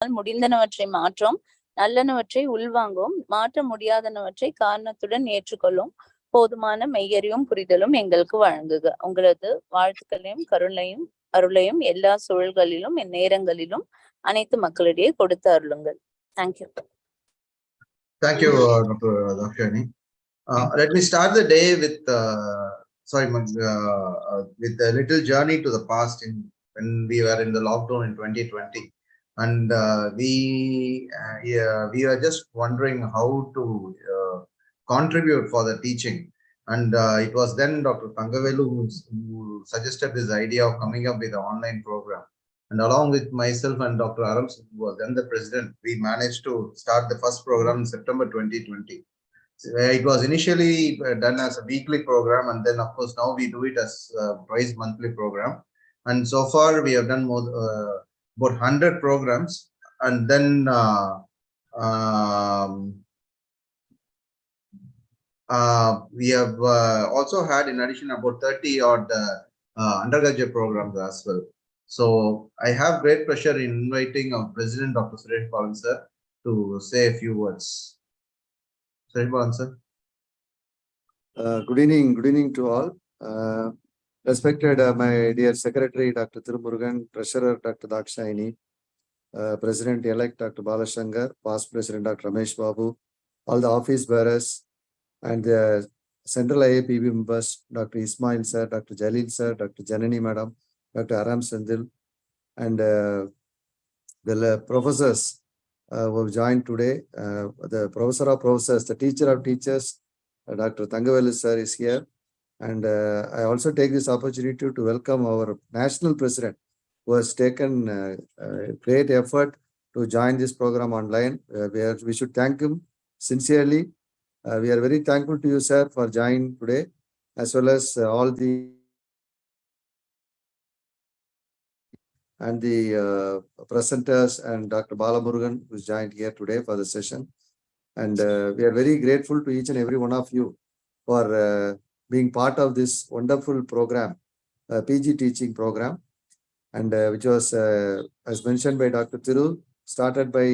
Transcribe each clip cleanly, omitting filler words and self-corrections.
முடிந்தனவற்றை மாற்றோம், நல்லனவற்றை உள்வாங்கவும், மாற்ற முடியாதனவற்றை காரணத்துடன் ஏற்றுக்கொள்ளும் போதுமான மெய்யறிவும் புரிதலும் எங்களுக்கு வழங்குக. உங்களது வாழ்த்துக்களையும் கருணையும் அருளையும் எல்லா சூழல்களிலும் நேரங்களிலும் அனைத்து மக்களிடையே கொடுத்து அருளுங்கள். Thank you. Thank you, Dr. Dakshani. Let me start the day with with a little journey to the past when we were in the lockdown in 2020, and we are just wondering how to contribute for the teaching. And it was then Dr. Thangavelu who suggested this idea of coming up with an online program. And along with myself and Dr. Arams, who was then the president, we managed to start the first program in September 2020. It was initially done as a weekly program, and then of course now we do it as a twice monthly program. And so far we have done more, about 100 programs, and then we have also had, in addition, about 30 odd undergraduate programs as well. So I have great pleasure in inviting our President, Dr. Suresh Balan sir, to say a few words. Suresh Balan sir. Good evening to all. Respected my dear Secretary, Dr. Tirumurugan, Treasurer, Dr. Dakshani, President-elect, Dr. Balashankar, Past President, Dr. Ramesh Babu, all the office bearers, and the Central IAP members, Dr. Ismail sir, Dr. Jalil sir, Dr. Janani madam, Dr. Aram Sendil, and the professors who have joined today. The professor of professors, the teacher of teachers, Dr. Thangavelu sir is here. And I also take this opportunity to welcome our national president, who has taken great effort to join this program online. We should thank him sincerely. We are very thankful to you, sir, for joining today, as well as all the presenters and Dr. Balamurugan, who is joined here today for the session. And we are very grateful to each and every one of you for being part of this wonderful program, PG teaching program, and which was, as mentioned by Dr. Thiru, started by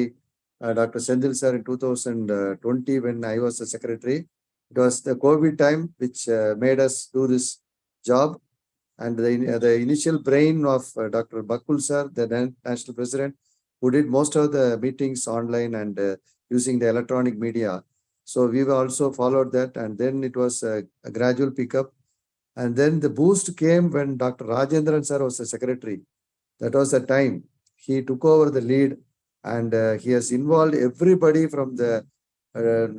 Dr. Sendil sir in 2020 when I was the secretary. It was the COVID time which made us do this job, and the initial brain of Dr. Bakul sir, the national president, who did most of the meetings online and using the electronic media. So we also followed that, and then it was a gradual pickup. And then the boost came when Dr. Rajendran sir was the secretary. That was the time he took over the lead, and he has involved everybody from the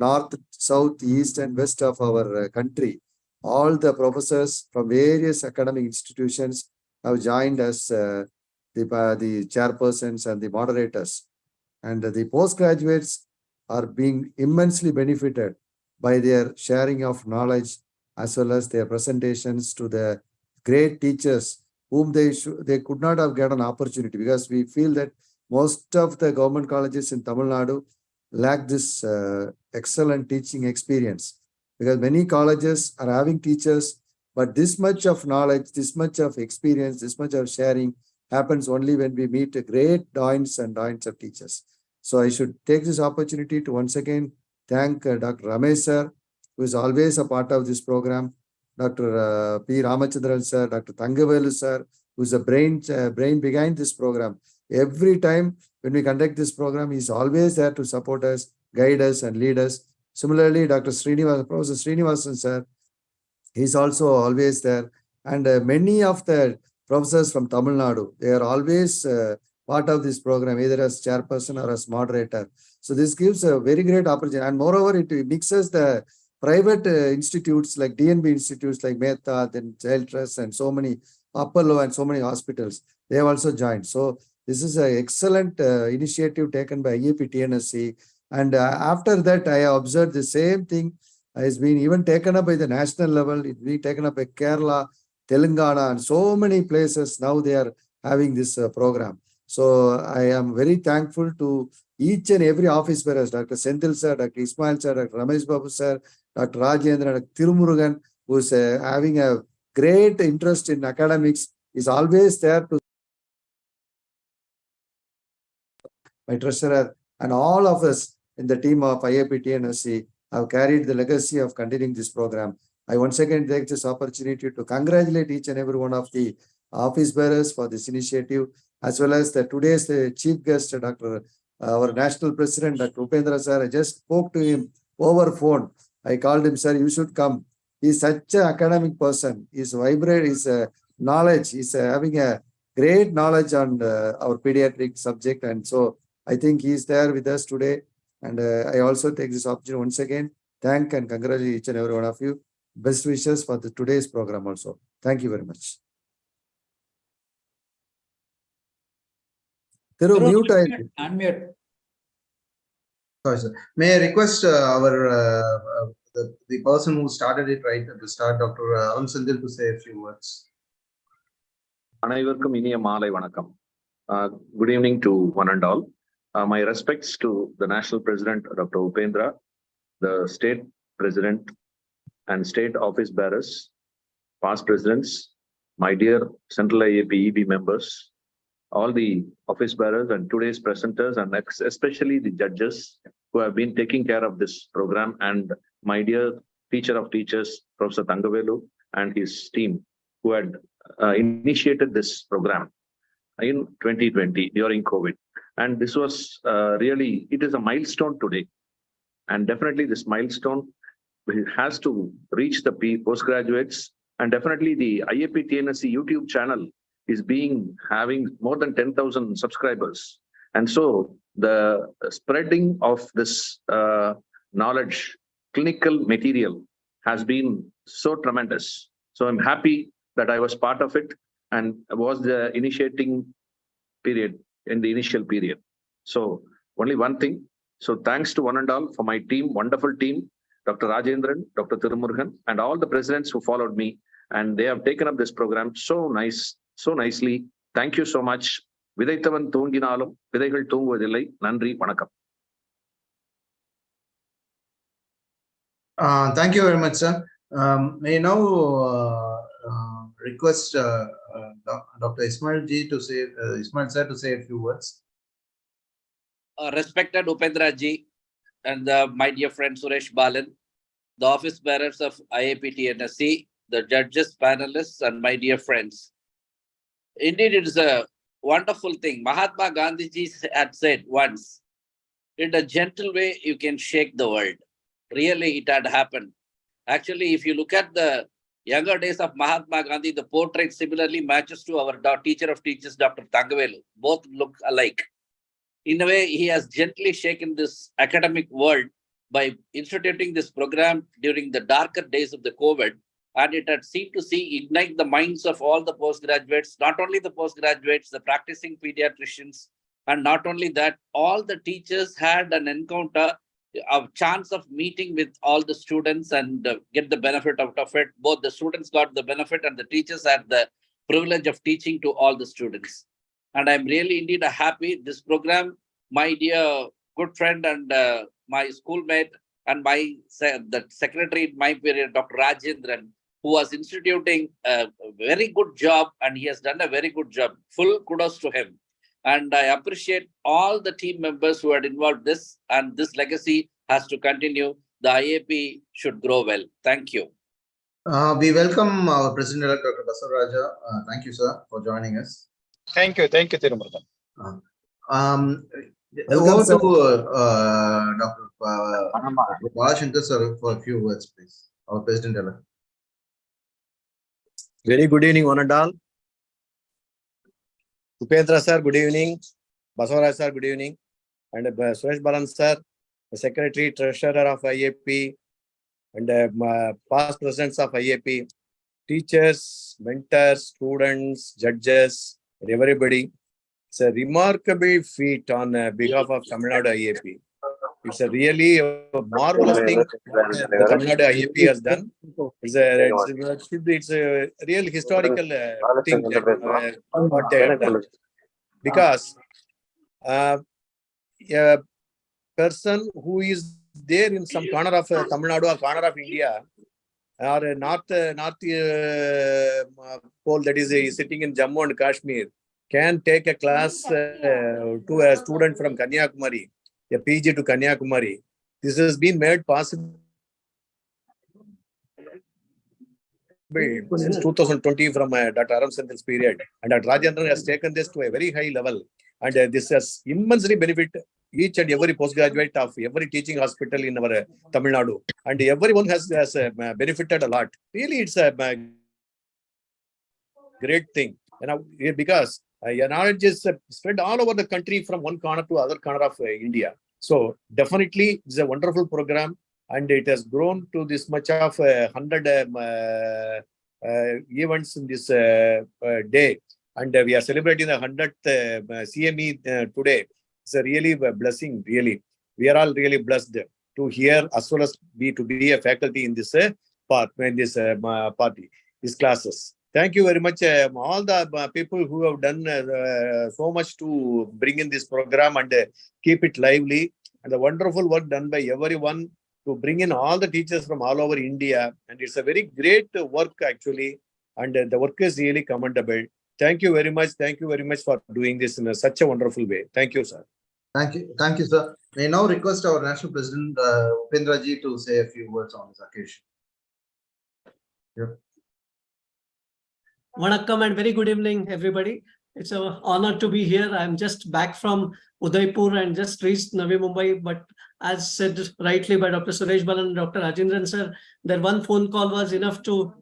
north, south, east, and west of our country. All the professors from various academic institutions have joined as the chairpersons and the moderators. And the postgraduates are being immensely benefited by their sharing of knowledge, as well as their presentations to the great teachers whom they could not have got an opportunity, because we feel that most of the government colleges in Tamil Nadu lack this excellent teaching experience, because many colleges are having teachers, but this much of knowledge, this much of experience, this much of sharing happens only when we meet great doyens and doyens of teachers. So I should take this opportunity to once again thank Dr. Ramesh sir, who is always a part of this program, Dr. P. Ramachandran sir, Dr. Thangavelu sir, who is the brain behind this program. Every time when we conduct this program, he is always there to support us, guide us, and lead us. Similarly, Dr. Professor Srinivasan sir, he is also always there. And many of the professors from Tamil Nadu, they are always part of this program, either as chairperson or as moderator. So this gives a very great opportunity. And moreover, it mixes the private institutes like DNB institutes like Mehta, then Child Trust, and so many, Apollo, and so many hospitals. They have also joined. So this is an excellent initiative taken by IAP TNSC. And after that, I have observed the same thing has been even taken up by the national level. It's been taken up by Kerala, Telangana, and so many places. Now they are having this program. So I am very thankful to each and every office bearers, Dr. Sendil sir, Dr. Ismail sir, Dr. Ramesh Babu sir, Dr. Rajendra, Dr. Tirumurugan, who is having a great interest in academics, is always there to my treasurer, and all of us in the team of IAP TNSC have carried the legacy of continuing this program. I once again take this opportunity to congratulate each and every one of the office bearers for this initiative, as well as today's chief guest, our national president, Dr. Upendra sir. I just spoke to him over phone. I called him, sir, you should come. He's such an academic person. He's vibrant, he's knowledge, he's having a great knowledge on our pediatric subject. And so I think he's there with us today. And I also take this opportunity once again, thank and congratulate each and every one of you. Best wishes for today's program also. Thank you very much. Unmute. Sorry, sir. May I request the person who started it right at the start, Dr. Arun Sendil, to say a few words. அனைவருக்கும் இனிய மாலை வணக்கம். Good evening to one and all. My respects to the National President, Dr. Upendra, the State President and State Office Bearers, past presidents, my dear Central IAP EB members, all the office bearers and today's presenters, and especially the judges who have been taking care of this program, and my dear teacher of teachers, Professor Thangavelu, and his team who had initiated this program in 2020 during COVID. And this was really, it is a milestone today. And definitely this milestone has to reach the postgraduates, and definitely the IAP TNSC YouTube channel is having more than 10,000 subscribers. And so the spreading of this knowledge, clinical material has been so tremendous. So I'm happy that I was part of it and was the initiating period in the initial period. So only one thing. So thanks to one and all for my team, wonderful team, Dr. Rajendran, Dr. Tirumurugan, and all the presidents who followed me. And they have taken up this program so nicely. Thank you so much. விதைத்தவன் தூங்கினாலும் விதைகள் தூங்குவதில்லை. நன்றி, வணக்கம். Thank you very much, sir. May I now request Dr. Ismail ji to say, Ismail sir to say a few words. Respected Upendra ji and my dear friend Suresh Balan, the office bearers of IAP TNSC, the judges, panelists, and my dear friends. Indeed, it is a wonderful thing. Mahatma Gandhi ji had said once, in a gentle way, you can shake the world. Really, it had happened. Actually, if you look at the younger days of Mahatma Gandhi, the portrait similarly matches to our teacher of teachers, Dr. Thangavelu. Both look alike. In a way, he has gently shaken this academic world by instituting this program during the darker days of the COVID. And it had seemed to ignite the minds of all the postgraduates, not only the postgraduates, the practicing pediatricians, and not only that, all the teachers had an encounter, a chance of meeting with all the students and get the benefit out of it. Both the students got the benefit and the teachers had the privilege of teaching to all the students. And I'm really indeed happy this program, my dear good friend and my schoolmate and the secretary in my period, Dr. Rajendran, who was instituting a very good job, and he has done a very good job. Full kudos to him. And I appreciate all the team members who had involved this, and this legacy has to continue. The IAP should grow well. Thank you. We welcome our President-elect, Dr. Basavaraja. Thank you, sir, for joining us. Thank you, Tirumurugan. Over to Dr. Balachandra, sir, for a few words, please. Our President-elect. Very good evening, one and all. Upendra sir, good evening. Basavaraja sir, good evening. And Suresh Balan sir, the Secretary, Treasurer of IAP, and past presidents of IAP, teachers, mentors, students, judges, and everybody. It's a remarkable feat on behalf of Tamil Nadu IAP. It's a really marvelous thing the Tamil Nadu IAP has done. It's a real historical thing what they have done. Because a person who is there in some corner of Tamil Nadu or corner of India, or north pole, that is sitting in Jammu and Kashmir, can take a class to a student from Kanyakumari, a PG to Kanyakumari. This has been made possible since 2020 from Dr. Aram Senthil's period. And Dr. Rajendran has taken this to a very high level. And this has immensely benefited each and every postgraduate of every teaching hospital in our Tamil Nadu. And everyone has benefited a lot. Really, it's a great thing. Because your knowledge is spread all over the country from one corner to other corner of India. So definitely it's a wonderful program, and it has grown to this much of 100 events in this day. And we are celebrating the 100th CME today. It's a really blessing, really. We are all really blessed to hear as well as to be a faculty in this party, these classes. Thank you very much, all the people who have done so much to bring in this program and keep it lively, and the wonderful work done by everyone to bring in all the teachers from all over India. And it's a very great work actually, and the work is really commendable. Thank you very much. Thank you very much for doing this in such a wonderful way. Thank you, sir. Thank you, sir. May I now request our National President Upendra ji to say a few words on this occasion. Yep. Vanakkam and very good evening, everybody. It's an honor to be here. I'm just back from Udaipur and just reached Navi Mumbai. But as said rightly by Dr. Suresh Balan and Dr. Rajendran sir, that one phone call was enough to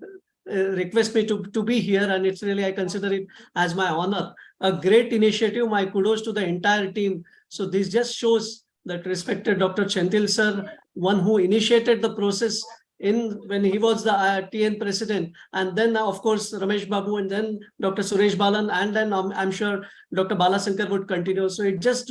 request me to be here. And it's really, I consider it as my honor. A great initiative. My kudos to the entire team. So this just shows that respected Dr. Senthil sir, one who initiated the process when he was the TN president, and then of course Ramesh Babu, and then Dr. Suresh Balan, and then I'm sure Dr. Balasankar would continue. So it just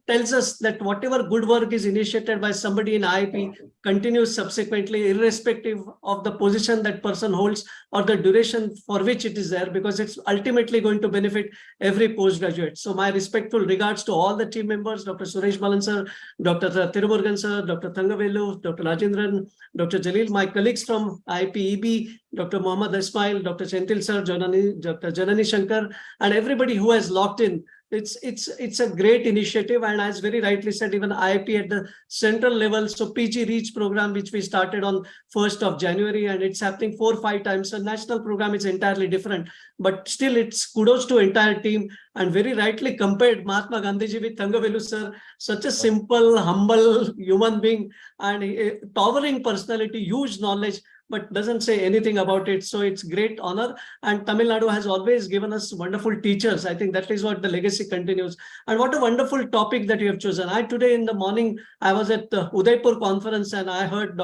tells us that whatever good work is initiated by somebody in IAP continues subsequently, irrespective of the position that person holds or the duration for which it is there, because it's ultimately going to benefit every postgraduate. So my respectful regards to all the team members, Dr. Suresh Balan sir, Dr. Tirumurugan sir, Dr. Thangavelu, Dr. Rajendran, Dr. Jalil, my colleagues from IAP EB, Dr. Muhammad Ismail, Dr. Senthil sir, Dr. Janani Shankar, and everybody who has locked in. It's a great initiative, and as very rightly said, even IAP at the central level. So PG Reach program, which we started on 1st of January, and it's happening 4 or 5 times. So national program is entirely different, but still it's kudos to entire team. And very rightly compared Mahatma Gandhiji with Thangavelu sir, such a simple, humble human being and a towering personality, huge knowledge, but doesn't say anything about it. So it's great honor. And Tamil Nadu has always given us wonderful teachers. I think that is what the legacy continues. And what a wonderful topic that you have chosen. Today in the morning, I was at the Udaipur conference, and I heard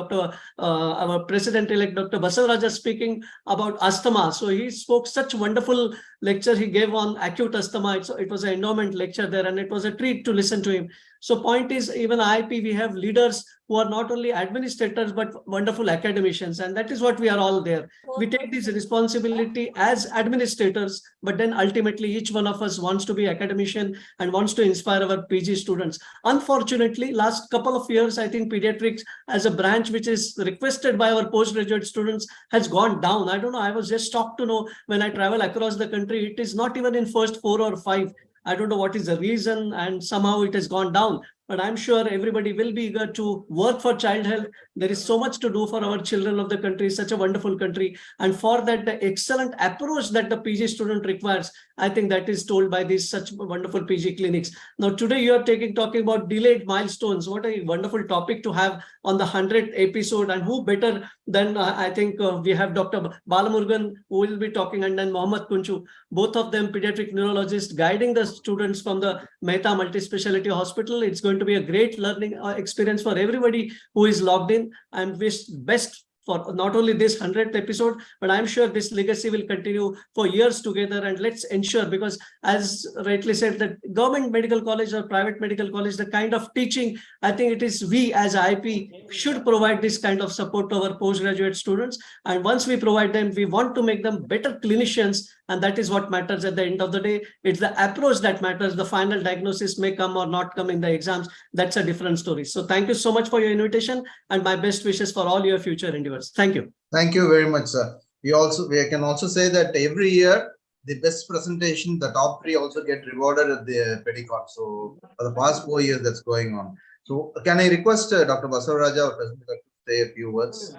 our President-elect, Dr. Basavaraja, speaking about asthma. So he spoke such wonderful lecture he gave on acute asthma. It was an endowment lecture there, and it was a treat to listen to him. So point is, even IAP, we have leaders who are not only administrators, but wonderful academicians. And that is what we are all there. We take this responsibility as administrators, but then ultimately each one of us wants to be academician and wants to inspire our PG students. Unfortunately, last couple of years, I think pediatrics as a branch which is requested by our postgraduate students has gone down. I don't know. I was just shocked to know when I travel across the country, it is not even in first 4 or 5. I don't know what is the reason, and somehow it has gone down. But I'm sure everybody will be eager to work for child health. There is so much to do for our children of the country, such a wonderful country. And for that, the excellent approach that the PG student requires, I think that is told by these such wonderful PG clinics. Now, today you are talking about delayed milestones. What a wonderful topic to have on the 100th episode. And who better than I think we have Dr. Balamurugan, who will be talking, and then Mohammed Kunchu, both of them pediatric neurologists, guiding the students from the Mehta Multispeciality Hospital. It's going to be a great learning experience for everybody who is logged in. I wish best for not only this 100th episode, but I'm sure this legacy will continue for years together. And let's ensure, because as rightly said, that government medical college or private medical college, the kind of teaching, I think it is we as IAP should provide this kind of support to our postgraduate students. And once we provide them, we want to make them better clinicians. And that is what matters at the end of the day. It's the approach that matters. The final diagnosis may come or not come in the exams. That's a different story. So thank you so much for your invitation, and my best wishes for all your future endeavors. Thank you. Thank you very much, sir. We can also say that every year the best presentation, the top 3 also get rewarded at the Pedicon. So for the past 4 years, that's going on. So can I request Dr. Basavaraja or President to say a few words?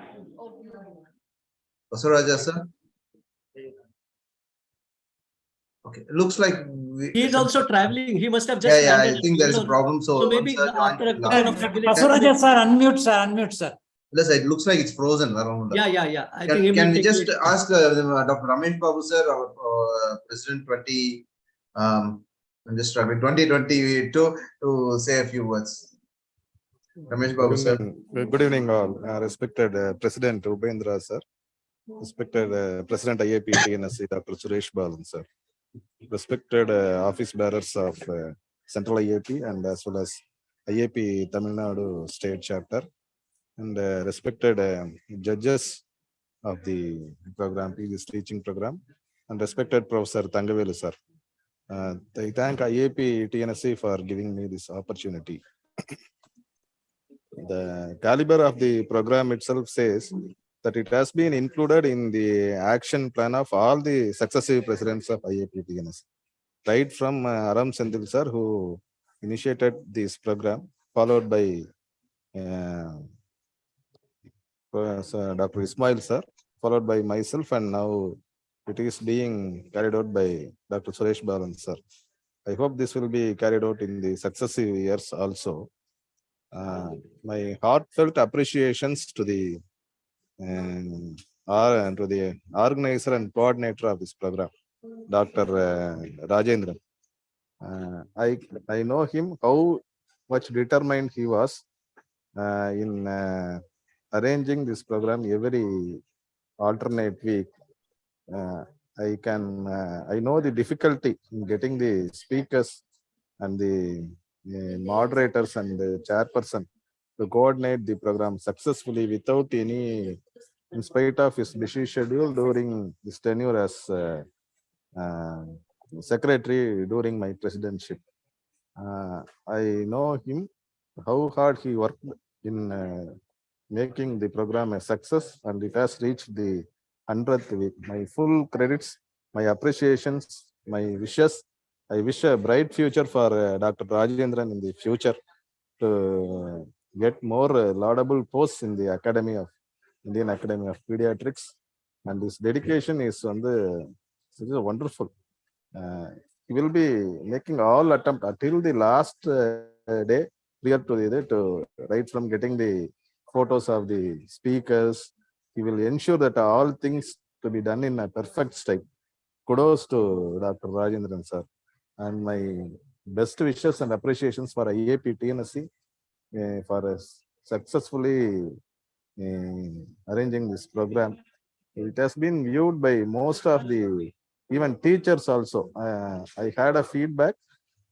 Basavaraja, sir. Okay, it looks like He is also traveling. He must have just yeah, landed. I think there is a problem. So maybe once, after a join, couple of minutes. Basavaraja sir, unmute sir. Yes, it looks like it's frozen around. Yeah. I think he Can may we take just it. ask Dr. Ramesh Babu sir, our President 20, I'm just struggling, 2022 to say a few words. Ramesh Babu sir. Good evening all. Respected President Upendra sir, respected President IAP TNSC Dr. Suresh Balan sir, respected office bearers of Central IAP and as well as IAP Tamil Nadu State Chapter, and respected judges of the program, this teaching program, and respected Professor Thangavelu sir. I thank IAP TNSC for giving me this opportunity. The caliber of the program itself says that it has been included in the action plan of all the successive presidents of IAP TNSC, right from Aram Sendil sir, who initiated this program, followed by Dr. Ismail sir, followed by myself, and now it is being carried out by Dr. Suresh Balan sir. I hope this will be carried out in the successive years also. My heartfelt appreciations to the organizer and coordinator of this program, Dr. Rajendran. I know him, how much determined he was in arranging this program every alternate week. I know the difficulty in getting the speakers and the moderators and the chairperson to coordinate the program successfully without any, in spite of his busy schedule during his tenure as secretary during my presidency. I know him, how hard he worked in making the program a success, and it has reached the 100th week. My full credits, my appreciations, my wishes. I wish a bright future for Dr. Rajendran in the future to get more laudable posts in the Indian Academy of Pediatrics. And this dedication is wonderful. He will be making all attempt until the last day prior to right from getting the photos of the speakers. He will ensure that all things to be done in a perfect style. Kudos to Dr. Rajendran sir. And my best wishes and appreciations for IAP TNSC for successfully arranging this program. It has been viewed by most of the even teachers also. I had a feedback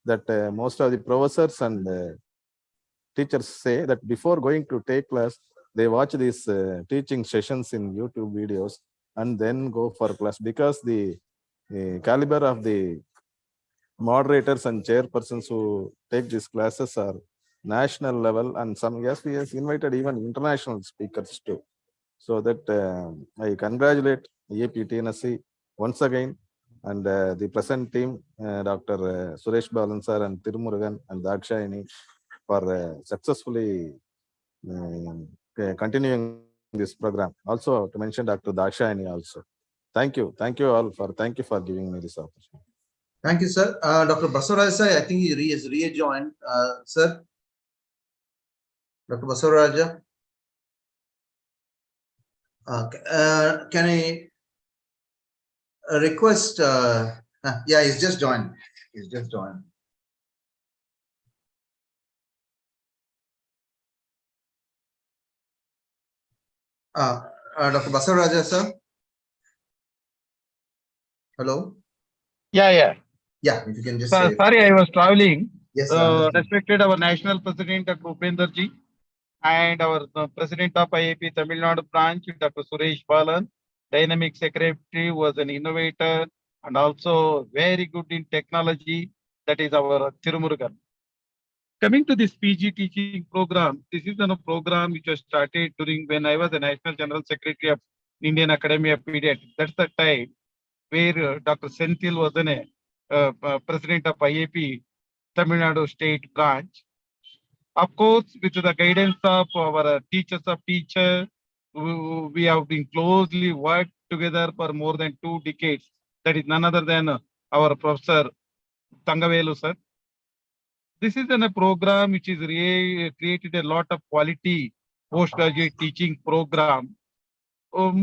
that most of the professors and teachers say that before going to take class, they watch these teaching sessions in YouTube videos and then go for class, because the caliber of the moderators and chairpersons who take these classes are national level, and we have invited even international speakers too. So that I congratulate IAP TNSC once again, and the present team, Dr. Suresh Balan sir and Tirumurugan and Dakshayani, for successfully continuing this program. Also to mention Dr. Dakshayani also. Thank you all for giving me this opportunity. Thank you, sir. Dr. Basavaraja sir, I think he is rejoined. Sir, Dr. Basavaraja. Can I request? Yeah, he's just joined. Dr. Basavaraja sir. Hello. Yeah. Yeah, if you can just say. Sorry, I was traveling. Yes, Respected our National President, Dr. Upendra ji, and our President of IAP Tamil Nadu branch, Dr. Suresh Balan, Dynamic Secretary, was an innovator and also very good in technology. That is our Tirumurugan. Coming to this PG teaching program, this is a program which was started during when I was the National General Secretary of Indian Academy of Pediatrics. That's the time where Dr. Senthil was president of IAP Tamil Nadu State Branch. Of course, with the guidance of our teachers of teacher, we have been closely worked together for more than 2 decades. That is none other than our Professor Thangavelu sir. This is a program which is created a lot of quality postgraduate teaching program.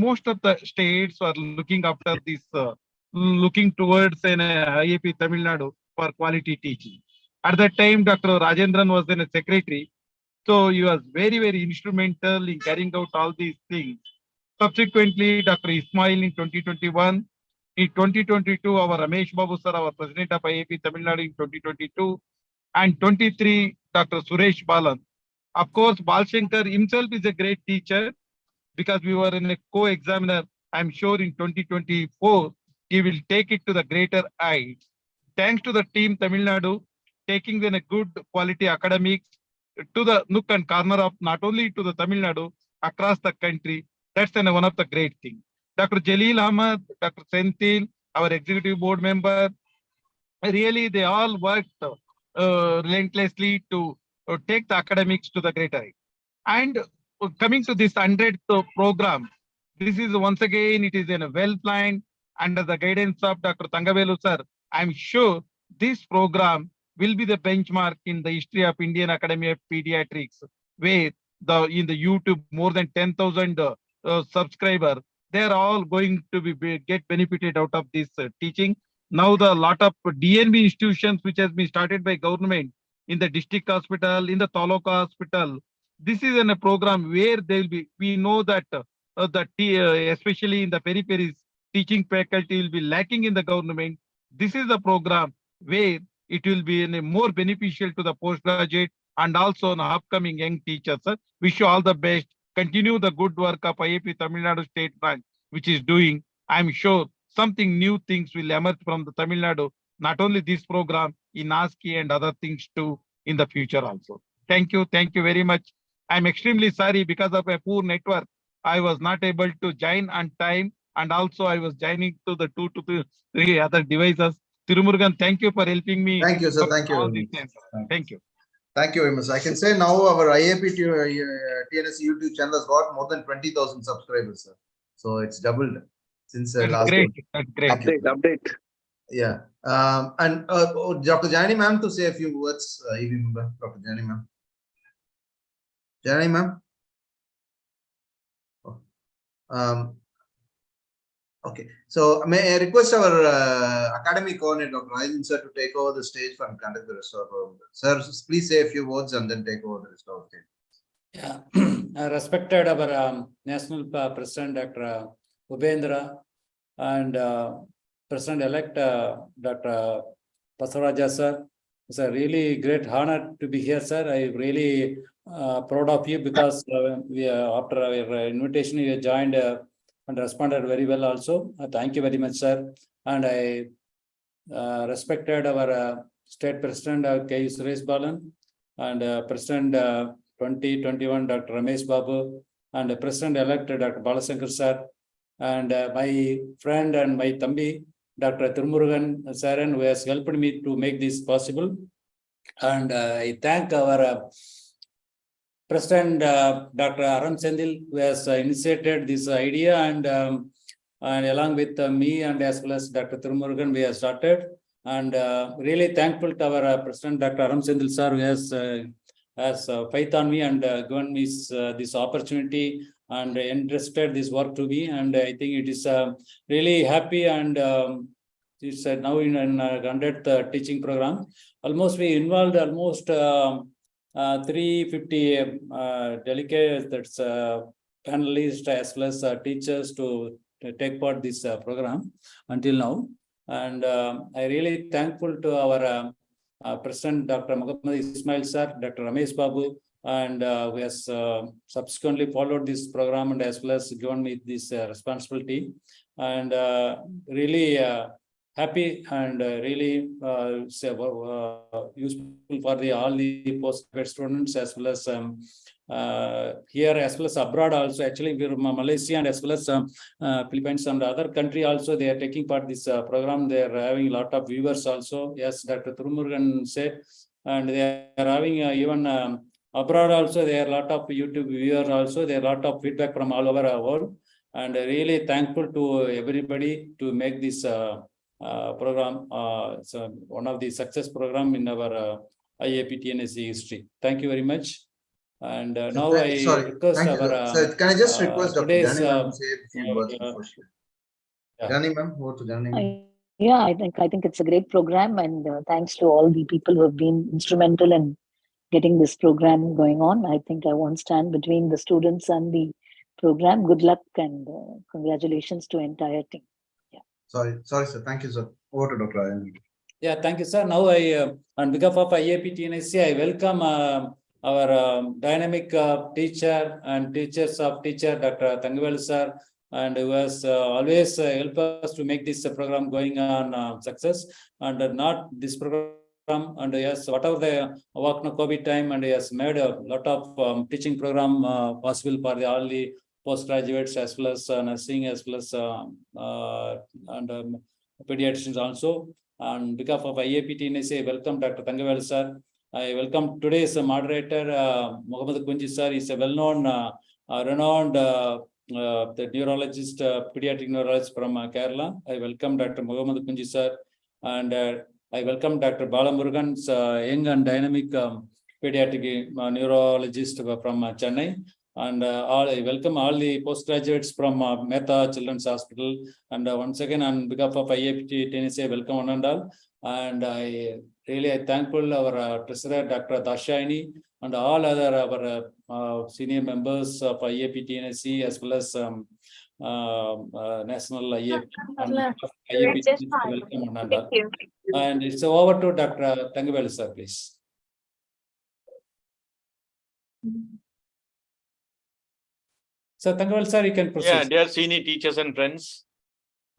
Most of the states are looking after this, looking towards an IAP Tamil Nadu for quality teaching. At that time, Dr. Rajendran was then a secretary. So he was very, very instrumental in carrying out all these things. Subsequently, Dr. Ismail in 2021. In 2022, our Ramesh Babu sir, our president of IAP Tamil Nadu in 2022. And 23, Dr. Suresh Balan. Of course, Balshankar himself is a great teacher because we were in a co-examiner. I'm sure in 2024, he will take it to the greater heights. Thanks to the team Tamil Nadu, taking in a good quality academics to the nook and corner of not only to the Tamil Nadu, across the country. That's one of the great things. Dr. Jalil Ahmed, Dr. Senthil, our executive board member, really they all worked relentlessly to take the academics to the greater height. And coming to this 100th program, this is once again, it is in a well planned under the guidance of Dr. Thangavelu sir. I'm sure this program will be the benchmark in the history of Indian Academy of Pediatrics, where in the YouTube more than 10,000 subscribers, they are all going to get benefited out of this teaching. Now the lot of DNB institutions which has been started by government in the district hospital, in the Taluka hospital, this is a program where they will be, we know that especially in the peripheries, teaching faculty will be lacking in the government. This is the program where it will be more beneficial to the postgraduate and also an upcoming young teachers. Sir. Wish you all the best. Continue the good work of IAP Tamil Nadu State Branch, which is doing. I'm sure something new things will emerge from the Tamil Nadu, not only this program, in ASCII and other things too in the future also. Thank you very much. I'm extremely sorry because of a poor network. I was not able to join on time, and also I was joining to the 2 to 3 other devices. Tirumurugan, thank you for helping me. Thank you, sir. Thank you. Thank you. Thank you very much. I can say now our IAP TNSC YouTube channel has got more than 20,000 subscribers, sir. So it's doubled since last great. year. Great. Update. Yeah. And Dr. Jani ma'am to say a few words. Dr. Jani ma'am. Jani ma'am. Okay. So may I request our academic coordinator, Dr. Rajan sir, to take over the stage and conduct the rest of our. Sir, please say a few words and then take over the rest of the stage. Yeah, respected our National President, Dr. Upendra, and President-elect Dr. Basavaraja sir. It's a really great honor to be here, sir. I'm really proud of you because after our invitation, you joined and responded very well also. Thank you very much, sir. And I respected our State President, K. Suresh Balan, and President 2021, Dr. Ramesh Babu, and President-elect Dr. Balasankar sir, and my friend and my Thambi, Dr. Tirumurugan Saran, who has helped me to make this possible. And I thank our President Dr. Aram Sendil, who has initiated this idea, and along with me and as well as Dr. Tirumurugan, we have started. And really thankful to our President Dr. Aram Sendil sir, who has faith on me and given me this opportunity and entrusted this work to me. And I think it is really happy, and it's now in a 100th teaching program. Almost we involved almost 350 delegates, that's panelists as well as teachers to take part this program until now. And I really thankful to our President Dr. Muhammad Ismail sir, Dr. Ramesh Babu, and who has subsequently followed this program and as well as given me this responsibility. And really happy and really useful for all the postgraduate students as well as here as well as abroad also. Actually, we're Malaysia and as well as Philippines and other country also, they are taking part this program. They are having a lot of viewers also. Yes, Dr. Thurumurugan said, and they are having even abroad also. There are a lot of YouTube viewers also. There are a lot of feedback from all over the world, and really thankful to everybody to make this program. So one of the success program in our IAP TNSC history. Thank you very much. And now I request thank you, our sir. Can I just request Dr. today's Janani ma'am to say a few words before she? yeah. Janani ma'am, over to Janani ma'am. Yeah, I think it's a great program, and thanks to all the people who have been instrumental in getting this program going on. I think I won't stand between the students and the program. Good luck and congratulations to entire team. Yeah. Sorry, sir. Thank you, sir. Over to Dr. Janani. Yeah, thank you, sir. Now I, on behalf of IAP TNSC, I welcome our dynamic teacher and teachers of teacher, Dr. Thangavelu sir, and who has always helped us to make this program going on success, and not this program. And yes, whatever the work no COVID time, and he has made a lot of teaching program possible for all the postgraduates as well as nursing as well as pediatricians also. On behalf of IAP TNSC, I welcome Dr. Thangavelu sir. I welcome today's moderator, Mohammed Kunji sir. He's a well-known, renowned the neurologist, pediatric neurologist from Kerala. I welcome Dr. Mohammed Kunji sir, and I welcome Dr. Balamurugan, young and dynamic pediatric neurologist from Chennai. And I welcome all the postgraduates from Mehta Children's Hospital. And once again, on behalf of IAP TNSC, I welcome one and all. And I really thankful our treasurer, Dr. Dashaini, and all other our senior members of IAP TNSC as well as national IAP. Welcome one and all. And it's over to Dr. Thangavelu sir, please. So Thangavelu sir, you can proceed. Yeah, dear senior teachers and friends,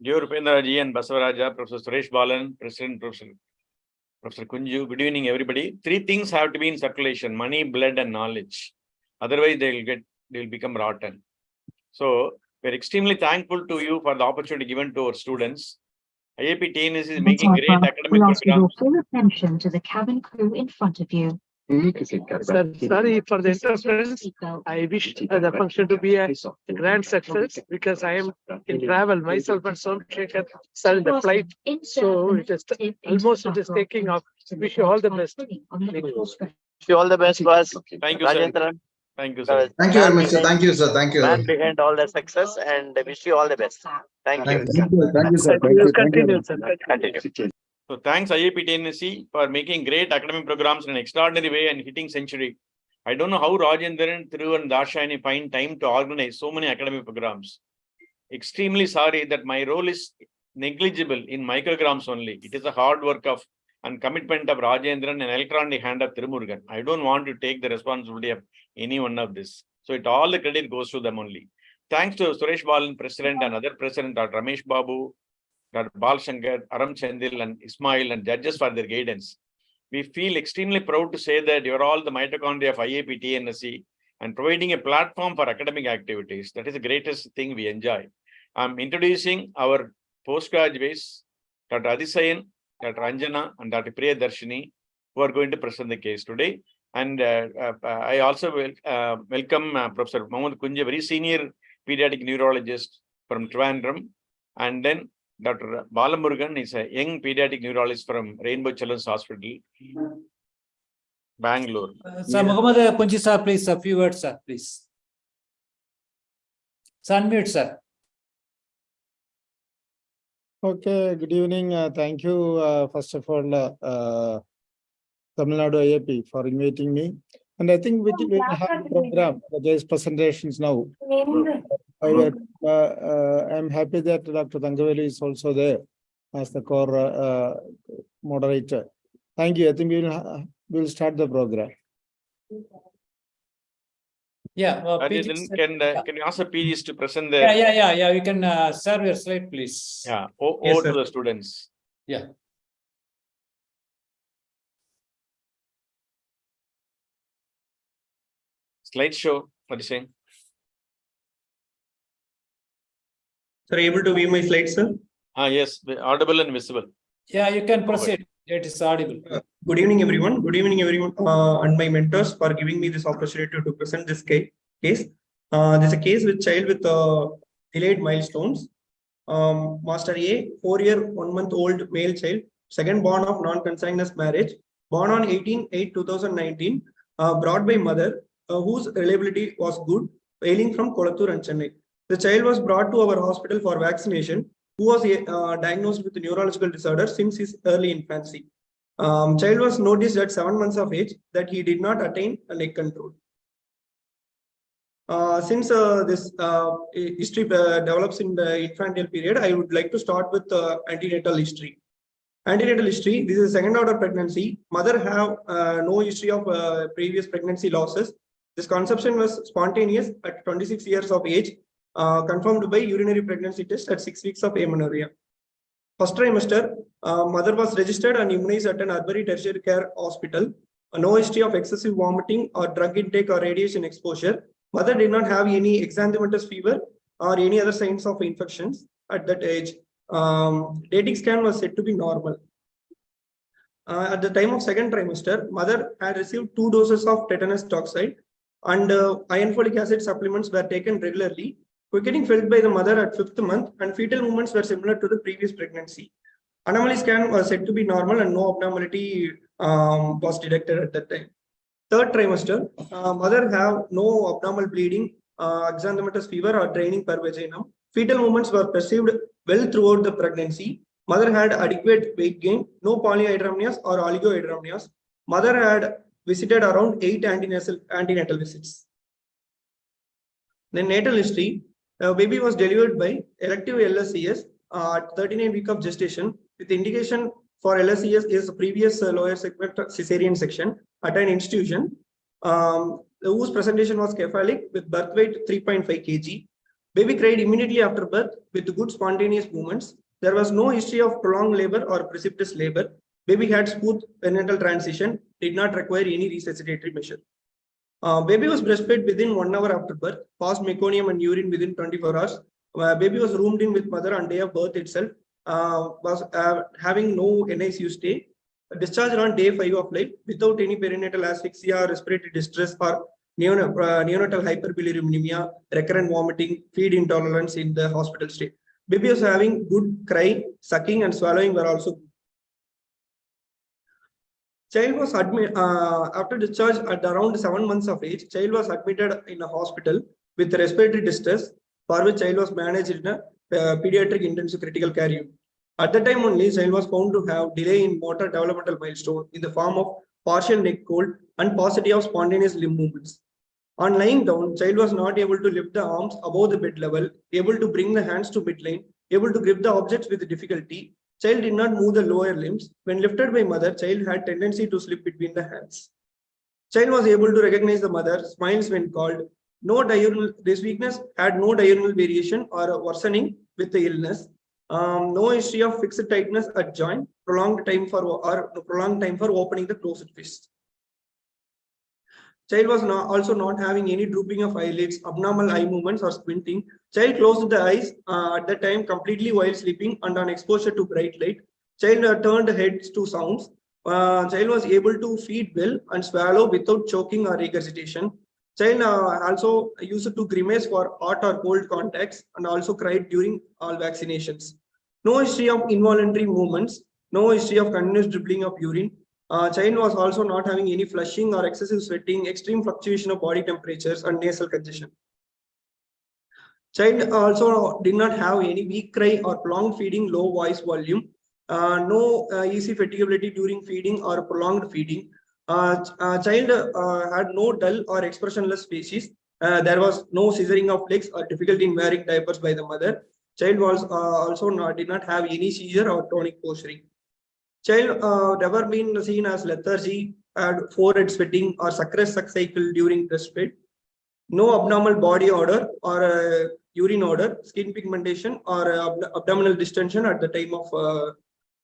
dear Upendra ji and Basavaraja, Professor Suresh Balan, President Professor Kunju, good evening everybody. Three things have to be in circulation: money, blood, and knowledge. Otherwise, they'll become rotten. So we're extremely thankful to you for the opportunity given to our students. IAP TNSC is making great academic programs. Your full attention to the cabin crew in front of you. Sir, sorry for the interference. I wish the function to be a grand success because I am in travel myself and Somshekhar sir in the flight. So it is almost taking off. Wish you all the best. Wish you all the best, boss. Thank you, sir. Thank you, sir. Thank you very much, sir. Thank you, sir. Thank you. Man behind all the success, and wish you all the best. Thank you. Thank you, sir. Thank you. Continue, sir. Continue. So thanks IAP TNSC for making great academic programs in an extraordinary way and hitting century. I don't know how Rajendran, Thiru and Dashani find time to organize so many academic programs. Extremely sorry that my role is negligible in micrograms only. It is a hard work of and commitment of Rajendran and electronic hand of Thirumurugan. I don't want to take the responsibility of any one of this. So all the credit goes to them only. Thanks to Suresh Balan, President, and other President, Dr. Ramesh Babu, Dr. Balshankar, Aram Chandil, and Ismail, and judges for their guidance. We feel extremely proud to say that you're all the mitochondria of IAP TNSC and providing a platform for academic activities. That is the greatest thing we enjoy. I'm introducing our postgraduates, Dr. Adisayan, Dr. Anjana, and Dr. Priyadarshini, who are going to present the case today. And I also will welcome Professor Mohammed Kunji, very senior pediatric neurologist from Trivandrum, and then Dr. Balamurugan is a young pediatric neurologist from Rainbow Children's Hospital, Bangalore. Sir, Mohammed Kunji sir, please, a few words, sir, please. Sir, unmute, sir. Okay, good evening. Thank you, first of all, Tamil Nadu IAP for inviting me. And I think we will have a program, there's presentations now. I'm happy that Dr. Thangavelu is also there as the core moderator. Thank you. I think we'll start the program. Yeah. Can you ask the PGs to present the? Yeah. You can serve your slide, please. Yeah. Over to the students. Yeah. Slideshow for the same. Sir, able to view my slides, sir? Yes, audible and visible. Yeah, you can proceed. It is audible. Good evening, everyone. Good evening, everyone, and my mentors for giving me this opportunity to present this case. This is a case with child with delayed milestones. Master A, 4-year, 1-month-old male child, second born of non-consanguineous marriage, born on 18/8/2019, brought by mother, whose reliability was good, hailing from Kolattur and Chennai. The child was brought to our hospital for vaccination, who was diagnosed with a neurological disorder since his early infancy. Child was noticed at 7 months of age that he did not attain a leg control. Since this history develops in the infantile period, I would like to start with antenatal history. Antenatal history, this is a second order pregnancy. Mother have no history of previous pregnancy losses. This conception was spontaneous at 26 years of age, confirmed by urinary pregnancy test at 6 weeks of amenorrhea. First trimester, mother was registered and immunized at an Albury Tertiary Care Hospital. No history of excessive vomiting or drug intake or radiation exposure. Mother did not have any exanthematous fever or any other signs of infections at that age. Dating scan was said to be normal. At the time of second trimester, mother had received 2 doses of tetanus toxoid and iron folic acid supplements were taken regularly. Quickening felt by the mother at 5th month and fetal movements were similar to the previous pregnancy. Anomaly scan was said to be normal and no abnormality was detected at that time. Third trimester, mother have no abnormal bleeding, exanthematous fever or draining per vaginum. Fetal movements were perceived well throughout the pregnancy. Mother had adequate weight gain, no polyhydramnios or oligohydramnios. Mother had visited around 8 antenatal visits. Then natal history, baby was delivered by elective LSCS at 39 weeks of gestation with indication for LSCS is previous lower segment cesarean section at an institution whose presentation was cephalic with birth weight 3.5 kg. Baby cried immediately after birth with good spontaneous movements. There was no history of prolonged labor or precipitous labor. Baby had smooth perinatal transition, did not require any resuscitatory measure. Baby was breastfed within 1 hour after birth, passed meconium and urine within 24 hours. Baby was roomed in with mother on day of birth itself, was having no NICU stay. Discharged on day 5 of life without any perinatal asphyxia, respiratory distress, or neonatal hyperbilirubinemia, recurrent vomiting, feed intolerance in the hospital stay. Baby was having good cry, sucking, and swallowing were also good. Child was admitted after discharge at around 7 months of age. Child was admitted in a hospital with respiratory distress, for which child was managed in a pediatric intensive critical care unit. At the time only, child was found to have delay in motor developmental milestone in the form of partial neck cold and paucity of spontaneous limb movements. On lying down, child was not able to lift the arms above the bed level, able to bring the hands to midline, able to grip the objects with difficulty. Child did not move the lower limbs. When lifted by mother, child had tendency to slip between the hands. Child was able to recognize the mother, smiles when called. No diurnal, this weakness had no diurnal variation or worsening with the illness. No history of fixed tightness at joint, prolonged time for opening the closed fist. Child was also not having any drooping of eyelids, abnormal eye movements, or squinting. Child closed the eyes at the time completely while sleeping and on exposure to bright light. Child turned heads to sounds. Child was able to feed well and swallow without choking or regurgitation. Child also used to grimace for hot or cold contacts and also cried during all vaccinations. No history of involuntary movements. No history of continuous dribbling of urine. Child was also not having any flushing or excessive sweating, extreme fluctuation of body temperatures, and nasal congestion. Child also did not have any weak cry or prolonged feeding, low voice volume, no easy fatigability during feeding or prolonged feeding. Child had no dull or expressionless faces. There was no scissoring of legs or difficulty in wearing diapers by the mother. Child was also did not have any seizure or tonic posturing. Child never been seen as lethargy, had forehead sweating or suppressed suck cycle during breastfeed. No abnormal body odor or urine odor, skin pigmentation or abdominal distension at the time of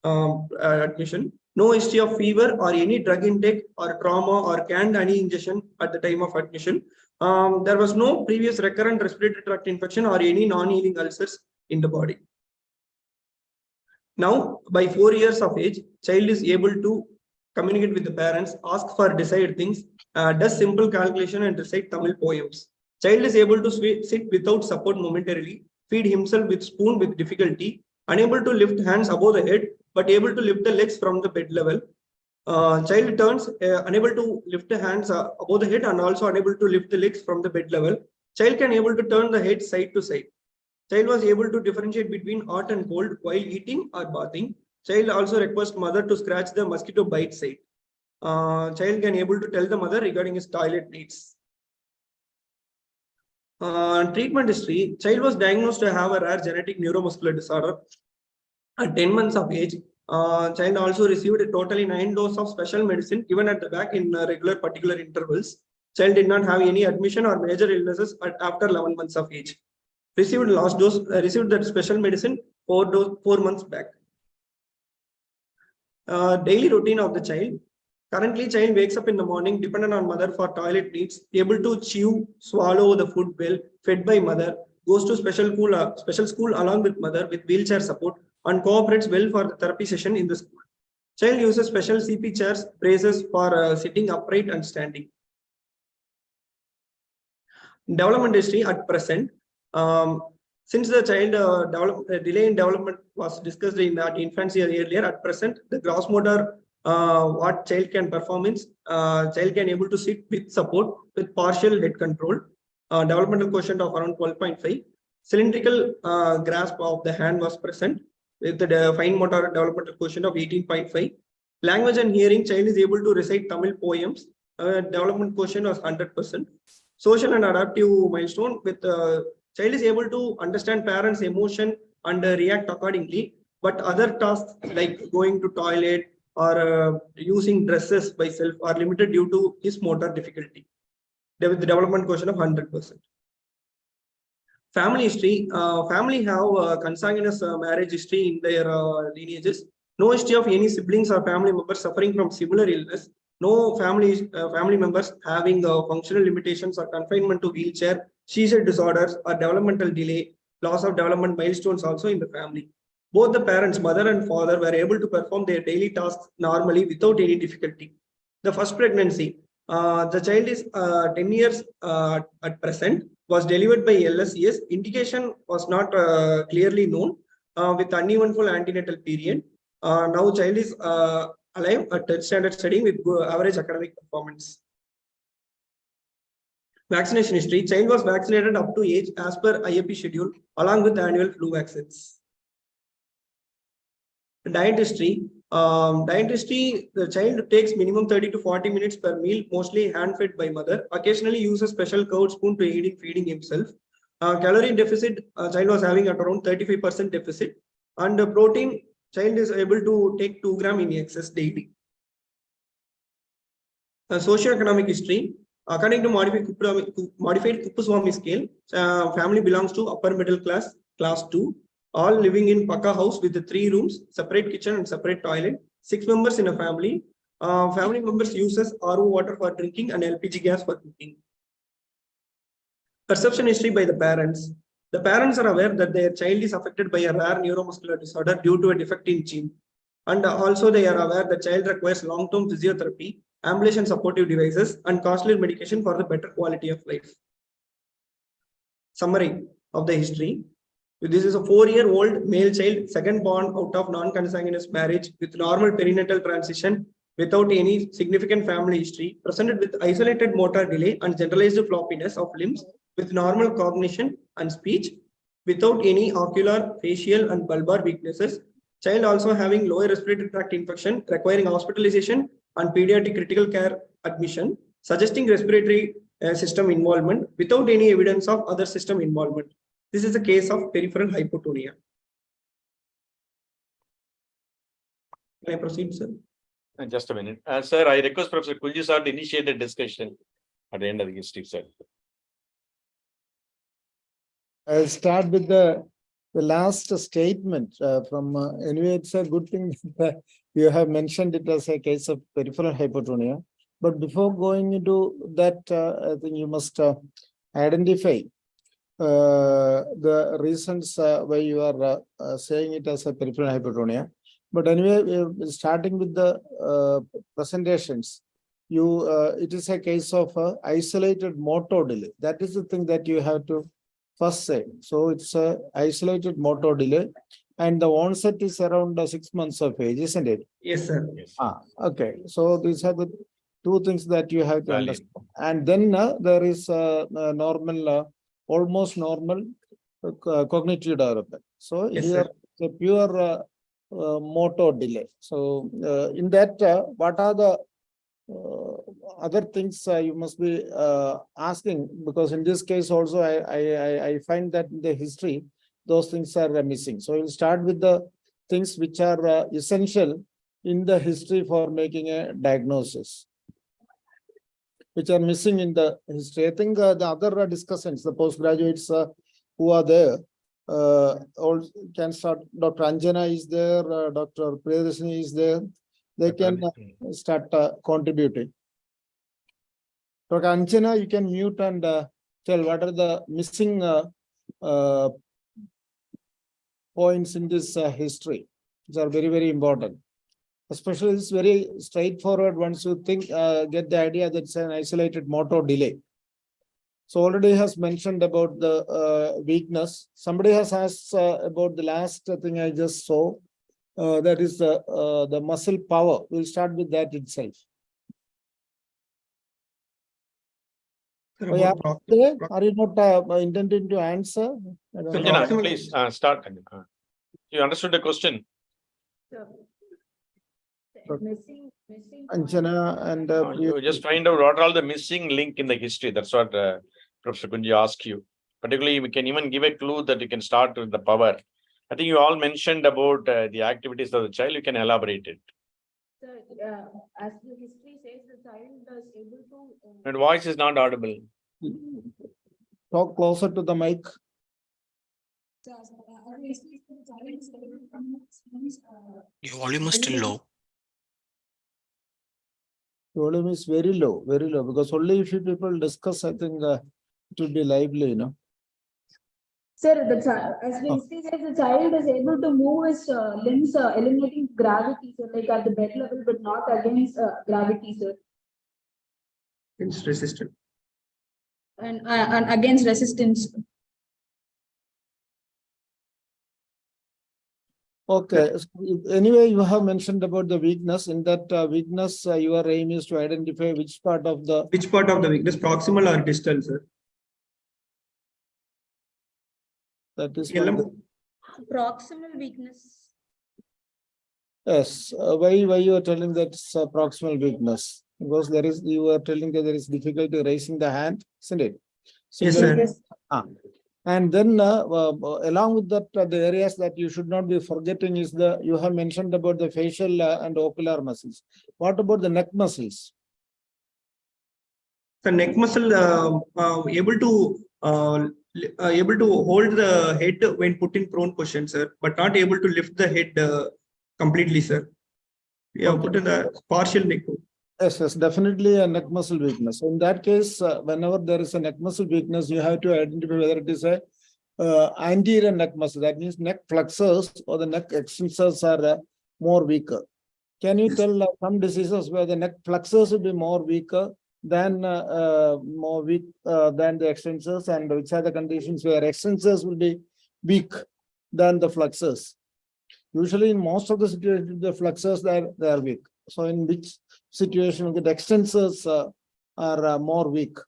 admission. No history of fever or any drug intake or trauma or canned any ingestion at the time of admission. There was no previous recurrent respiratory tract infection or any non-healing ulcers in the body. Now, by 4 years of age, child is able to communicate with the parents, ask for desired things, does simple calculation and recite Tamil poems. Child is able to sit without support momentarily, feed himself with spoon with difficulty, unable to lift hands above the head, but able to lift the legs from the bed level. Child turns unable to lift the hands above the head and also unable to lift the legs from the bed level. Child can able to turn the head side to side. Child was able to differentiate between hot and cold while eating or bathing. Child also requests mother to scratch the mosquito bite site. Child can able to tell the mother regarding his toilet needs. Treatment history. Child was diagnosed to have a rare genetic neuromuscular disorder at 10 months of age. Child also received totally 9 doses of special medicine given at the back in regular particular intervals. Child did not have any admission or major illnesses after 11 months of age. Received last dose, received that special medicine 4 months back. Daily routine of the child. Currently, child wakes up in the morning, dependent on mother for toilet needs, able to chew, swallow the food well, fed by mother, goes to special school along with mother with wheelchair support, and cooperates well for the therapy session in the school. Child uses special CP chairs, braces for sitting upright and standing. Development history at present. Since the child delay in development was discussed in that infancy earlier, at present the gross motor what child can perform is child can able to sit with support with partial head control. Developmental quotient of around 12.5. Cylindrical grasp of the hand was present with the fine motor developmental quotient of 18.5. Language and hearing, child is able to recite Tamil poems. Development quotient was 100%. Social and adaptive milestone with child is able to understand parents' emotion and react accordingly. But other tasks like going to toilet or using dresses by self are limited due to his motor difficulty. With the development quotient of 100%. Family history. Family have consanguineous marriage history in their lineages. No history of any siblings or family members suffering from similar illness. No family members having functional limitations or confinement to wheelchair, seizure disorders or developmental delay, loss of development milestones also in the family. Both the parents, mother and father, were able to perform their daily tasks normally without any difficulty. The first pregnancy. The child is 10 years at present, was delivered by LSES. Indication was not clearly known with uneventful antenatal period. Now child is alive at 10th standard studying with average academic performance. Vaccination history. Child was vaccinated up to age as per IAP schedule along with annual flu vaccines. Diet history. Diet history, the child takes minimum 30 to 40 minutes per meal, mostly hand-fed by mother. Occasionally uses special curved spoon to aid in feeding himself. Calorie deficit, child was having at around 35% deficit. And protein, child is able to take 2 grams in excess daily. Socioeconomic history. According to modified Kuppuswamy scale, family belongs to upper middle class, class 2. All living in Paka house with the 3 rooms, separate kitchen and separate toilet. 6 members in a family. Family members uses RO water for drinking and LPG gas for cooking. Perception history by the parents. The parents are aware that their child is affected by a rare neuromuscular disorder due to a defect in gene. And also they are aware the child requires long-term physiotherapy, ambulation supportive devices, and costly medication for the better quality of life. Summary of the history. This is a 4-year-old male child, second born out of non-consanguineous marriage with normal perinatal transition without any significant family history, presented with isolated motor delay and generalized floppiness of limbs with normal cognition and speech without any ocular, facial and bulbar weaknesses. Child also having lower respiratory tract infection requiring hospitalization and pediatric critical care admission, suggesting respiratory system involvement without any evidence of other system involvement. This is a case of peripheral hypotonia. Can I proceed, sir? Just a minute. Sir, I request Professor Kulji sir to initiate the discussion at the end of the history, sir. I'll start with the the last statement from anyway, it's a good thing that you have mentioned it as a case of peripheral hypotonia. But before going into that, I think you must identify the reasons why you are saying it as a peripheral hypotonia. But anyway, starting with the presentations, it is a case of isolated motor delay. That is the thing that you have to first say. So it's a isolated motor delay, and the onset is around 6 months of age, isn't it? Yes, sir. Yes. Okay. So these are the two things that you have to understand. And then there is normal, almost normal cognitive development. So Yes, here sir. the pure motor delay. So in that, what are the other things you must be asking? Because in this case also, I find that in the history, those things are missing. So we'll start with the things which are essential in the history for making a diagnosis, which are missing in the history. I think the other discussants, the postgraduates who are there, all can start. Dr. Anjana is there, Dr. Priyadarshini is there. They can start contributing. Dr. Anjana, you can mute and tell what are the missing points in this history, which are very, very important. Especially it's very straightforward once you think, get the idea that it's an isolated motor delay. So already has mentioned about the weakness. Somebody has asked about the last thing I just saw. That is the muscle power. We'll start with that itself. Sir, Oh, yeah. about Are you not intending to answer? I don't know. Sanjana, please start. You understood the question? Anjana and You just find out what are all the missing link in the history. That's what Professor Kunji asked you. Particularly, we can even give a clue that you can start with the power. I think you all mentioned about the activities of the child. You can elaborate it. Sir, as the history says, the child is able to. Your voice is not audible. Talk closer to the mic. Your volume is still low. Volume is very low, because only if you people discuss, I think it will be lively, you know. Sir, as the history says, the child is able to move his limbs, eliminating gravity, sir, like at the bed level, but not against gravity, sir. It's resistant. And against resistance. Okay. So anyway, you have mentioned about the weakness. In that weakness, your aim is to identify which part of the weakness, proximal or distal, sir? That is Proximal weakness. Yes. Why you are telling that it's a proximal weakness? Because you are telling that there is difficulty raising the hand, isn't it? Yes, sir. Yes. And then along with that, the areas that you should not be forgetting is you have mentioned about the facial and ocular muscles. What about the neck muscles? The neck muscle able to hold the head when put in prone position, sir, but not able to lift the head completely, sir. We have put in the partial neck. Yes, definitely a neck muscle weakness. So in that case, whenever there is a neck muscle weakness, you have to identify whether it is a anterior neck muscle. That means neck flexors or the neck extensors are more weaker. Can you tell some diseases where the neck flexors will be more weaker than the extensors, and which are the conditions where extensors will be weak than the flexors? Usually, in most of the situations, the flexors they are weak. So, in which situation the extensors are more weak?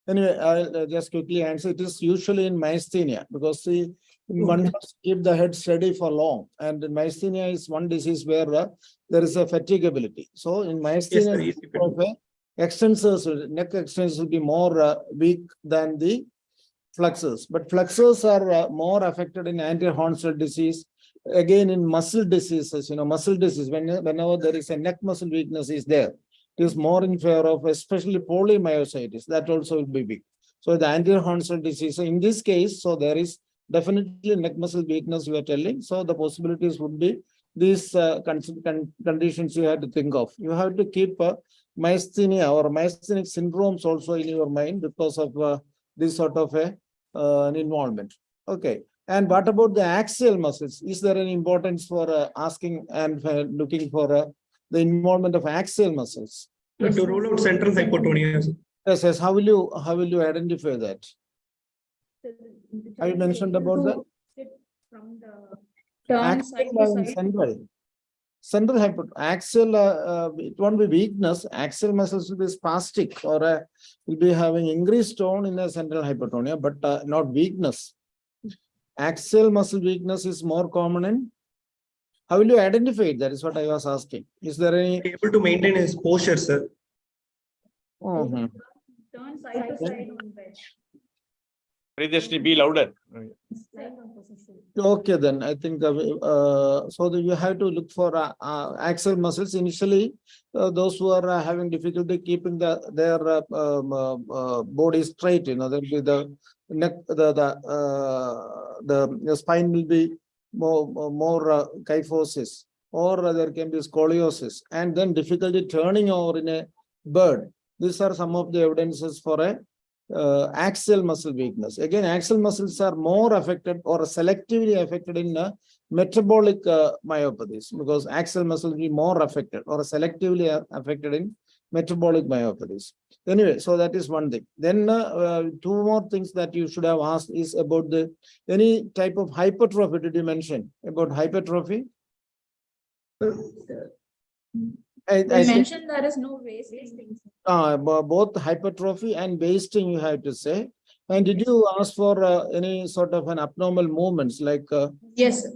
Anyway, I'll just quickly answer. It is usually in myasthenia, because see, one has to keep the head steady for long, and myasthenia is one disease where there is a fatigability. So in myasthenia, neck extensors will be more weak than the flexors, but flexors are more affected in anterior horn cell disease. Again, in muscle diseases, muscle disease, whenever there is a neck muscle weakness is there, it is more in favor of especially polymyositis. That also will be big. So the anterior hornsel disease. So in this case, so there is definitely neck muscle weakness you are telling. So the possibilities would be these conditions you have to think of. You have to keep myasthenia or myasthenic syndromes also in your mind because of this sort of an involvement. Okay. And what about the axial muscles? Is there any importance for asking and looking for the involvement of axial muscles? To rule out central hypotonia. Yes, yes. How will you identify that? Have you mentioned about that? From the turn side to side. Central axial, it won't be weakness. Axial muscles will be spastic or will be having increased tone in a central hypotonia, but not weakness. Axial muscle weakness is more common in. How will you identify it? That is what I was asking. Is there any able to maintain his posture, sir? Turn side to side on bed. Just be louder. Okay, then I think so that you have to look for axial muscles. Initially, those who are having difficulty keeping their body straight, there will be the neck, the spine will be more kyphosis, or there can be scoliosis, and then difficulty turning over in a bird. These are some of the evidences for a axial muscle weakness. Again, axial muscles are more affected or selectively affected in metabolic myopathies, because axial muscle will be more affected or selectively affected in metabolic myopathies. Anyway, so that is one thing. Then two more things that you should have asked is about any type of hypertrophy. Did you mention about hypertrophy? I mentioned there is no wasting. Both hypertrophy and wasting, you have to say. And did you ask for any sort of an abnormal movements like yes, sir.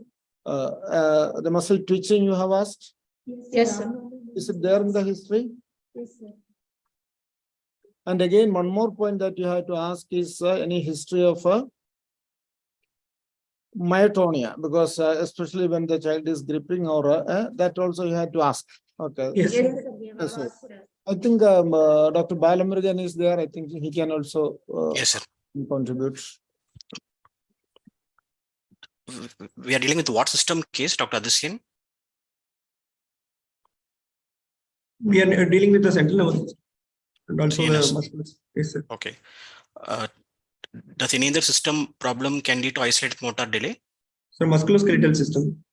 The muscle twitching you have asked? Yes, sir. Is it there in the history? Yes, sir. And again, one more point that you have to ask is any history of myotonia, because especially when the child is gripping or that also you have to ask. Okay. Yes, Yes, sir. I think Dr. Balamurugan is there. I think he can also Yes, sir. contribute. We are dealing with what system case, Dr. Adisyan? We are dealing with the central nervous system and also TNS. the muscles. Yes, sir. Okay. Does any other system problem can lead to isolated motor delay? So musculoskeletal system.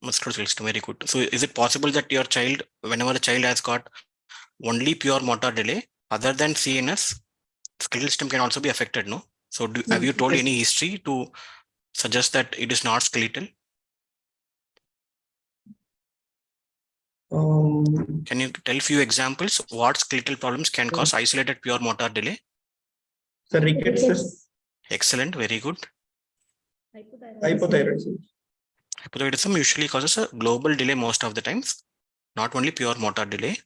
Musculoskeletal system, very good. So is it possible that your child, whenever the child has got only pure motor delay, other than CNS, skeletal system can also be affected, no? So have you told any history to suggest that it is not skeletal? Can you tell few examples what skeletal problems can cause isolated pure motor delay? So rickets. Excellent, very good. Hypothyroidism. Hypothyroidism usually causes a global delay most of the times, not only pure motor delay.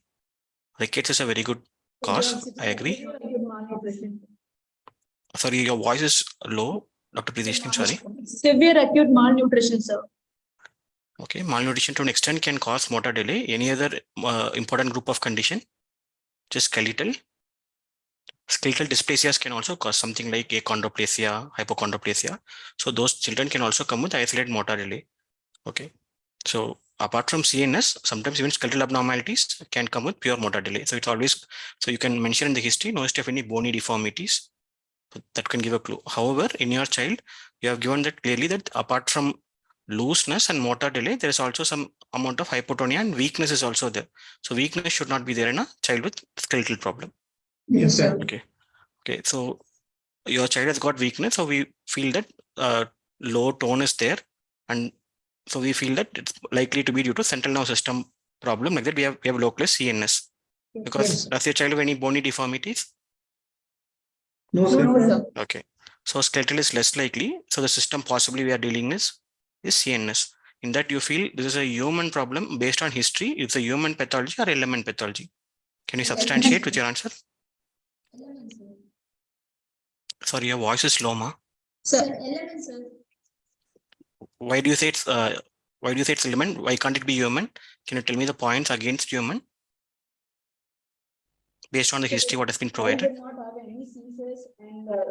Rickets is a very good cause. I agree. Sorry, your voice is low, Dr. Prideshni, sorry. Severe acute malnutrition, sir. Okay, malnutrition to an extent can cause motor delay. Any other important group of condition? Just skeletal. Skeletal dysplasias can also cause something like achondroplasia, hypochondroplasia. So those children can also come with isolated motor delay. Okay. So apart from CNS, sometimes even skeletal abnormalities can come with pure motor delay. So it's always, so you can mention in the history, no history of any bony deformities. So that can give a clue. However, in your child, you have given that clearly that apart from looseness and motor delay, there is also some amount of hypotonia and weakness is also there. So weakness should not be there in a child with skeletal problem. Yes, sir. Okay. Okay. So your child has got weakness. So we feel that low tone is there. And so we feel that it's likely to be due to central nervous system problem. Like that, we have localized CNS. Because does your child have any bony deformities? No, sir. No, sir. Okay. So skeletal is less likely. So the system possibly we are dealing is CNS. In that you feel this is a human problem based on history. It's a human pathology or element pathology. Can you substantiate with your answer? Sorry, your voice is low, ma. Sir, element, sir. Why do you say it's element? Why can't it be human? Can you tell me the points against human? Based on the history, what has been provided? Did not have any seizures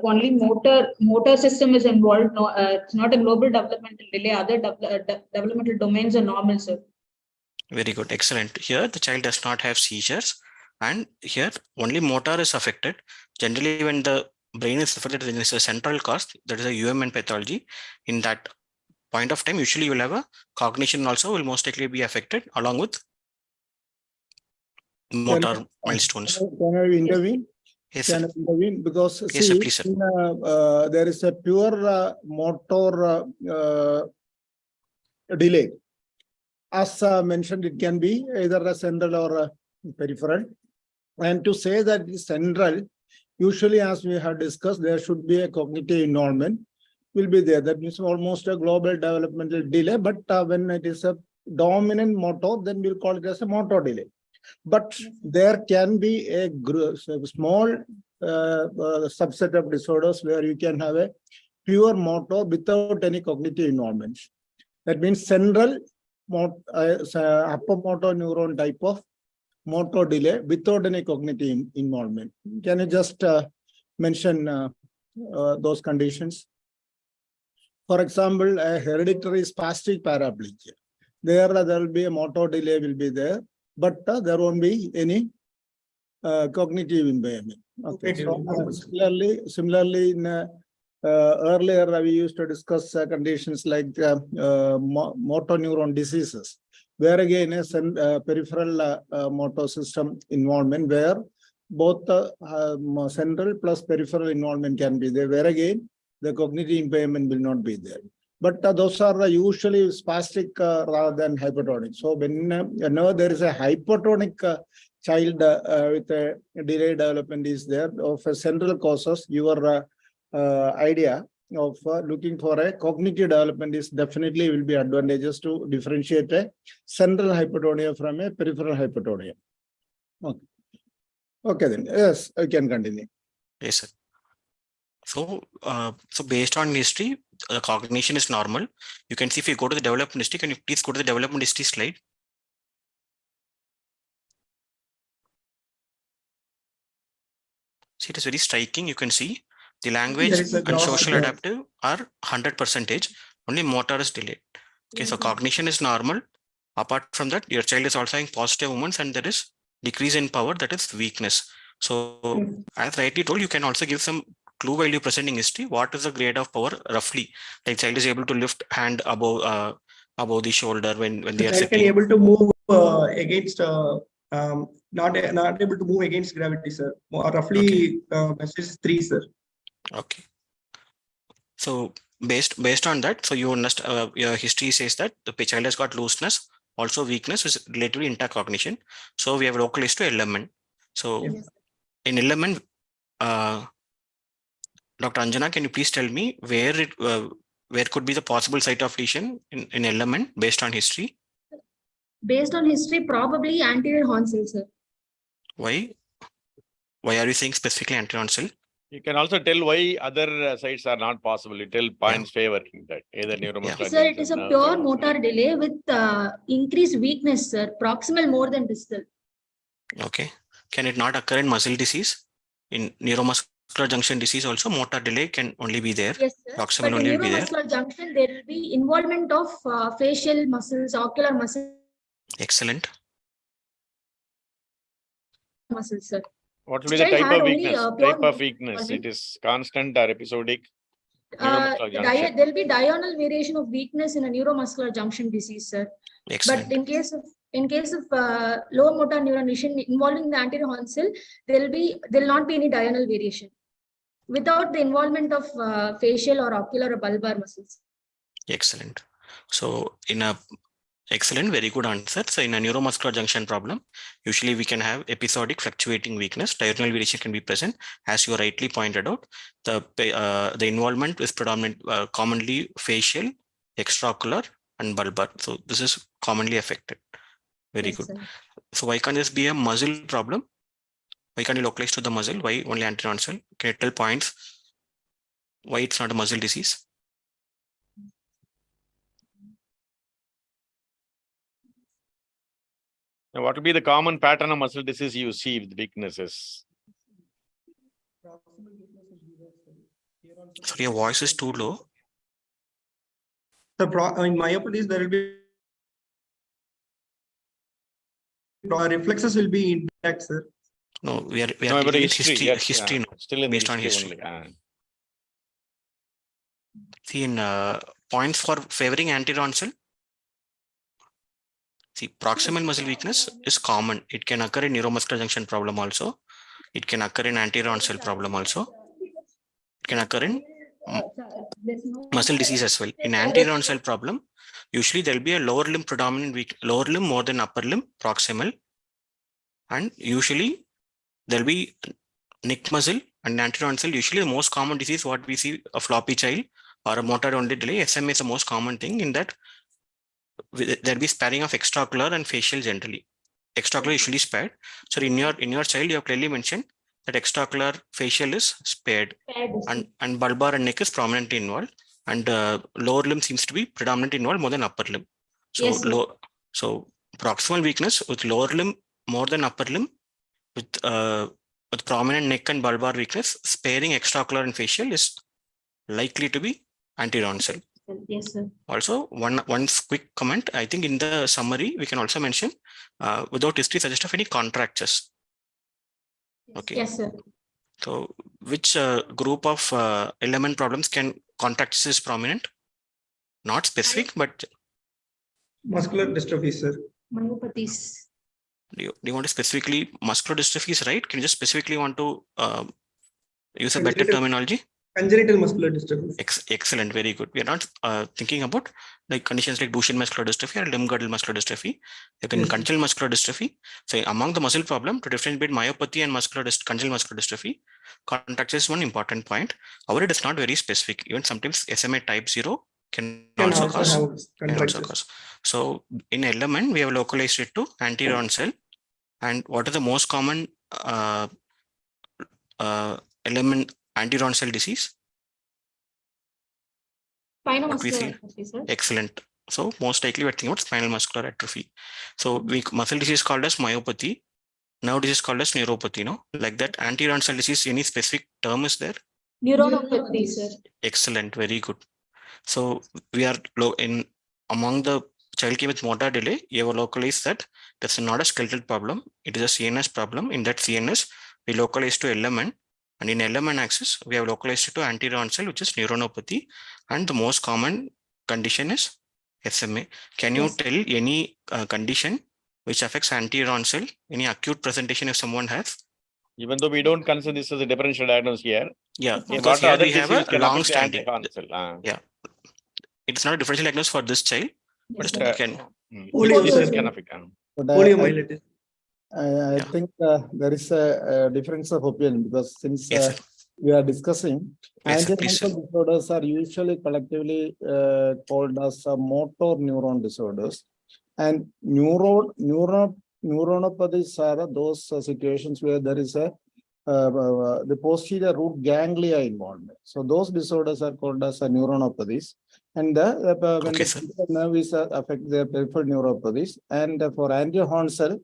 only motor system is involved. No, it's not a global developmental delay. Other developmental domains are normal, sir. Very good. Excellent. Here, the child does not have seizures. And here, only motor is affected. Generally, when the brain is affected, there is a central cause, that is a UMN pathology. In that point of time, usually you will have a cognition also will most likely be affected along with motor milestones. Can I intervene? Yes, Can I intervene? Because yes, sir, see, please, sir. there is a pure motor delay. As mentioned, it can be either a central or a peripheral. And to say that it's central, usually as we have discussed, there should be a cognitive involvement will be there. That means almost a global developmental delay. But when it is a dominant motor, then we'll call it as a motor delay. But there can be a small subset of disorders where you can have a pure motor without any cognitive involvement. That means central upper motor neuron type of motor delay without any cognitive involvement. Can you just mention those conditions? For example, a hereditary spastic paraplegia. There will be a motor delay will be there, but there won't be any cognitive impairment. Okay. So, similarly, in earlier we used to discuss conditions like motor neuron diseases, where again a peripheral motor system involvement, where both central plus peripheral involvement can be there, where again the cognitive impairment will not be there. But those are usually spastic rather than hypertonic. So whenever there is a hypertonic child with a delayed development is there of a central causes, your idea of looking for a cognitive development is definitely will be advantageous to differentiate a central hypertonia from a peripheral hypertonia. Okay. Okay, then yes, I can continue. Yes, sir. So, so based on history, the cognition is normal. You can see if you go to the development history, can you please go to the development history slide? See, it is very striking. You can see the language and social adaptive are 100%. Only motor is delayed. Okay, so cognition is normal. Apart from that, your child is also having positive movements and there is decrease in power, that is weakness. So as rightly told, you can also give some clue while you presenting history. What is the grade of power roughly? Like child is able to lift hand above the shoulder when they are child sitting. can able to move against not able to move against gravity, sir. Roughly message 3, sir. Okay. So based on that, so you understand your history says that the child has got looseness, also weakness is relatively intact cognition. So we have localized to element. So in element, Dr. Anjana, can you please tell me where could be the possible site of lesion in element based on history? Based on history, probably anterior horn cell, sir. Why? Why are you saying specifically anterior cell? You can also tell why other sites are not possible. You tell points favoring that either neuromuscular. Sir, it is a pure motor delay with increased weakness, sir. Proximal more than distal. Okay. Can it not occur in muscle disease? In neuromuscular junction disease also motor delay can only be there. Yes, sir. Proximal But only in will be there. neuromuscular junction, there will be involvement of facial muscles, ocular muscles. Excellent. Muscles, sir. What will be the type of weakness? It is constant or episodic? There will be diurnal variation of weakness in a neuromuscular junction disease, sir. Excellent. But in case of lower motor neuron lesion involving the anterior horn cell, there will not be any diurnal variation without the involvement of facial or ocular or bulbar muscles. Excellent. So in a excellent, very good answer. So in a neuromuscular junction problem, usually we can have episodic fluctuating weakness. Diurnal variation can be present, as you rightly pointed out. The involvement is predominant, commonly facial, extraocular, and bulbar. So this is commonly affected. Very good. Sir. So why can't this be a muscle problem? Why can't you localize to the muscle? Why only anterior cell? Can you tell points why it's not a muscle disease? Now, what will be the common pattern of muscle disease you see with weaknesses? Sorry, your voice is too low. In myopathies, there will be reflexes will be intact, sir. No, we are No, about looking at history. Yes, history yeah. no, Still in the based on history history. only. See, in points for favoring anterior onset. See, proximal muscle weakness is common. It can occur in neuromuscular junction problem also. It can occur in anterior onset problem also. It can occur in muscle disease as well. In anterior onset problem, usually there will be a lower limb predominant weak, lower limb more than upper limb proximal, and usually there will be neck muscle and anterior onset. Usually the most common disease what we see a floppy child or a motor only delay. SMA is the most common thing in that there'll be sparing of extraocular and facial generally. Extraocular usually spared. So in your child, you have clearly mentioned that extraocular facial is spared and bulbar and neck is prominently involved, and lower limb seems to be predominantly involved more than upper limb. So Yes, sir. so proximal weakness with lower limb more than upper limb with prominent neck and bulbar weakness, sparing extraocular and facial is likely to be anterior onset. Yes, sir. Also, one quick comment. I think in the summary we can also mention without history suggest of any contractures. Okay. Yes, sir. So, which group of element problems can contractures is prominent? Not specific, but Muscular dystrophy, sir. Myopathies. do you want to specifically muscular dystrophies, right? Can you just specifically want to use a better terminology? Congenital muscular dystrophy. Excellent, very good. We are not thinking about like conditions like Duchenne muscular dystrophy or limb girdle muscular dystrophy. You can congenital muscular dystrophy. So among the muscle problem, to differentiate between myopathy and congenital muscular dystrophy, contracture is one important point. However, it is not very specific. Even sometimes SMA type 0 can also cause. So in element, we have localized it to anterior onset. And what are the most common element anterior onset disease? Spinal muscular atrophy, sir. Excellent. So most likely we're thinking about spinal muscular atrophy. So muscle disease called as myopathy. Nerve disease called as neuropathy. No, like that. Anterior onset disease. Any specific term is there? Neuronopathy, sir. Excellent. Very good. So we are in among the child care with motor delay. You have localized that that's not a skeletal problem. It is a CNS problem. In that CNS, we localize to element. And in element axis, we have localized it to anterior onset, which is neuronopathy. And the most common condition is SMA. Can you tell any condition which affects anterior onset? Any acute presentation if someone has? Even though we don't consider this as a differential diagnosis here. Yeah, because here we have a long standing. Yeah. It's not a differential diagnosis for this child, but still can. I think there is a difference of opinion because since we are discussing, anterior disorders are usually collectively called as motor neuron disorders, and neuronopathies are those situations where there is a the posterior root ganglia involvement. So those disorders are called as neuronopathies, and when the nerve is affect the peripheral neuropathies, and for anterior horn cell.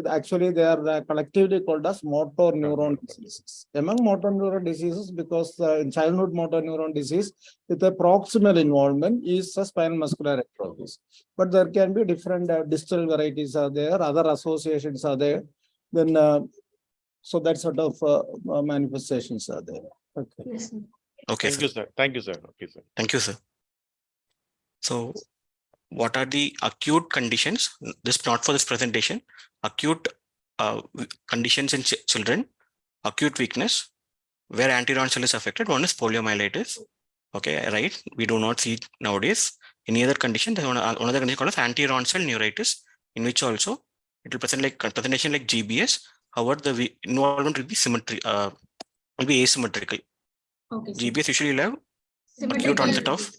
Actually, they are collectively called as motor neuron diseases. Among motor neuron diseases, because in childhood motor neuron disease with a proximal involvement is a spinal muscular atrophy. But there can be different distal varieties are there, other associations are there. Then, so that sort of manifestations are there. Okay. Yes, sir. Okay. Thank you, sir. Thank you, sir. Okay, sir. Thank you, sir. So, what are the acute conditions? This not for this presentation. Acute conditions in children, acute weakness, where anterior onset is affected. One is poliomyelitis. Okay, right. We do not see nowadays any other condition. There's another condition called as anterior onset neuritis, in which also it will present like presentation like GBS. However, the involvement will be asymmetrical. Okay, GBS usually will have acute onset of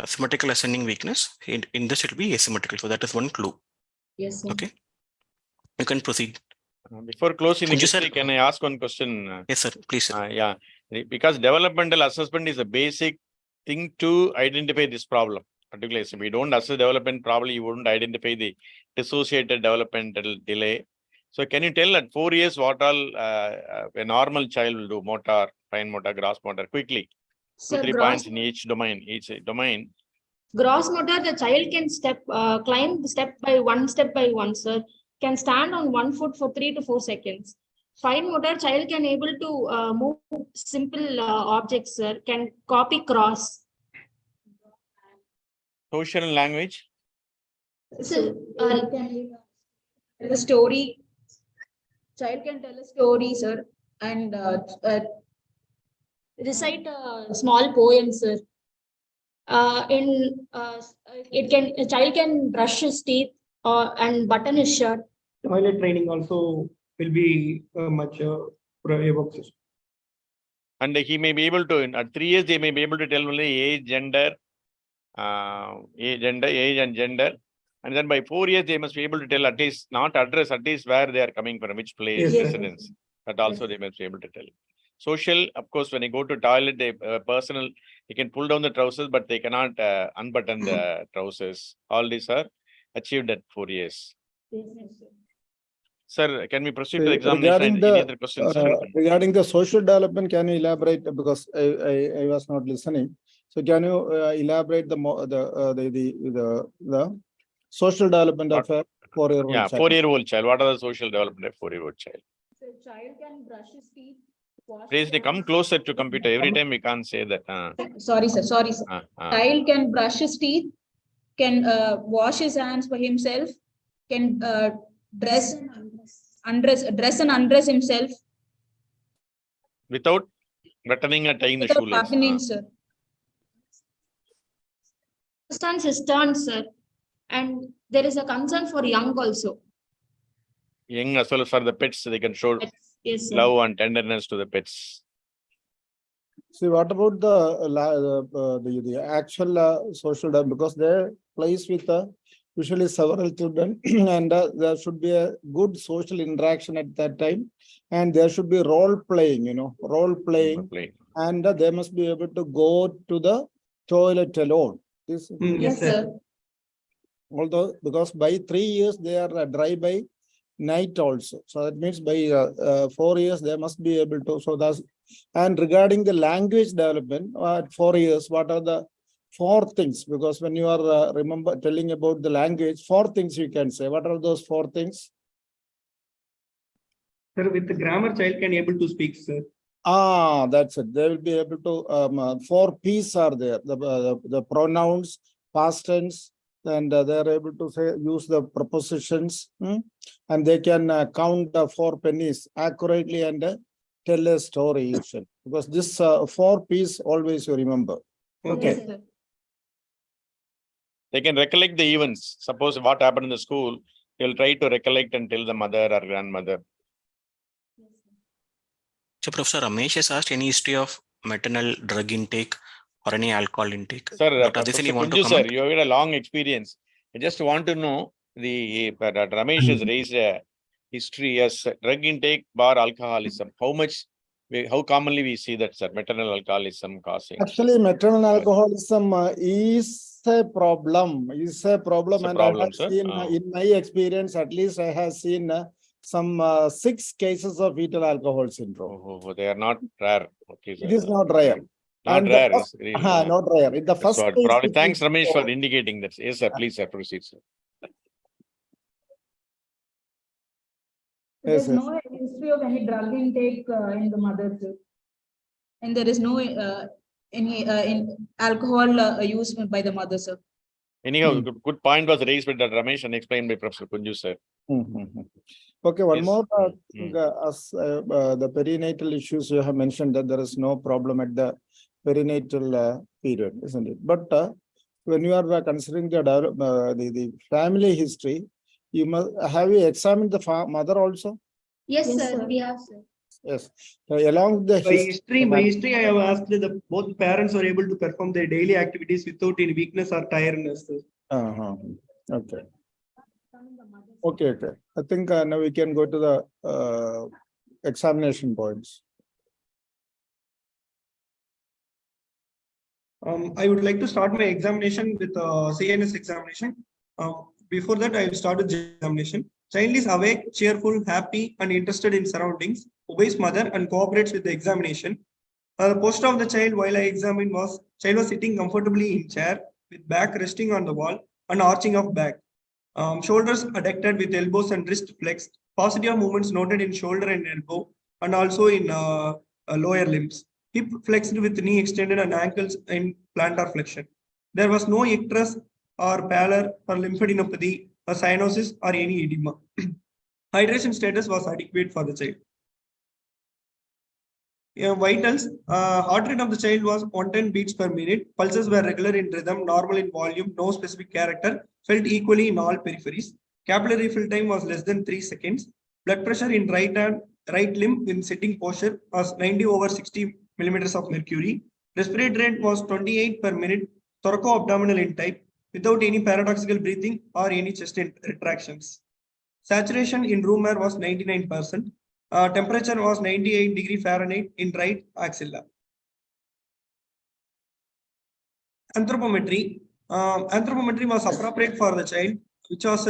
symmetrical ascending weakness. In this, it will be asymmetrical. So that is one clue. Yes, sir. Okay. You can proceed. Before closing the history, can I ask one question? Yes, sir. Please, sir. Yeah, because developmental assessment is a basic thing to identify this problem. Particularly, if we don't assess development, probably you wouldn't identify the dissociated developmental delay. So can you tell at 4 years what all a normal child will do, motor fine motor, gross motor, quickly. Sir, 2-3 gross points in each domain. Gross motor, the child can climb the step by one, sir. Can stand on 1 foot for 3 to 4 seconds. Fine motor, child can able to move simple objects, sir. Can copy cross. Social and language. So, the story. Child can tell a story, sir, and recite a small poem, sir. A child can brush his teeth and button his shirt. Toilet training also will be much evoked. And he may be able to, at 3 years, they may be able to tell only age, gender, age and gender. And then by 4 years, they must be able to tell at least, not address, at least where they are coming from, which place, Yes, residence. That also they must be able to tell. Social, of course, when you go to toilet, they personal, you can pull down the trousers, but they cannot unbutton the trousers. All these are achieved at 4 years. Sir, can we proceed to examination? Any other questions? Regarding the social development, can you elaborate, because I was not listening. So can you elaborate the social development of a 4-year-old child? 4-year-old child. What are the social development of a 4-year-old child? The child can brush his teeth. Please, they come closer to computer. Every time we can't say that. Sorry, sir. Child can brush his teeth, can wash his hands for himself, can dress and undress himself. Without buttoning or tying the Without shoelace. buttoning, sir. Understands his turn, sir. And there is a concern for young also. Young as well as for the pets, they can show Yes, sir. love and tenderness to the pets. See, what about the actual social development? Because they're placed with usually several children, and there should be a good social interaction at that time, and there should be role playing, and they must be able to go to the toilet alone. Yes, sir. Although, because by 3 years they are dry by night also, so that means by 4 years they must be able to. So that's, and regarding the language development at 4 years, what are the 4 things? Because when you are telling about the language, 4 things you can say. What are those 4 things? Sir, with the grammar, child can able to speak, sir. That's it. They will be able to 4 P's are there. The pronouns, past tense, and they are able to use the prepositions, and they can count the 4 pennies accurately and tell a story usually. Because this 4 P's always you remember. Okay. Yes, sir. They can recollect the events. Suppose what happened in the school, they'll try to recollect and tell the mother or grandmother. So Professor Ramesh has asked any history of maternal drug intake or any alcohol intake. Sir, Professor you want to sir, comment? you have a long experience. I just want to know Ramesh has raised a history as drug intake bar alcoholism. How commonly we see that, sir, maternal alcoholism causing? Actually, maternal alcoholism is a problem. It's a and problem, I have sir. seen, in my experience, at least I have seen some 6 cases of fetal alcohol syndrome. They are not rare. Okay, sir. It is not rare. Not And rare. First, Really, not rare. In the first case, probably. Thanks, Ramesh, for indicating that. Yes, sir. Please, sir, proceed, sir. There's no history of any drug intake in the mother, sir. And there is no any alcohol use by the mother, sir. Anyhow, good point was raised by Ramesh and explained by Professor Kunju, sir. Okay, one Yes. more. As the perinatal issues, you have mentioned that there is no problem at the perinatal period, isn't it? But when you are considering the family history, you must have you examined the mother also? Yes, sir. We have, sir. Yes. So along the By history, I have asked that both parents are able to perform their daily activities without any weakness or tiredness. Okay. Okay. I think now we can go to the examination points. I would like to start my examination with CNS examination. Before that, I will start with examination. Child is awake, cheerful, happy, and interested in surroundings, obeys mother, and cooperates with the examination. The posture of the child while I examined was child was sitting comfortably in chair with back resting on the wall and arching of back. Shoulders adducted with elbows and wrist flexed. Positive movements noted in shoulder and elbow and also in lower limbs. Hip flexed with knee extended and ankles in plantar flexion. There was no icterus or pallor or lymphadenopathy or cyanosis or any edema. Hydration status was adequate for the child. Vitals, heart rate of the child was 110 beats per minute. Pulses were regular in rhythm, normal in volume, no specific character, felt equally in all peripheries. Capillary fill time was less than 3 seconds. Blood pressure in right limb in sitting posture was 90/60 millimeters of mercury. Respiratory rate was 28 per minute, thoraco-abdominal in type, without any paradoxical breathing or any chest retractions. Saturation in room air was 99%. Temperature was 98°F in right axilla. Anthropometry. Anthropometry was appropriate for the child, which was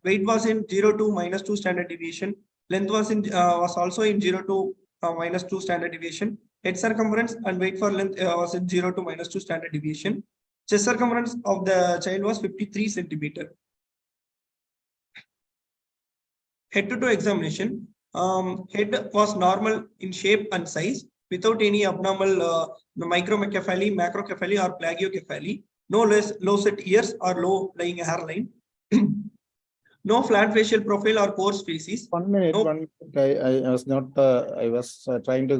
weight was in 0 to -2 standard deviation. Length was in was also in 0 to -2 standard deviation. Head circumference and weight for length was in 0 to -2 standard deviation. Chest circumference of the child was 53 centimeter. Head-to-toe examination. Head was normal in shape and size without any abnormal microcephaly, macrocephaly, or plagiocephaly. No low set ears or low lying hairline. No flat facial profile or coarse faces. 1 minute, No. 1 minute. I was not, I was trying to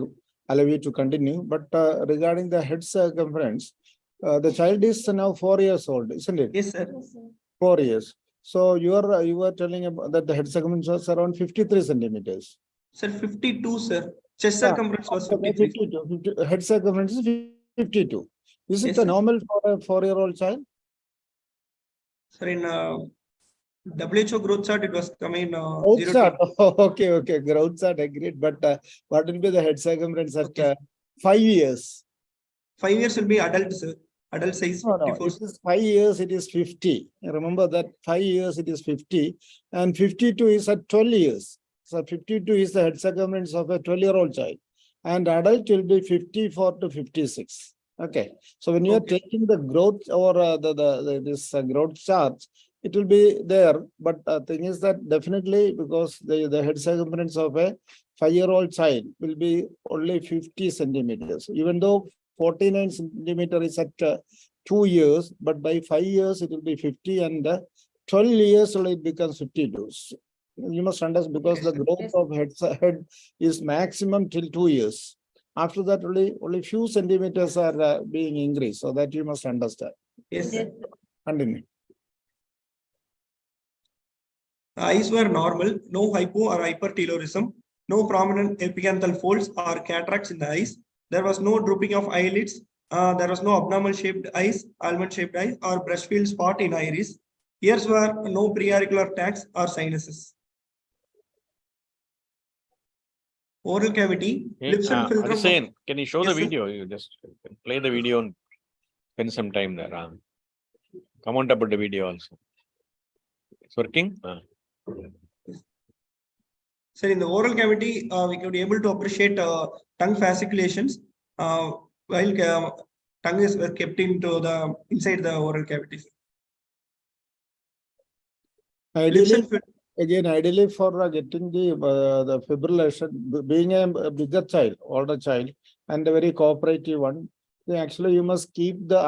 allow you to continue, but regarding the head circumference, the child is now 4 years old, isn't it? Yes, sir. 4 years. So you were telling about that the head circumference was around 53 centimeters. Sir, 52, sir. Chest circumference was 53. 52. Head circumference is 52. Is Yes, it sir. normal for a 4-year-old child? Sir, in WHO growth chart, it was coming Growth 0 chart. to Okay. Growth chart, agreed. But what will be the head circumference at 5 years? 5 years will be adult, sir. Adult size. No, 54. it is 5 years, it is 50. Remember that 5 years, it is 50. And 52 is at 12 years. So 52 is the head circumference of a 12-year-old child. And adult will be 54 to 56. Okay. So when you are taking the growth or this growth chart, it will be there. But the thing is that definitely because the head circumference of a 5-year-old child will be only 50 centimeters, even though 49 centimeter is at 2 years, but by 5 years it will be 50, and 12 years only it becomes 52. So you must understand, because the growth of head is maximum till 2 years. After that, only few centimeters are being increased. So that you must understand. Yes, sir. Continue. Eyes were normal, no hypo or hypertelorism, no prominent epicanthal folds or cataracts in the eyes. There was no drooping of eyelids. There was no abnormal shaped eyes, almond shaped eyes, or brushfield spot in iris. Ears were no preauricular tags or sinuses. Oral cavity, lips and philtrum. Hussain, can you show Yes, the sir. video? You just play the video and spend some time there. Come on top of the video also. It's working? So in the oral cavity, we could be able to appreciate tongue fasciculations while tongue is kept into the inside the oral cavity. Ideally for getting the fibrillation, being a bigger child, older child, and a very cooperative one, actually you must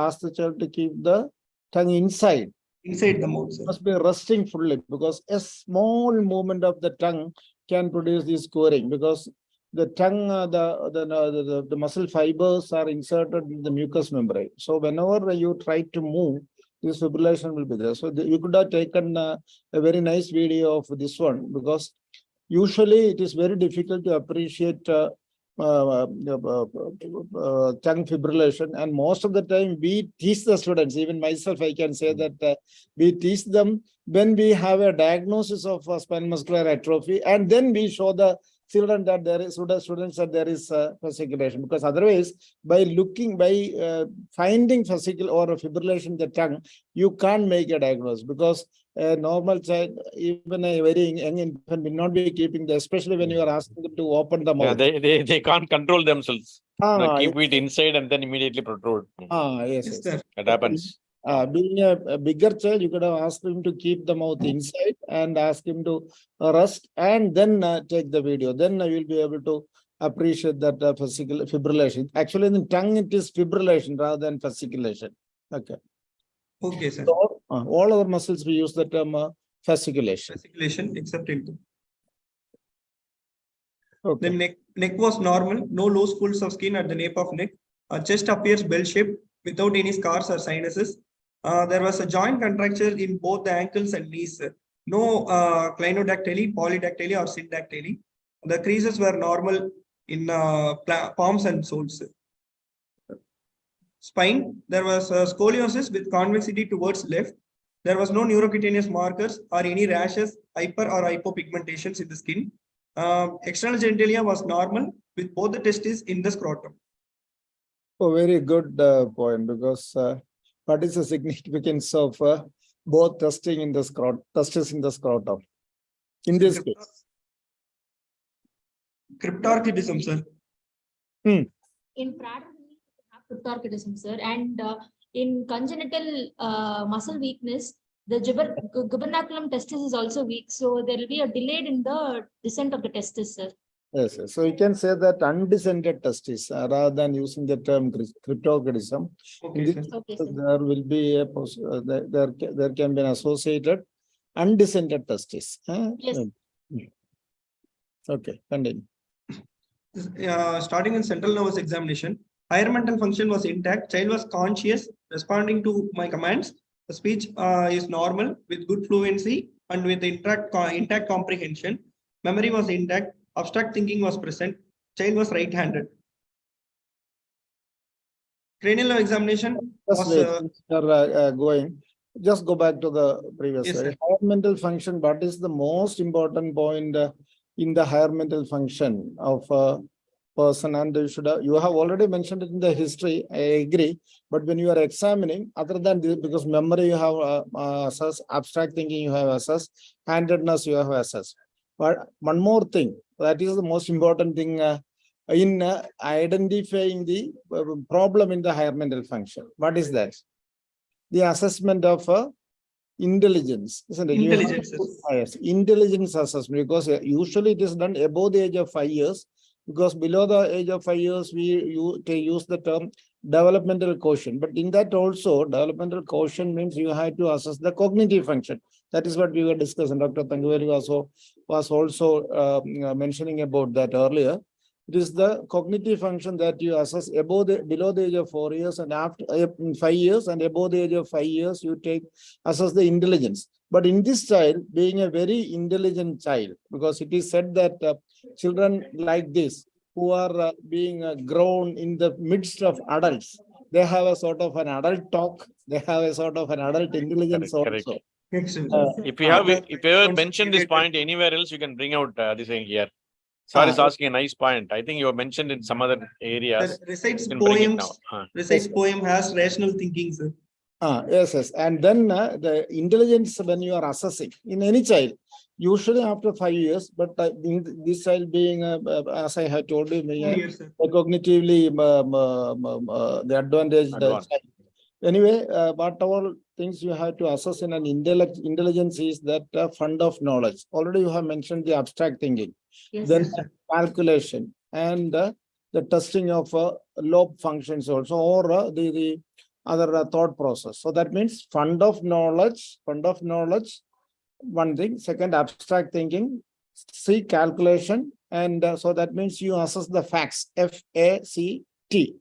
ask the child to keep the tongue inside. Inside the mouth, sir. Must be resting fully, because a small movement of the tongue can produce this scoring, because the tongue, the muscle fibers are inserted in the mucous membrane. So whenever you try to move, this fibrillation will be there. So you could have taken a very nice video of this one, because usually it is very difficult to appreciate tongue fibrillation, and most of the time we teach the students, even myself I can say that we teach them when we have a diagnosis of spinal muscular atrophy, and then we show the children that there is students that there is fasciculation, because otherwise by finding fascicle or fibrillation in the tongue, you can't make a diagnosis, because a normal child, even a very young infant will not be keeping the, especially when you are asking them to open the Yeah, mouth. they can't control themselves. Keep Yes. it inside and then immediately protrude. Yes. That happens. Being a bigger child, you could have asked him to keep the mouth inside and ask him to rest and then take the video. Then you will be able to appreciate that physical fibrillation. Actually, in the tongue, it is fibrillation rather than fasciculation. Okay. Okay, sir. So, all our muscles, we use the term fasciculation. Fasciculation, except into. Okay. The neck was normal, no loose folds of skin at the nape of neck. Chest appears bell-shaped without any scars or sinuses. There was a joint contracture in both the ankles and knees. No clinodactyly, polydactyly, or syndactyly. The creases were normal in palms and soles. Spine, there was scoliosis with convexity towards left. There was no neurocutaneous markers or any rashes, hyper or hypopigmentations in the skin. External genitalia was normal with both the testes in the scrotum. Oh, very good point, because what is the significance of both testes in the scrotum? In this case. Cryptorchidism, sir. In Prader, we have cryptorchidism, sir, and in congenital muscle weakness, the gubernaculum testis is also weak, so there will be a delay in the descent of the testis, sir. Yes, yes. So you can say that undescended testis rather than using the term cryptorchidism. Okay, there will be a there can be an associated undescended testis. Yes. Okay, continue. Starting in central nervous examination, higher mental function was intact. Child was conscious, responding to my commands. The speech is normal with good fluency and with intact comprehension. Memory was intact. Abstract thinking was present. Child was right-handed. Cranial examination was going. Just go back to the previous Yes, slide. sir. Higher mental function. What is the most important point in the higher mental function of a person? And you have already mentioned it in the history. I agree. But when you are examining, other than this, because memory you have assessed, abstract thinking you have assessed, handedness you have assessed. But one more thing, that is the most important thing in identifying the problem in the higher mental function. What is that? The assessment of intelligence, isn't it? Intelligence. Yes, intelligence assessment, because usually it is done above the age of 5 years, because below the age of 5 years, we use the term developmental quotient. But in that also, developmental quotient means you have to assess the cognitive function. That is what we were discussing. Dr. Tangaveli was also mentioning about that earlier. It is the cognitive function that you assess below the age of 4 years, and after 5 years, and above the age of 5 years, you assess the intelligence. But in this child, being a very intelligent child, because it is said that children like this, who are being grown in the midst of adults, they have a sort of an adult talk. They have a sort of an adult intelligence also. If you ever mentioned this point anywhere else, you can bring out this thing here. Sir is asking a nice point. I think you have mentioned in some other areas. Recites You can bring it poems. now. Recites poem has rational thinking, sir. Yes. And then the intelligence, when you are assessing in any child, usually after 5 years, but in this child being, as I have told you, cognitively the advantaged child. Anyway, whatever things you have to assess in an intelligence is that fund of knowledge. Already you have mentioned the abstract thinking, Yes, then yes, calculation, and the testing of lobe functions also, or the other thought process. So that means fund of knowledge, one thing. Second, abstract thinking. C, calculation. And so that means you assess the facts, F-A-C-T.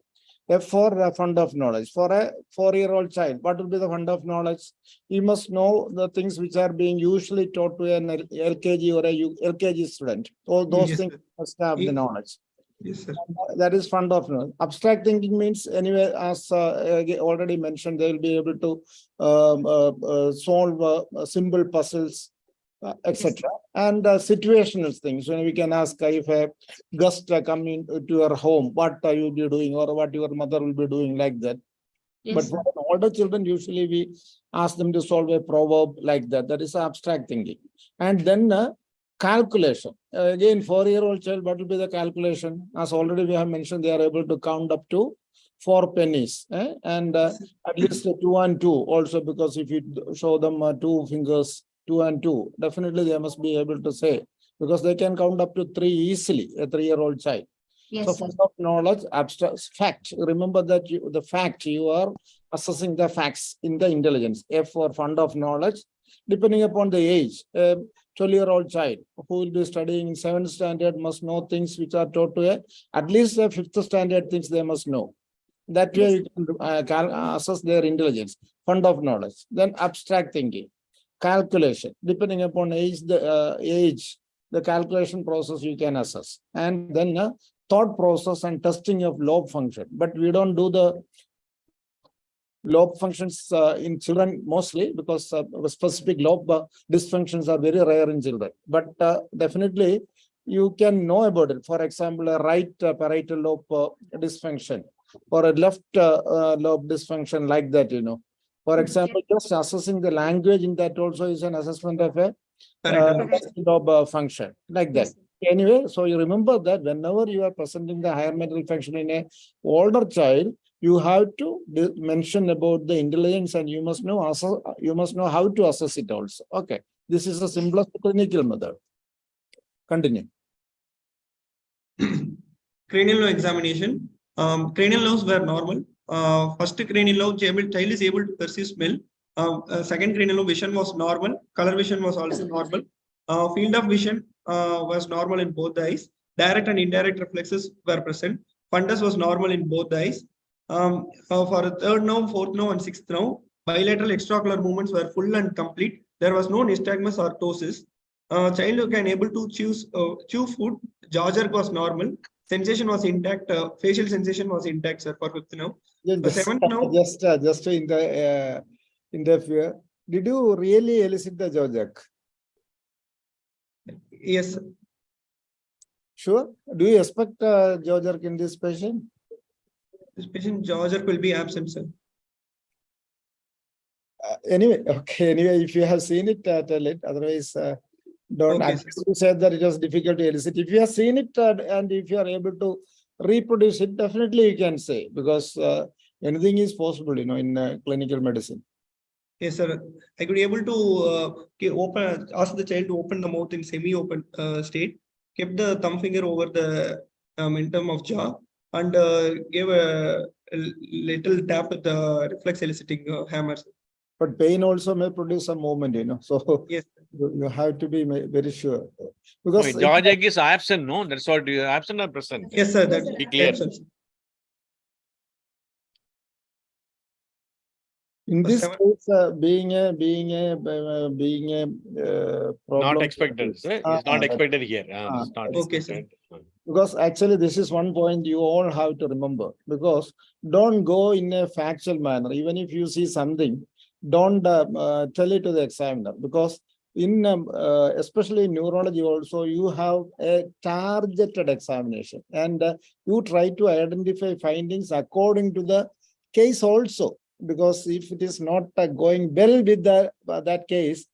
F for fund of knowledge. For a 4-year-old child, what will be the fund of knowledge? He must know the things which are being usually taught to an LKG or a LKG student. All those things must have the knowledge. Yes, sir. That is fund of knowledge. Abstract thinking means, anyway, as already mentioned, they will be able to solve simple puzzles, etc. And situational things. When we can ask if a guest come into your home, what you will be doing, or what your mother will be doing, like that. But for older children, usually we ask them to solve a proverb like that. That is abstract thinking. And then calculation. Again, 4-year-old child, what will be the calculation? As already we have mentioned, they are able to count up to 4 pennies. And at least 2 and 2 also, because if you show them 2 fingers, 2 and 2, definitely they must be able to say, because they can count up to 3 easily, a 3-year-old child. Yes, So sir. fund of knowledge, abstract fact. Remember that the fact, you are assessing the facts in the intelligence. F for fund of knowledge, depending upon the age. 12-year-old child who will be studying in 7th standard must know things which are taught to at least a 5th standard things they must know. That way you can assess their intelligence. Fund of knowledge. Then abstract thinking, calculation. Depending upon age, the calculation process you can assess. And then thought process and testing of lobe function. But we don't do the lobe functions in children mostly, because specific lobe dysfunctions are very rare in children. But definitely you can know about it. For example, a right parietal lobe dysfunction or a left lobe dysfunction, like that, you know. For example, just assessing the language in that also is an assessment of a lobe function, like that. Anyway, so you remember that whenever you are presenting the higher mental function in a older child, you have to mention about the intelligence, and you must know how to assess it also. Okay, this is the simplest clinical method. Continue. Cranial lobe examination. Cranial lobes were normal. First cranial lobe, child is able to perceive smell. Second cranial lobe vision was normal. Color vision was also normal. Field of vision was normal in both the eyes. Direct and indirect reflexes were present. Fundus was normal in both the eyes. For a third nerve, fourth nerve, and sixth nerve, bilateral extraocular movements were full and complete. There was no nystagmus or ptosis. Child who can able to chew food. Jaw jerk was normal. Sensation was intact. Facial sensation was intact, sir, for fifth nerve. Seventh nerve. Just in the interfere. Did you really elicit the jaw jerk? Yes, sir. Sure. Do you expect jaw jerk in this patient? This patient jaw jerk will be absent, sir. Anyway, okay. Anyway, if you have seen it, tell it. Otherwise, don't. Okay, You said that it was difficult to elicit. If you have seen it and if you are able to reproduce it, definitely you can say, because anything is possible, you know, in clinical medicine. Yes, sir. I could be able to ask the child to open the mouth in semi-open state, kept the thumb finger over the mentum of jaw, and gave a little tap with the reflex eliciting hammer. But pain also may produce some movement, you know. So yes, you have to be very sure. Because jaw jerk is absent, no? That's what you absent or present? Yes, sir. That be clear. Absent. In this case, being a problem, not expected. It's not expected here. It's not okay, expected. Because actually this is one point you all have to remember, because don't go in a factual manner. Even if you see something, don't tell it to the examiner, because in especially in neurology also, you have a targeted examination, and you try to identify findings according to the case also. Because if it is not going well with that case,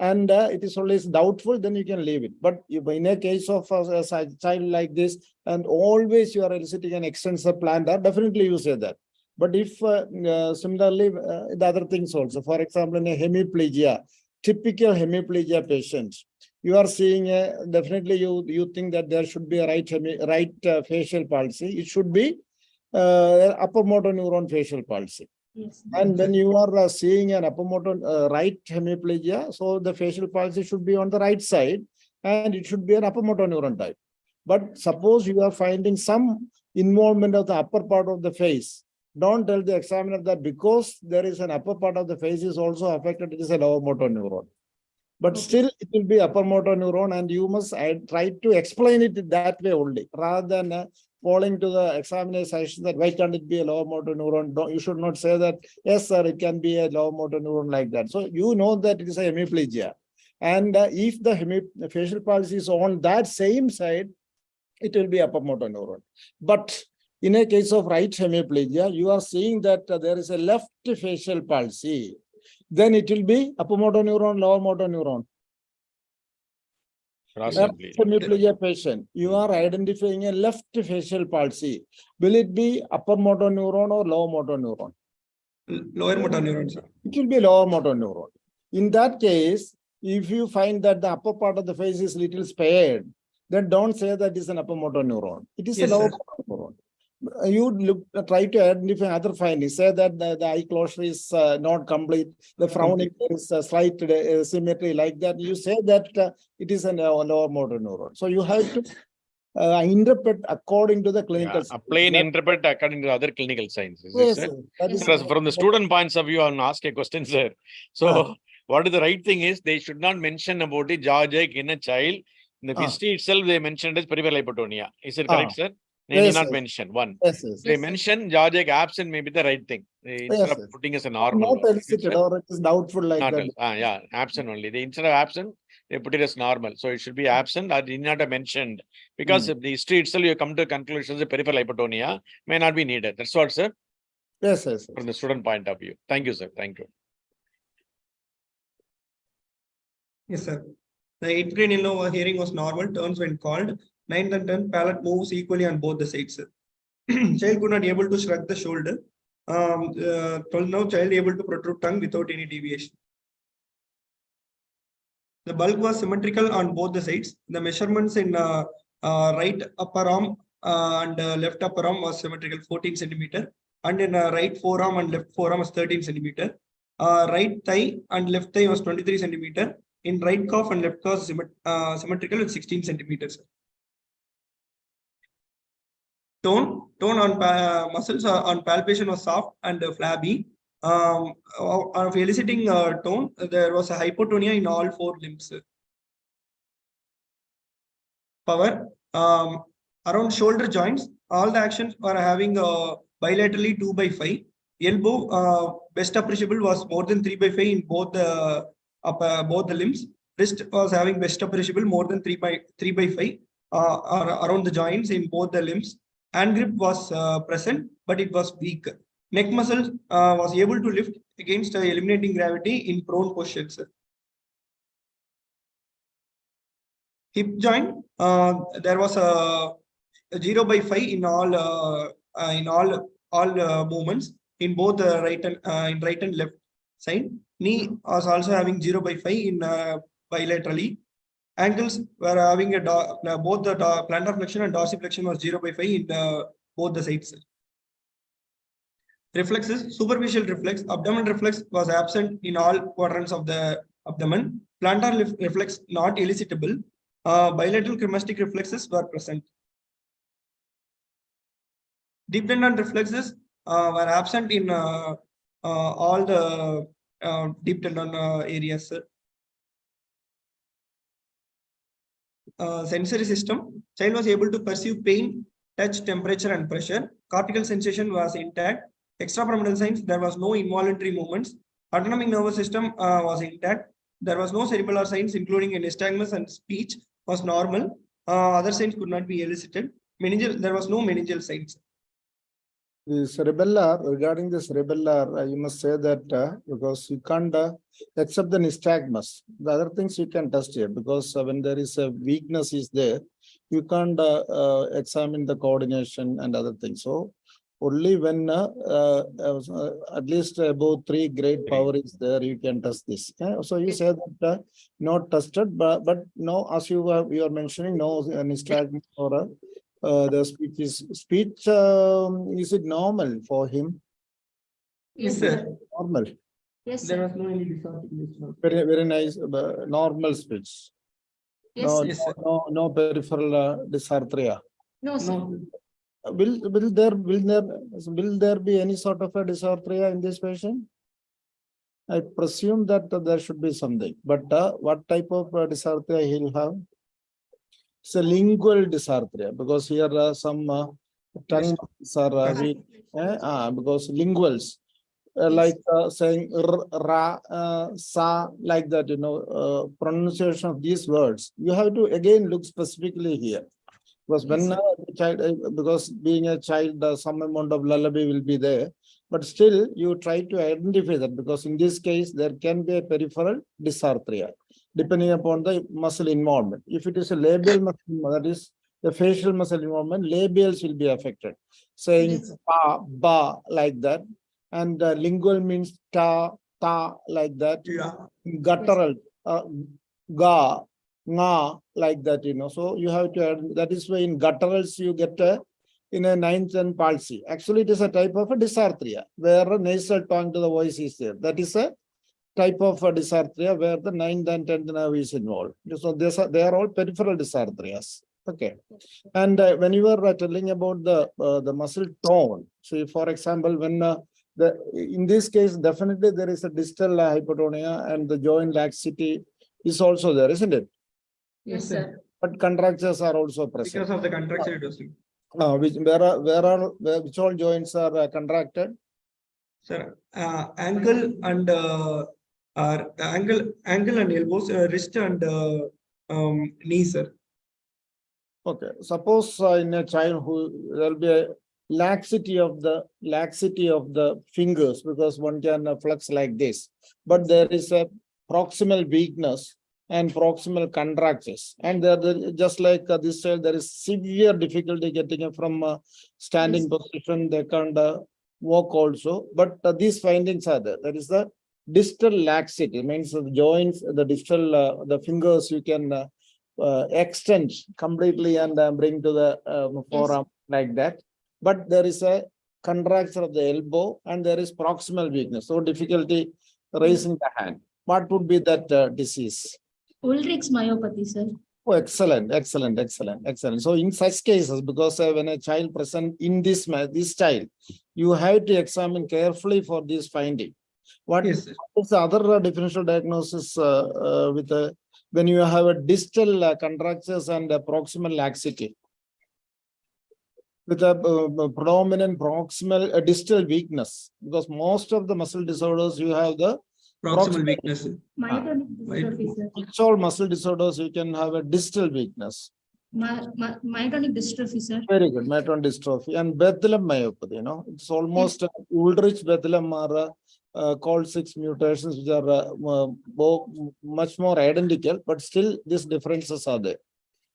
and it is always doubtful, then you can leave it. But if in a case of a child like this, and always you are eliciting an extensive plantar, definitely you say that. But if similarly, the other things also, for example, in a hemiplegia, typical hemiplegia patients, you are seeing definitely you think that there should be a right facial palsy. It should be upper motor neuron facial palsy. Yes. And when you are seeing an upper motor right hemiplegia, so the facial palsy should be on the right side, and it should be an upper motor neuron type. But suppose you are finding some involvement of the upper part of the face, don't tell the examiner that because there is an upper part of the face is also affected, it is a lower motor neuron. But still, it will be upper motor neuron, and you must try to explain it that way only, rather than falling to the examiner's suggestion that why can't it be a lower motor neuron? You should not say that, yes, sir, it can be a lower motor neuron like that. So you know that it is a hemiplegia. And if the facial palsy is on that same side, it will be upper motor neuron. But In a case of right hemiplegia, you are seeing that there is a left facial palsy. Then it will be upper motor neuron, lower motor neuron. Hemiplegia patient, you are identifying a left facial palsy. Will it be upper motor neuron or lower motor neuron? Lower motor neuron, sir. It will be lower motor neuron. In that case, if you find that the upper part of the face is little spared, then don't say that it's an upper motor neuron. It is Yes, a lower sir. motor neuron. You try to identify other findings. Say that the eye closure is not complete. The frowning is a slight symmetry like that. You say that it is a lower motor neuron. So you have to interpret according to the clinical. Apply and interpret according to other clinical signs. Yes, Sir? that is Because from the student points of view, I'll ask a question, sir. So what is the right thing is they should not mention about the jaw ache in a child. In the history itself, they mentioned as peripheral hypotonia. Is it correct, sir? They did not mention one. They mention jaw ache absent may be the right thing. Instead of putting as a normal. Not elicited or it is doubtful like Not that. yeah, absent only. They instead of absent, they put it as normal. So it should be absent or did not have mentioned. Because if the history itself, you come to conclusions the peripheral hypotonia may not be needed. That's what, sir. Yes. From the student point of view. Thank you, sir. Thank you. Yes, sir. The 8th grade inno hearing was normal. Turns when called. 9th and 10th palate moves equally on both the sides. Child could not able to shrug the shoulder. 12 now child able to protrude tongue without any deviation. The bulk was symmetrical on both the sides. The measurements in right upper arm and left upper arm was symmetrical 14 centimeter, and in right forearm and left forearm was 13 centimeter. Right thigh and left thigh was 23 centimeter. In right calf and left calf symmetrical with 16 centimeters. Tone on muscles on palpation was soft and flabby. Of eliciting tone, there was a hypotonia in all 4 limbs. Power around shoulder joints, all the actions are having bilaterally 2/5. Elbow best appreciable was more than 3/5 in both the limbs. Wrist was having best appreciable more than 3/5 around the joints in both the limbs. Hand grip was present, but it was weak. Neck muscle was able to lift against eliminating gravity in prone postures. Hip joint, there was a 0/5 in all movements in both right and left side. Knee was also having 0/5 in bilaterally. Ankles were having both the plantar flexion and dorsiflexion was 0/5 in both the sides. Reflexes, superficial reflex, abdominal reflex was absent in all quadrants of the abdomen. Plantar reflex not elicitable. Bilateral cremastic reflexes were present. Deep tendon reflexes were absent in all the deep tendon areas. Sensory system, child was able to perceive pain, touch, temperature, and pressure. Cortical sensation was intact. Extrapyramidal signs, there was no involuntary movements. Autonomic nervous system was intact. There was no cerebellar signs, including nystagmus, and speech was normal. Other signs could not be elicited. Meningeal, there was no meningeal signs. The cerebellar, regarding the cerebellar, you must say that because you can't accept the nystagmus. The other things you can test here, because when there is a weakness is there, you can't examine the coordination and other things. So only when at least above 3 grade power is there, you can test this. So you say that not tested, but no, as you are mentioning, no nystagmus or the speech is it normal for him? Yes, sir. Normal. Yes, there was no any disarticulation. Very nice, normal speech. Yes, No peripheral dysarthria. No, sir. Will there be any sort of a dysarthria in this patient? I presume that there should be something, but what type of dysarthria he'll have? It's a lingual dysarthria, because here some tongue are weak, because linguals like saying ra, sa, like that, pronunciation of these words. You have to again look specifically here. Because when the child, because being a child, some amount of lullaby will be there, but still you try to identify that, because in this case there can be a peripheral dysarthria depending upon the muscle involvement. If it is a labial muscle, that is the facial muscle involvement, labials will be affected, saying pa, ba like that, and lingual means ta, ta like that. Yeah. Guttural, ga, nga like that, So you have to add, that is why in gutturals you get in a 9th and palsy. Actually, it is a type of a dysarthria where a nasal tongue to the voice is there. That is a type of a dysarthria where the 9th and 10th nerve is involved. So they are all peripheral dysarthrias. Okay. And when you were telling about the muscle tone, so for example, when in this case, definitely there is a distal hypotonia and the joint laxity is also there, isn't it? Yes, sir. But contractures are also present. Because of the contraction, it was. Which all joints are contracted? Sir, ankle and ankle and elbows, wrist and knee, sir. Okay. Suppose in a child who there will be a laxity of the fingers, because one can flex like this, but there is a proximal weakness and proximal contractures, and just like this child, there is severe difficulty getting from standing position. They can't walk also, but these findings are there. That is the distal laxity, means the joints, the distal, the fingers you can extend completely and bring to the forearm like that. But there is a contraction of the elbow and there is proximal weakness. So difficulty raising the hand. What would be that disease? Ullrich's myopathy, sir. Oh, excellent. So in such cases, because when a child present in this child, you have to examine carefully for this finding. What is the other differential diagnosis with when you have a distal contractures and proximal laxity? With a predominant proximal distal weakness, because most of the muscle disorders you have the proximal weakness. Myotonic dystrophy, sir. Which all muscle disorders you can have a distal weakness? Myotonic dystrophy, sir. Very good, myotonic dystrophy and Bethlehem myopathy. It's almost Ullrich Bethlehem are called 6 mutations, which are much more identical, but still these differences are there.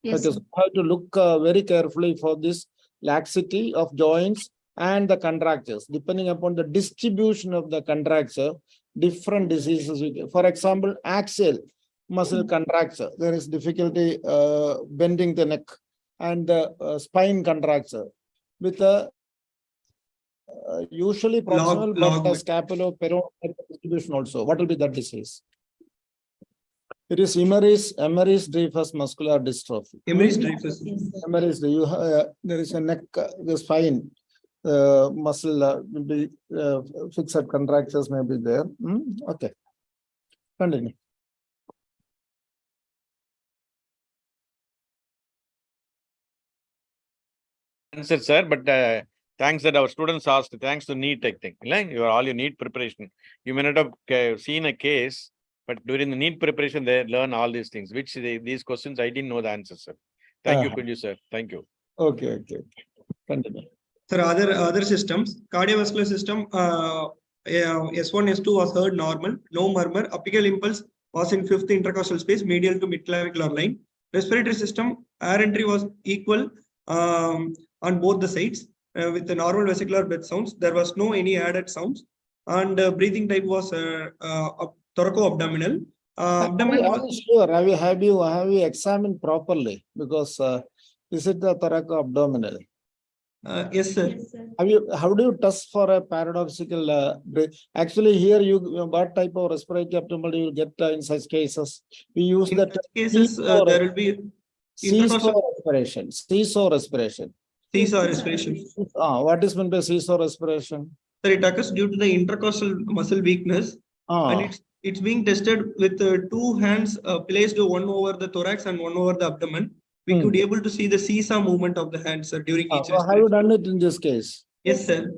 Yes, because you have to look very carefully for this laxity of joints and the contractures. Depending upon the distribution of the contracture, different diseases. For example, axial muscle contracture, there is difficulty bending the neck, and the spine contracture with a usually proximal but scapuloperoneal distribution also. What will be that disease? It is Emery's-Dreyfus muscular dystrophy. Emery's-Dreyfus. There is a neck, the spine muscle will be fixed contractures may be there. Okay. Continue. Answer, sir, but thanks that our students asked. Thanks to NEET, I think. All your NEET preparation. You may not have seen a case, but during the NEET preparation, they learn all these things, which these questions I didn't know the answer, sir. Thank you, Kunju, sir. Thank you. Okay. Continue. Sir, other systems, cardiovascular system, S1, S2 was heard normal, no murmur. Apical impulse was in 5th intercostal space, medial to midclavicular line. Respiratory system, air entry was equal on both the sides with the normal vesicular breath sounds. There was no any added sounds, and breathing type was thoraco-abdominal. Have you examined properly? Because is it the thoraco-abdominal? Yes, sir. How do you test for a paradoxical actually here what type of respiratory abdominal you will get in such cases? We use that cases there will be seesaw respiration. Seesaw respiration. What is meant by seesaw respiration? Sir, it occurs due to the intercostal muscle weakness, and it's being tested with 2 hands placed one over the thorax and one over the abdomen. We could be able to see the seesaw movement of the hands, sir, during each respiration. Have you done it in this case? Yes, sir.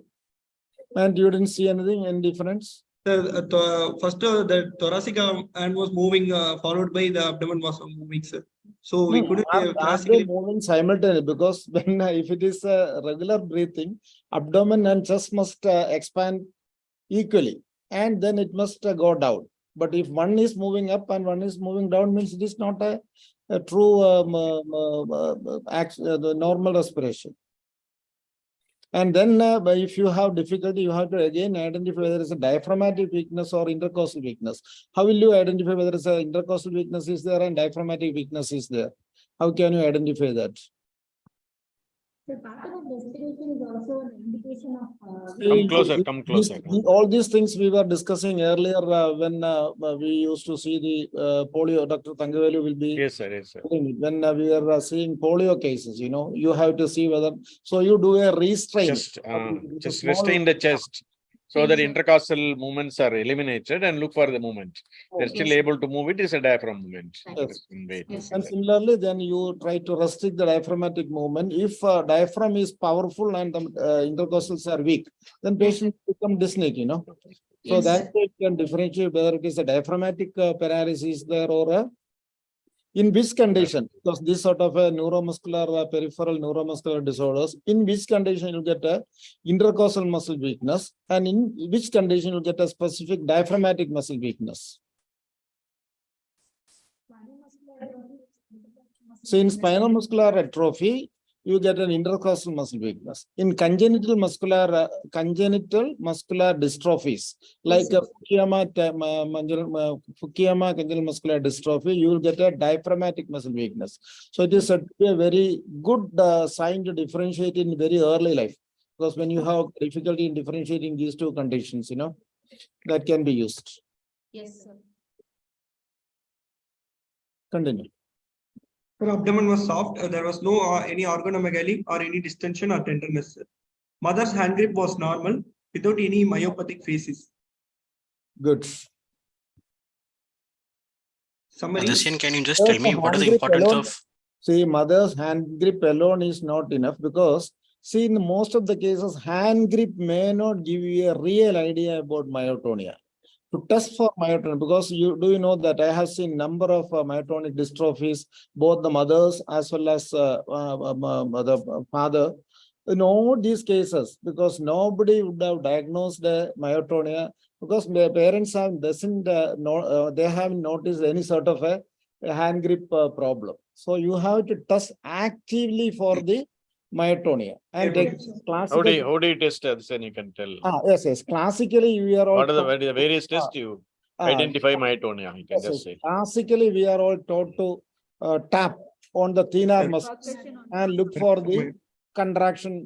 And you didn't see anything in difference? The thoracic hand was moving, followed by the abdomen was moving, sir. So we couldn't Are they classically. moving simultaneously? Because when if it is regular breathing, abdomen and chest must expand equally, and then it must go down. But if one is moving up and one is moving down, means it is not a true the normal respiration. And then if you have difficulty, you have to again identify whether it's a diaphragmatic weakness or intercostal weakness. How will you identify whether it's a intercostal weakness is there and diaphragmatic weakness is there? How can you identify that? The pattern of respiration is also an indication of. Come closer, come closer. All these things we were discussing earlier when we used to see the polio. Dr. Thangavelu will be. Yes, sir. Yes, sir. When we are seeing polio cases, you know, you have to see whether. So you do a restraint. Just restrain the chest, so that intercostal movements are eliminated and look for the movement. They're still able to move it. Is a diaphragm movement. Yes. And similarly, then you try to restrict the diaphragmatic movement. If diaphragm is powerful and the intercostals are weak, then patients become dyspneic, you know. So that way you can differentiate whether it is a diaphragmatic paralysis there or a. In which condition, because this sort of a neuromuscular, peripheral neuromuscular disorders, in which condition you get a intercostal muscle weakness, and in which condition you get a specific diaphragmatic muscle weakness. So in spinal muscular atrophy, you get an intercostal muscle weakness. In congenital muscular dystrophies, like Fukuyama congenital muscular dystrophy, you will get a diaphragmatic muscle weakness. So it is a very good sign to differentiate in very early life, because when you have difficulty in differentiating these two conditions, you know, that can be used. Yes, sir. Continue. Her abdomen was soft. There was no any organomegaly or any distension or tenderness. Mother's hand grip was normal without any myopathic phases. Good. Summary. Adesyan, can you just tell me what is the importance of? See, mother's hand grip alone is not enough, because see, in most of the cases, hand grip may not give you a real idea about myotonia. To test for myotonia, because you know that I have seen number of myotonic dystrophies, both the mothers as well as the father. In all these cases, because nobody would have diagnosed myotonia, because their parents have they haven't noticed any sort of a hand grip problem. So you have to test actively for the myotonia. And how do you test this? And you can tell. Yes. Classically, we are all. What are the various tests you identify myotonia? You can just say. Classically, we are all taught to tap on the thenar muscles and look for the contraction,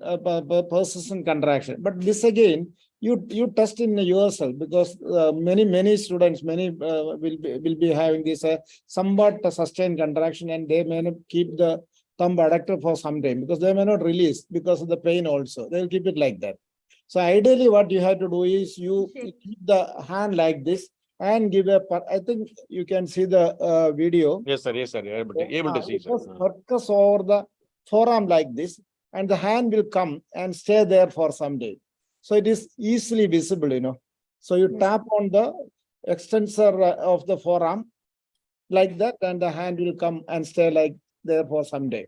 persistent contraction. But this again, you test in yourself, because many students, will be having this somewhat sustained contraction, and they may not keep the thumb adductor for some time, because they may not release because of the pain also. They'll keep it like that. So ideally what you have to do is you keep the hand like this and give a, I think you can see the video. Yes, sir. Yes, sir. Able to see, sir. Focus over the forearm like this, and the hand will come and stay there for some day. So it is easily visible, you know. So you tap on the extensor of the forearm like that, and the hand will come and stay like there for some day.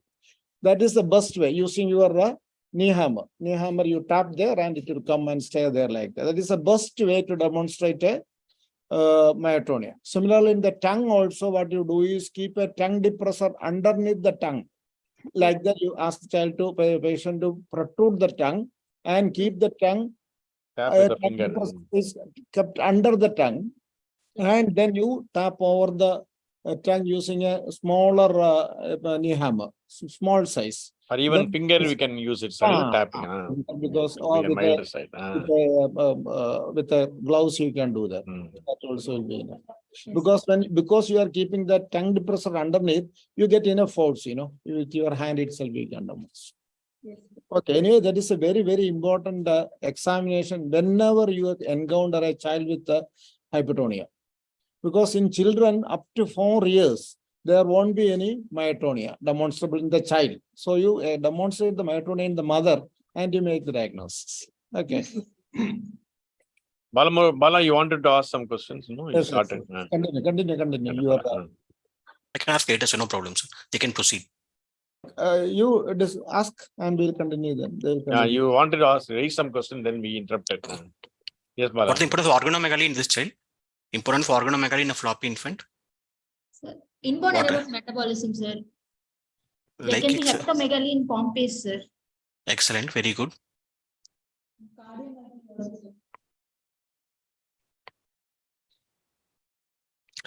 That is the best way, using your knee hammer. Knee hammer, you tap there and it will come and stay there like that. That is the best way to demonstrate a myotonia. Similarly, in the tongue also, what you do is keep a tongue depressor underneath the tongue. Like that, you ask the patient to protrude the tongue and keep the tongue. Tap with the finger. Is kept under the tongue, and then you tap over the tongue using a smaller knee hammer, small size. Or even then, finger, we can use it, tapping. Because with a gloves you can do that. That also will be enough. Because you are keeping the tongue depressor underneath, you get enough force, you know, with your hand itself you can almost. Okay, anyway, that is a very, very important examination whenever you encounter a child with hypotonia. Because in children up to 4 years, there won't be any myotonia demonstrable in the child. So you demonstrate the myotonia in the mother and you make the diagnosis. Okay. Bala, you wanted to ask some questions? No, you Yes, started. Continue. You are, I can ask later, so no problem, sir. They can proceed. you just ask and we'll continue then. They'll Yeah, continue. you wanted to raise some question, then we interrupted. Yes, Bala. What's the importance of organomegaly in this child? Importance for organomegaly in a floppy infant? Sir, inborn What? error of metabolism, sir. There Like can be it's hepatomegaly in Pompe's, sir. excellent, very good.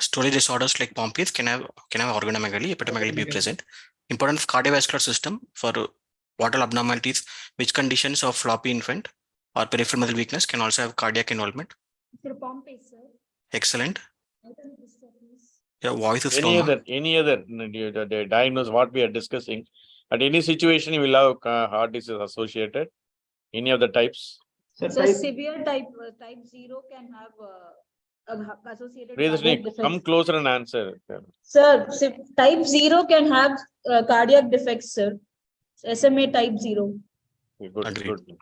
Storage disorders like Pompe's can have organomegaly, hepatomegaly be present. Importance of cardiovascular system for portal abnormalities, which conditions of floppy infant or peripheral muscle weakness can also have cardiac involvement. Sir, Pompe's, sir. Excellent. Your voice is Any slow. other the diagnose what we are discussing. At any situation, you will have heart disease associated. Any of the types? So severe type 0 can have associated cardiac defects. Come closer and answer. Sir, type 0 can have cardiac defects, sir. SMA type 0. Good. Agreed. Good.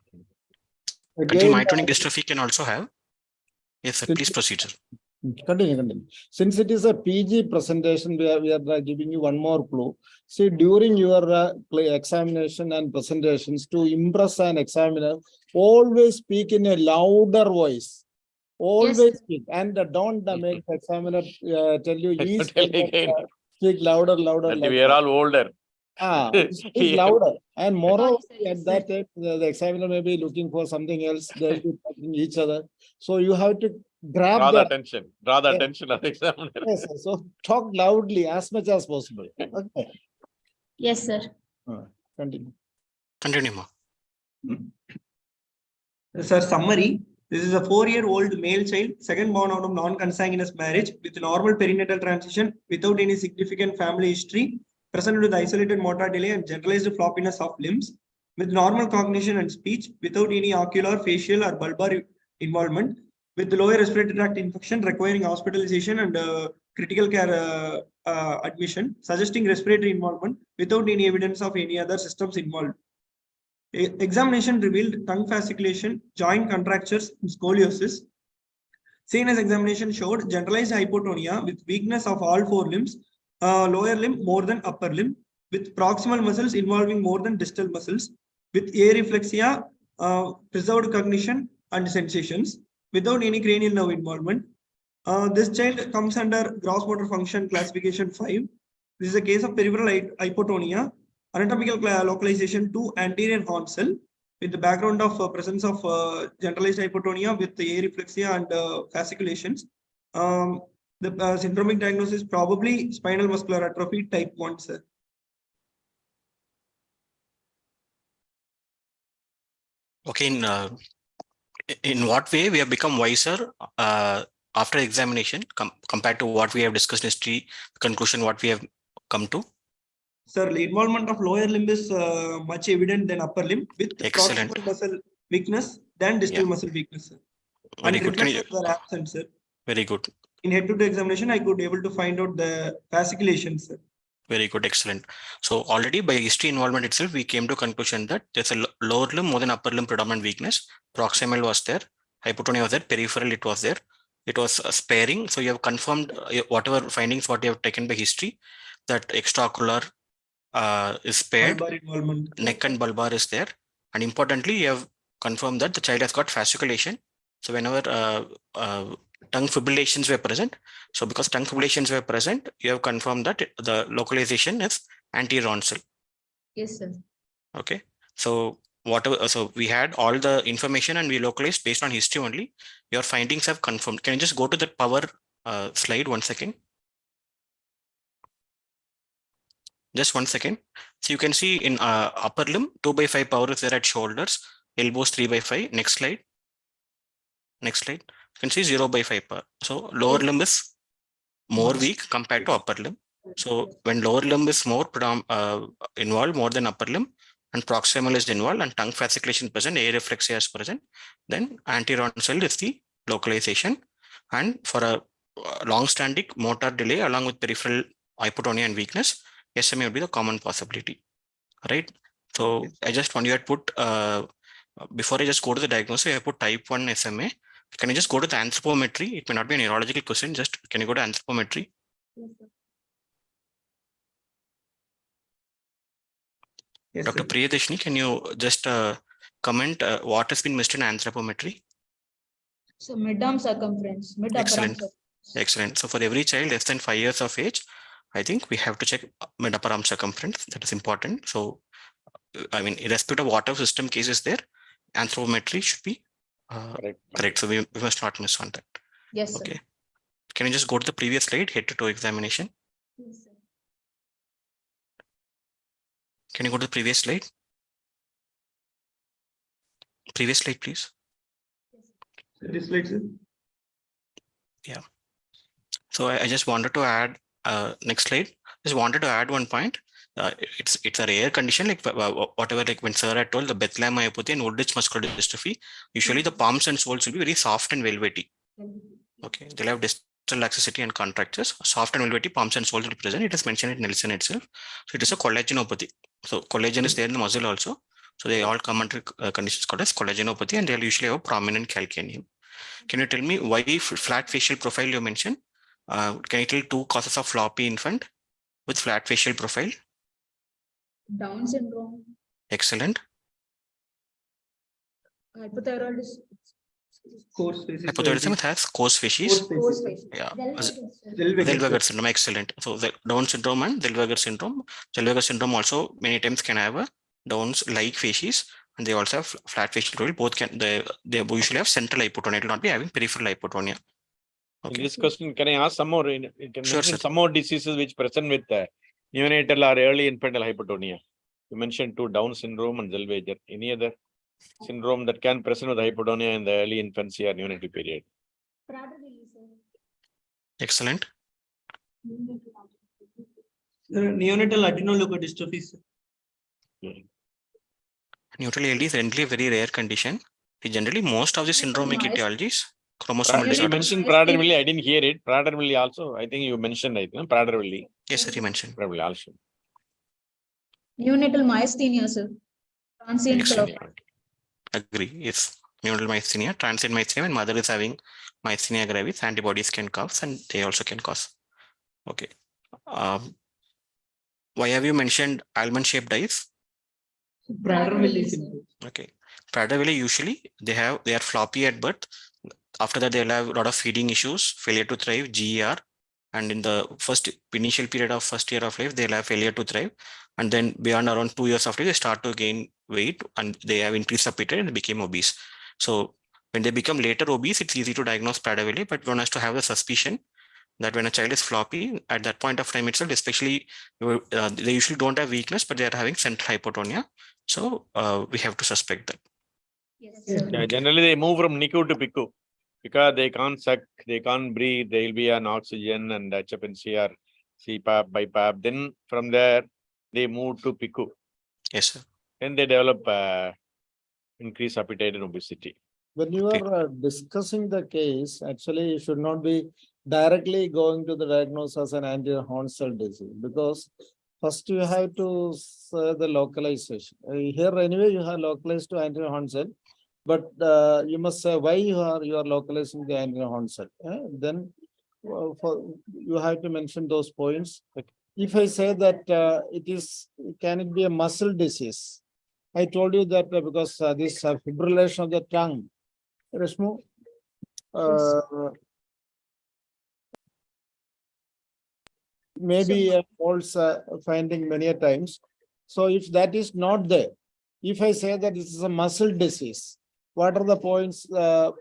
Until myotonic dystrophy can also have. Yes, sir. Please proceed, sir. Continue. Since it is a PG presentation, we are giving you one more clue. See, during your examination and presentations, to impress an examiner, always speak in a louder voice. Always speak, and don't make the examiner tell you speak louder. We are all older. Speak louder. And moreover, at that time, the examiner may be looking for something else. They'll be talking each other. So you have to Draw the attention of the examiner. Yes, sir. So talk loudly as much as possible. Okay. Yes, sir. Continue. Continue, ma. Sir, summary. This is a 4-year-old male child, second born out of non-consanguineous marriage with normal perinatal transition without any significant family history, presented with isolated motor delay and generalized floppiness of limbs, with normal cognition and speech without any ocular, facial or bulbar involvement, with the lower respiratory tract infection requiring hospitalization and critical care admission, suggesting respiratory involvement without any evidence of any other systems involved. Examination revealed tongue fasciculation, joint contractures, and scoliosis. CNS examination showed generalized hypotonia with weakness of all 4 limbs, lower limb more than upper limb, with proximal muscles involving more than distal muscles, with areflexia, preserved cognition and sensations, without any cranial nerve involvement. This child comes under gross motor function classification 5. This is a case of peripheral hypotonia, anatomical localization to anterior horn cell, with the background of presence of generalized hypotonia with the areflexia and fasciculations. The syndromic diagnosis probably spinal muscular atrophy type 1, sir. Okay, in what way we have become wiser after examination compared to what we have discussed in history, conclusion what we have come to? Sir, the involvement of lower limb is much evident than upper limb, with proximal muscle weakness than distal muscle weakness, sir. Very And good. reflexes were absent, sir. Very good. In head-to-head examination, I could able to find out the fasciculations, sir. Very good, excellent. So already by history involvement itself, we came to conclusion that there's a lower limb more than upper limb predominant weakness. Proximal was there, hypotonia was there, peripheral it was there. It was sparing. So you have confirmed whatever findings what you have taken by history, that extraocular is spared, neck and bulbar is there. And importantly, you have confirmed that the child has got fasciculation. So whenever tongue fibrillations were present, so because tongue fibrillations were present, you have confirmed that the localization is anterior tonsil. Yes, sir. Okay. So whatever, so we had all the information and we localized based on history only. Your findings have confirmed. Can you just go to the power slide 1 second? Just 1 second. So you can see in upper limb, 2/5 power is there at shoulders, elbows 3/5. Next slide. Next slide. You can see 0/5 power. So lower limb is more weak compared to upper limb. So when lower limb is more involved more than upper limb, and proximal is involved and tongue fasciculation present, areflexia is present, then anterior tonsil is the localization. And for a long-standing motor delay along with peripheral hypotonia and weakness, SMA would be the common possibility, right? So I just want you to put, before I just go to the diagnosis, I put type 1 SMA. Can you just go to the anthropometry? It may not be a neurological question. Just can you go to anthropometry? Yes, sir. Yes, Dr. Priyadashini, can you just comment what has been missed in anthropometry? So mid-arm circumference, mid-upper arm Excellent. circumference. Excellent. So for every child less than 5 years of age, I think we have to check mid-upper arm circumference. That is important. So, I mean, irrespective of whatever system case is there, anthropometry should be correct. So we must not miss on that. Yes, sir. Okay. Can you just go to the previous slide, head to toe examination? Yes, sir. Can you go to the previous slide? Previous slide, please. This slide, sir. Yeah. So I just wanted to add next slide. Just wanted to add one point. It's a rare condition, like whatever, like when sir had told the Bethlehem myopathy and Woodridge muscular dystrophy, usually the palms and soles will be very soft and velvety. Okay, they'll have distal laxity and contractures. Soft and velvety palms and soles will be present. It is mentioned in Nelson itself. So it is a collagenopathy. So collagen is there in the muscle also. So they all come under conditions called as collagenopathy, and they'll usually have a prominent calcaneum. Can you tell me why flat facial profile you mentioned? Can you tell 2 causes of floppy infant with flat facial profile? Down syndrome, Excellent. hypothyroidism, Coarse facies. Hypothyroidism has coarse facies. coarse facies. Yeah. Zellweger. Zellweger syndrome, excellent. So the Down syndrome and Zellweger syndrome. Zellweger syndrome also many times can have a Down's-like facies, and they also have flat facial profile. Both can they usually have central hypotonia. It will not be having peripheral hypotonia. In this question, can I ask some more? You can Sure, mention sir. some more diseases which present with neonatal or early infantile hypotonia. You mentioned 2, Down syndrome and Zellweger. Any other syndrome that can present with hypotonia in the early infancy or neonatal period? Excellent. Neonatal adrenoleukodystrophy, sir. Neutral ALD is generally a very rare condition. Generally, most of the syndromic etiologies, chromosomal You disorders. mentioned Prader-Willi. I didn't hear it. Prader-Willi also. I think you mentioned it. No? Prader-Willi. Yes, sir, you mentioned. Prader-Willi also. Neonatal myasthenia, sir. Transient Excellent. cough. Agree. Yes. Neonatal myasthenia, transient myasthenia, when mother is having myasthenia gravis, antibodies can cause, and they also can cause. Okay. Why have you mentioned almond-shaped eyes? Prader-Willi syndrome. Okay. Prader-Willi usually they are floppy at birth. After that, they'll have a lot of feeding issues, failure to thrive, GER, and in the initial period of first year of life, they'll have failure to thrive, and then beyond around 2 years after, they start to gain weight and they have increased appetite and they became obese. So when they become later obese, it's easy to diagnose Prader-Willi, but one has to have the suspicion that when a child is floppy at that point of time itself, especially they usually don't have weakness, but they are having central hypotonia. So we have to suspect that. Yes, Yeah, generally, they move from NICU to PICU because they can't suck, they can't breathe, they'll be on oxygen and HFNC or CPAP, BiPAP. Then from there, they move to PICU. Yes, sir. Then they develop increased appetite and obesity. When you are discussing the case, actually, you should not be directly going to the diagnosis as an anterior horn cell disease, because first you have to say the localization. Here anyway, you have localized to anterior horn cell, but you must say why you are localizing the anterior horn cell. Then you have to mention those points. If I say that can it be a muscle disease? I told you that because this fibrillation of the tongue, Rashmu, maybe a false finding many a times. So if that is not there, if I say that this is a muscle disease, what are the points to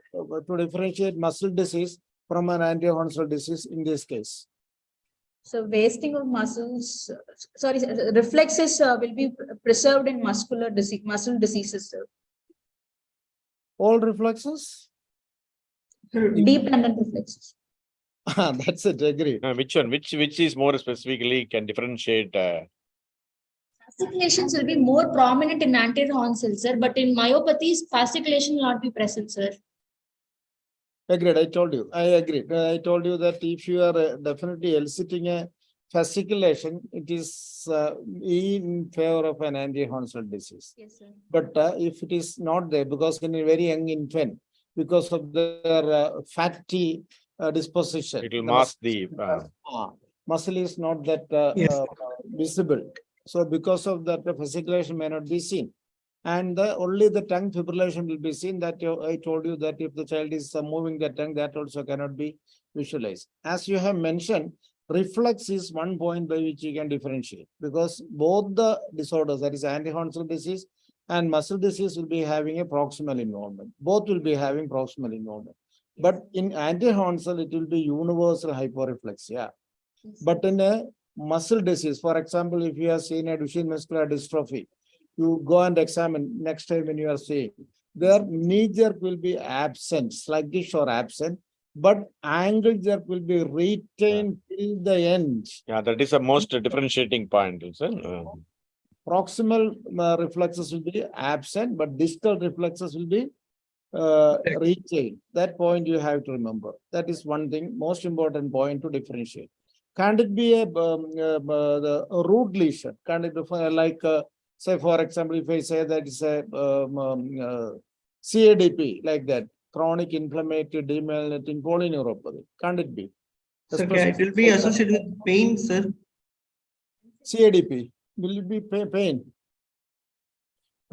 differentiate muscle disease from an anterior horn cell disease in this case? So wasting of muscles, reflexes will be preserved in muscle diseases, sir. All reflexes? Dependent reflexes. That's it, agree. Which one? Which is more specifically can differentiate? Fasciculations will be more prominent in anterior horn cells, sir, but in myopathies, fasciculation will not be present, sir. Agreed, I told you. I agreed. I told you that if you are definitely eliciting a fasciculation, it is in favor of an anterior horn cell disease. Yes, sir. But if it is not there, because in a very young infant, because of their fatty disposition. It will The mask the. muscle is not that visible. So because of that, the fasciculation may not be seen. And only the tongue fibrillation will be seen. That I told you that if the child is moving the tongue, that also cannot be visualized. As you have mentioned, reflex is one point by which you can differentiate, because both the disorders, that is anti-Honsel disease and muscle disease, will be having a proximal involvement. Both will be having proximal involvement. But in anti-Honsel, it will be universal hyporeflexia. But in a muscle disease, for example, if you have seen a Duchenne muscular dystrophy, you go and examine next time when you are seeing, their knee jerk will be absent, sluggish or absent, but angle jerk will be retained till the end. Yeah, that is the most differentiating point. Proximal reflexes will be absent, but distal reflexes will be retained. That point you have to remember. That is one thing, most important point to differentiate. Can it be a root lesion? Can it be like, say, for example, if I say that it's a CADP, like that, chronic inflammatory demyelinating polyneuropathy? Can't it be? Sir, it will be associated with pain, sir. CADP, will it be pain?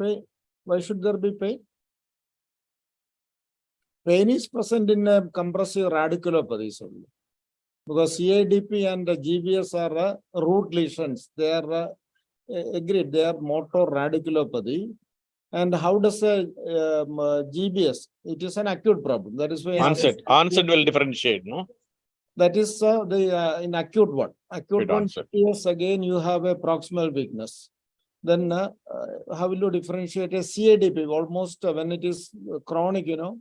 Pain? Why should there be pain? Pain is present in compressive radiculopathies only. Because CADP and the GBS are root lesions. They are agreed, they are motor radiculopathy. And how does a GBS? It is an acute problem. That is why onset will differentiate, no? That is in acute one. Acute one, yes, again you have a proximal weakness. Then how will you differentiate a CADP? Almost when it is chronic, you know,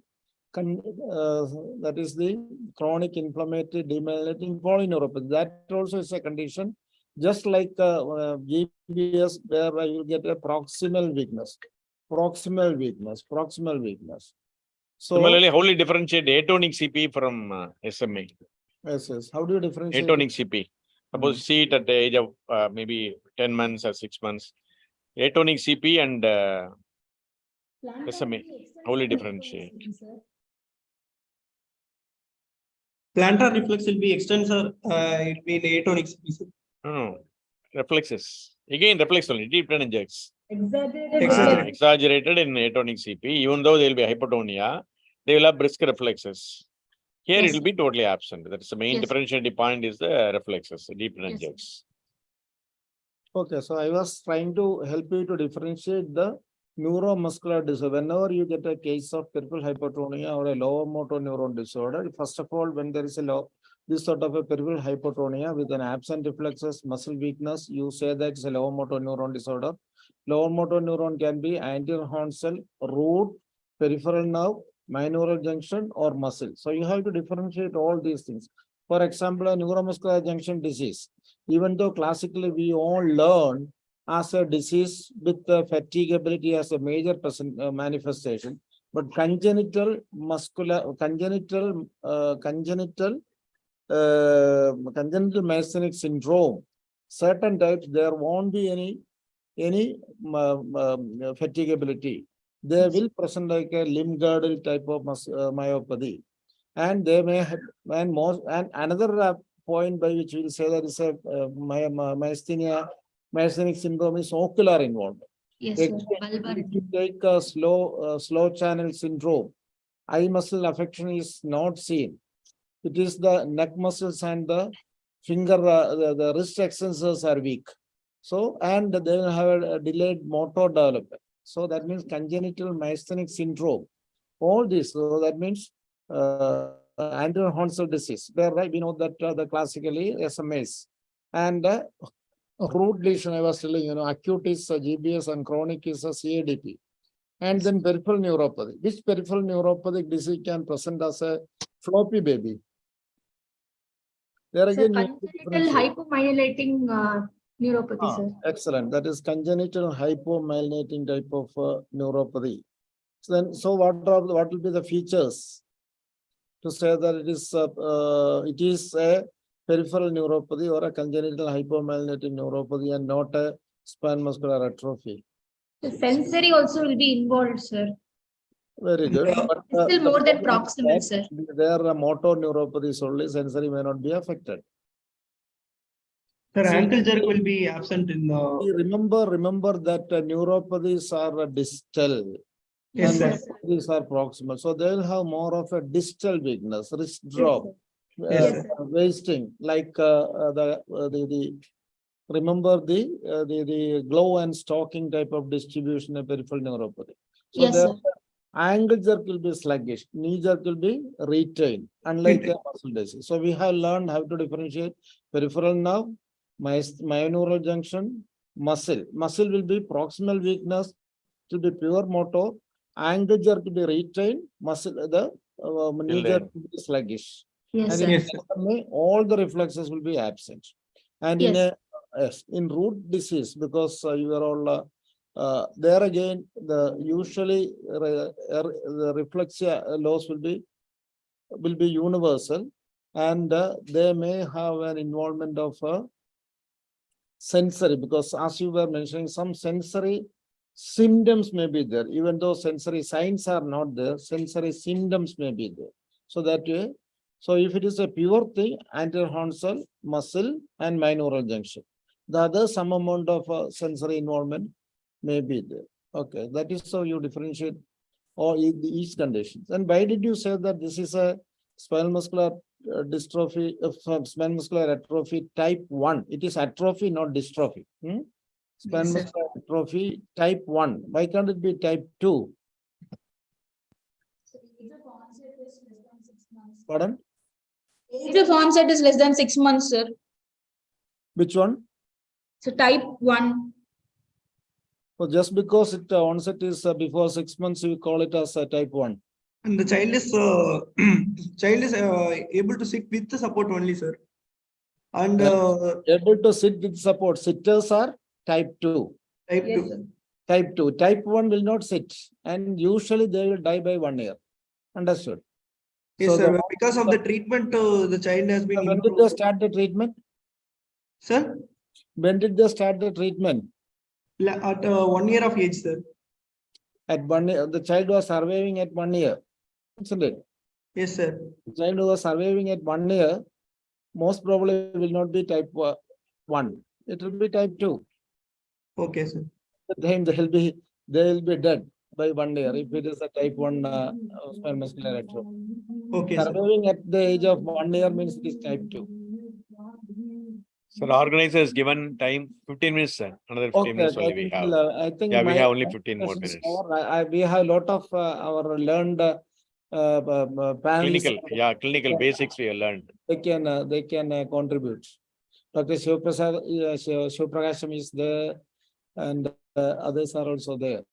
that is the chronic inflammatory demyelinating polyneuropathy. That also is a condition, just like GBS, where you get a proximal weakness. Proximal weakness. So, similarly, how do you differentiate atonic CP from SMA? Yes. How do you differentiate? Atonic CP. Suppose see it at the age of maybe 10 months or 6 months. Atonic CP and SMA. How do you differentiate? Plantar reflex will be extensor. It will be in atonic CP. No. Reflexes. Again, reflex only. Deep and injects. Exaggerated in atonic CP. Even though there will be hypotonia, they will have brisk reflexes. Here it will be totally absent. That's the main differentiating point is the reflexes, deep and injects. Okay, so I was trying to help you to differentiate the neuromuscular disorder. Whenever you get a case of peripheral hypotonia or a lower motor neuron disorder, first of all, when there is this sort of a peripheral hypotonia with an absent reflexes, muscle weakness, you say that it's a lower motor neuron disorder. Lower motor neuron can be anterior horn cell, root, peripheral nerve, mineural junction, or muscle. So you have to differentiate all these things. For example, a neuromuscular junction disease, even though classically we all learn as a disease with fatigability as a major manifestation, but congenital myasthenic syndrome, certain types, there won't be any fatigability. They will present like a limb girdle type of myopathy, and they may have, and another point by which we'll say that is a myasthenic syndrome is ocular involvement. Yes, If you take a slow channel syndrome, eye muscle affection is not seen. It is the neck muscles and the finger, the wrist extensors are weak. So, and they will have a delayed motor development. So that means congenital myasthenic syndrome. All this, so that means anterior horn cell disease, where we know that the classically SMAs and root lesion, I was telling, you know, acute is GBS and chronic is a CADP. And then peripheral neuropathy. Which peripheral neuropathic disease can present as a floppy baby? There again, congenital hypomyelinating neuropathy, sir. Excellent. That is congenital hypomyelinating type of neuropathy. So then, so what will be the features to say that it is a peripheral neuropathy or a congenital hypomyelinating neuropathy and not a spinal muscular atrophy? The sensory also will be involved, sir. Very good. But, Still more than the problem proximal, is sir. that there are motor neuropathies only, sensory may not be affected. Sir, See, ankle jerk will be absent in the. Remember that neuropathies are distal. Yes, And sir. these are proximal. So they will have more of a distal weakness, wrist drop, Yes, sir. wasting, like remember the glow and stalking type of distribution of peripheral neuropathy. So Yes, the sir. angle jerk will be sluggish, knee jerk will be retained, unlike a muscle disease. So we have learned how to differentiate peripheral nerve, myoneural junction, muscle. Muscle will be proximal weakness, to be pure motor, angle jerk to be retained, muscle the knee jerk to be sluggish. Yes, And sir. in Yes, sir. SMA, all the reflexes will be absent. And Yes. in root disease, because you are all there again, the usually the reflexia loss will be universal, and they may have an involvement of sensory, because as you were mentioning, some sensory symptoms may be there, even though sensory signs are not there, sensory symptoms may be there. So that way, so if it is a pure thing, anterior horn cell, muscle, and myoneural junction, the other some amount of sensory involvement may be there. Okay, that is how you differentiate all each conditions. And why did you say that this is a spinal muscular dystrophy, spinal muscular atrophy type 1? It is atrophy, not dystrophy. Spinal muscular atrophy type 1. Why can't it be type 2? Pardon? Age of onset is less than 6 months, sir. Which one? So type 1. So just because it onset is before 6 months, you call it as type 1. And the child is able to sit with the support only, sir. And able to sit with support. Sitters are type 2. Type 2. Type 2. Type 1 will not sit, and usually they will die by 1 year. Understood? Yes, So sir. Because of the treatment, the child has been. When did they start the treatment? Sir? When did they start the treatment? At 1 year of age, sir. At 1 year, the child was surviving at 1 year, isn't it? Yes, sir. The child who was surviving at 1 year, most probably will not be type 1. It will be type 2. Okay, sir. Then they will be dead by 1 year if it is a type 1 spinal muscular atrophy. Okay, sir. Surviving at the age of 1 year means it is type 2. Sir, organizer has given time 15 minutes, sir. Another 15 minutes only we have. I think we have only 15 more minutes. We have a lot of our learned panelists. Clinical basics we have learned. They can contribute. Dr. Shivpragasham is there, and others are also there.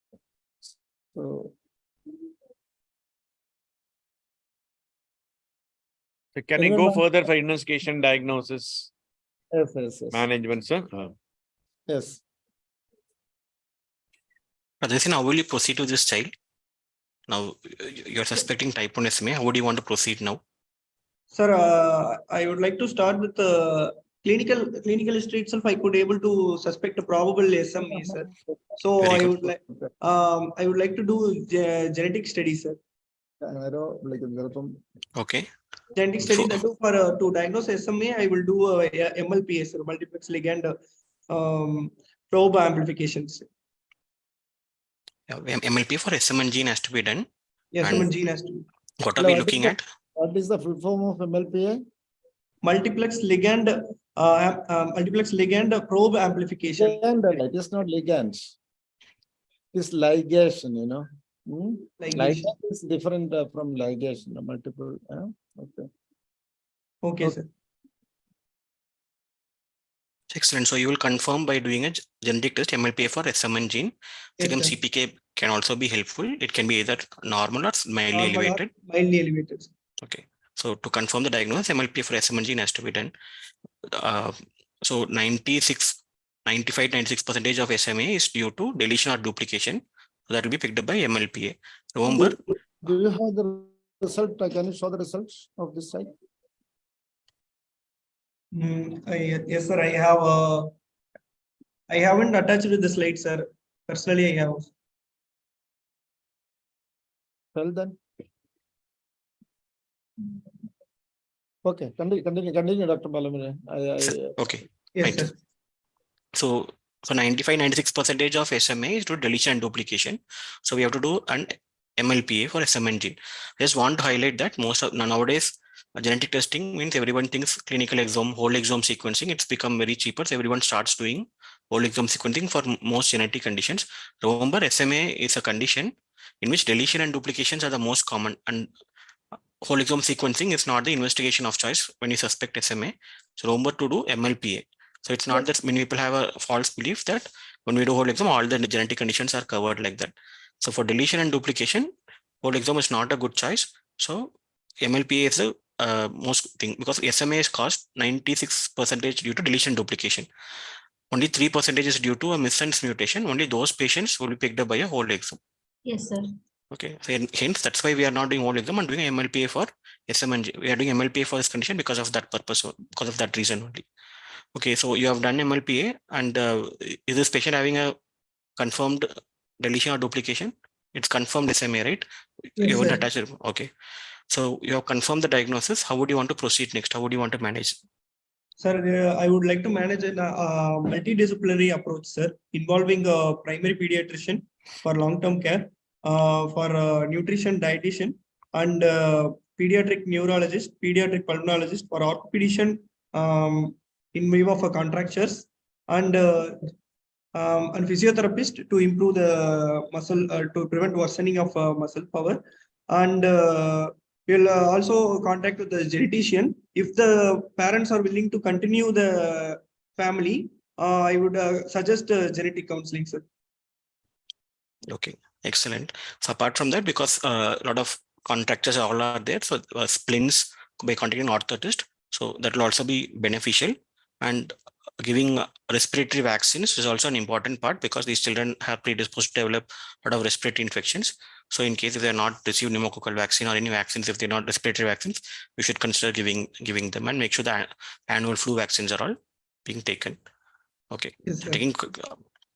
So can you go further for investigation, diagnosis, yes. management, sir? Yes. Adesina, how will you proceed to this child? Now, you're suspecting type 1 SMA. How do you want to proceed now? Sir, I would like to start with clinical history itself. I could able to suspect a probable SMA, sir. So I would like to do genetic study, sir. Okay. Genetic study that too, for to diagnose SMA, I will do MLPA, sir, multiplex ligand probe amplifications. MLP for SMN gene has to be done. Yes, SMN gene has to be. What are we looking at? What is the full form of MLPA? Multiplex ligand probe amplification. It is not ligand. It's ligation, you know. Ligation is different from ligation. Multiple. Okay. Okay, sir. Excellent. So you will confirm by doing a genetic test MLPA for SMN gene. Serum Yes, CPK can also be helpful. It can be either normal or mildly elevated. Mildly elevated. Okay. So to confirm the diagnosis, MLPA for SMN gene has to be done. So 95-96% of SMA is due to deletion or duplication. So that will be picked up by MLPA. Remember. Do you have the result? Can you show the results of this site? Yes, sir. I haven't attached to the slide, sir. Personally, I have. Well then. Okay, continue, Dr. Balamure. Okay. Yes, Right. sir. So 95-96% of SMA is to deletion and duplication. So we have to do an MLPA for SMA and gene. I just want to highlight that most of nowadays genetic testing means everyone thinks clinical exome, whole exome sequencing. It's become very cheaper. So everyone starts doing whole exome sequencing for most genetic conditions. Remember, SMA is a condition in which deletion and duplications are the most common, and whole exome sequencing is not the investigation of choice when you suspect SMA. So remember to do MLPA. So it's not that many people have a false belief that when we do whole exome, all the genetic conditions are covered like that. So for deletion and duplication, whole exome is not a good choice. So MLPA is the most thing, because SMA is caused 96% due to deletion duplication. Only 3% is due to a missense mutation. Only those patients will be picked up by a whole exome. Yes, sir. Okay, so hence that's why we are not doing whole exome and doing MLPA for SMNG. We are doing MLPA for this condition because of that purpose, because of that reason only. Okay, so you have done MLPA, and is this patient having a confirmed deletion or duplication? It's confirmed SMA, right? Yes, You haven't sir. attached it. Okay, so you have confirmed the diagnosis. How would you want to proceed next? How would you want to manage? Sir, I would like to manage a multidisciplinary approach, sir, involving a primary pediatrician for long-term care, for nutrition dietitian, and pediatric neurologist, pediatric pulmonologist, for orthopedician in vivo for contractures, and physiotherapist to improve the muscle, to prevent worsening of muscle power, and we'll also contact with the genetician. If the parents are willing to continue the family, I would suggest genetic counseling, sir. Okay, excellent. So apart from that, because a lot of contractures all are there, so splints by contacting an orthotist, so that will also be beneficial. And giving respiratory vaccines is also an important part, because these children are predisposed to develop a lot of respiratory infections. So in case if they are not received pneumococcal vaccine or any vaccines, if they're not respiratory vaccines, we should consider giving them, and make sure that annual flu vaccines are all being taken. Okay. Yes, sir.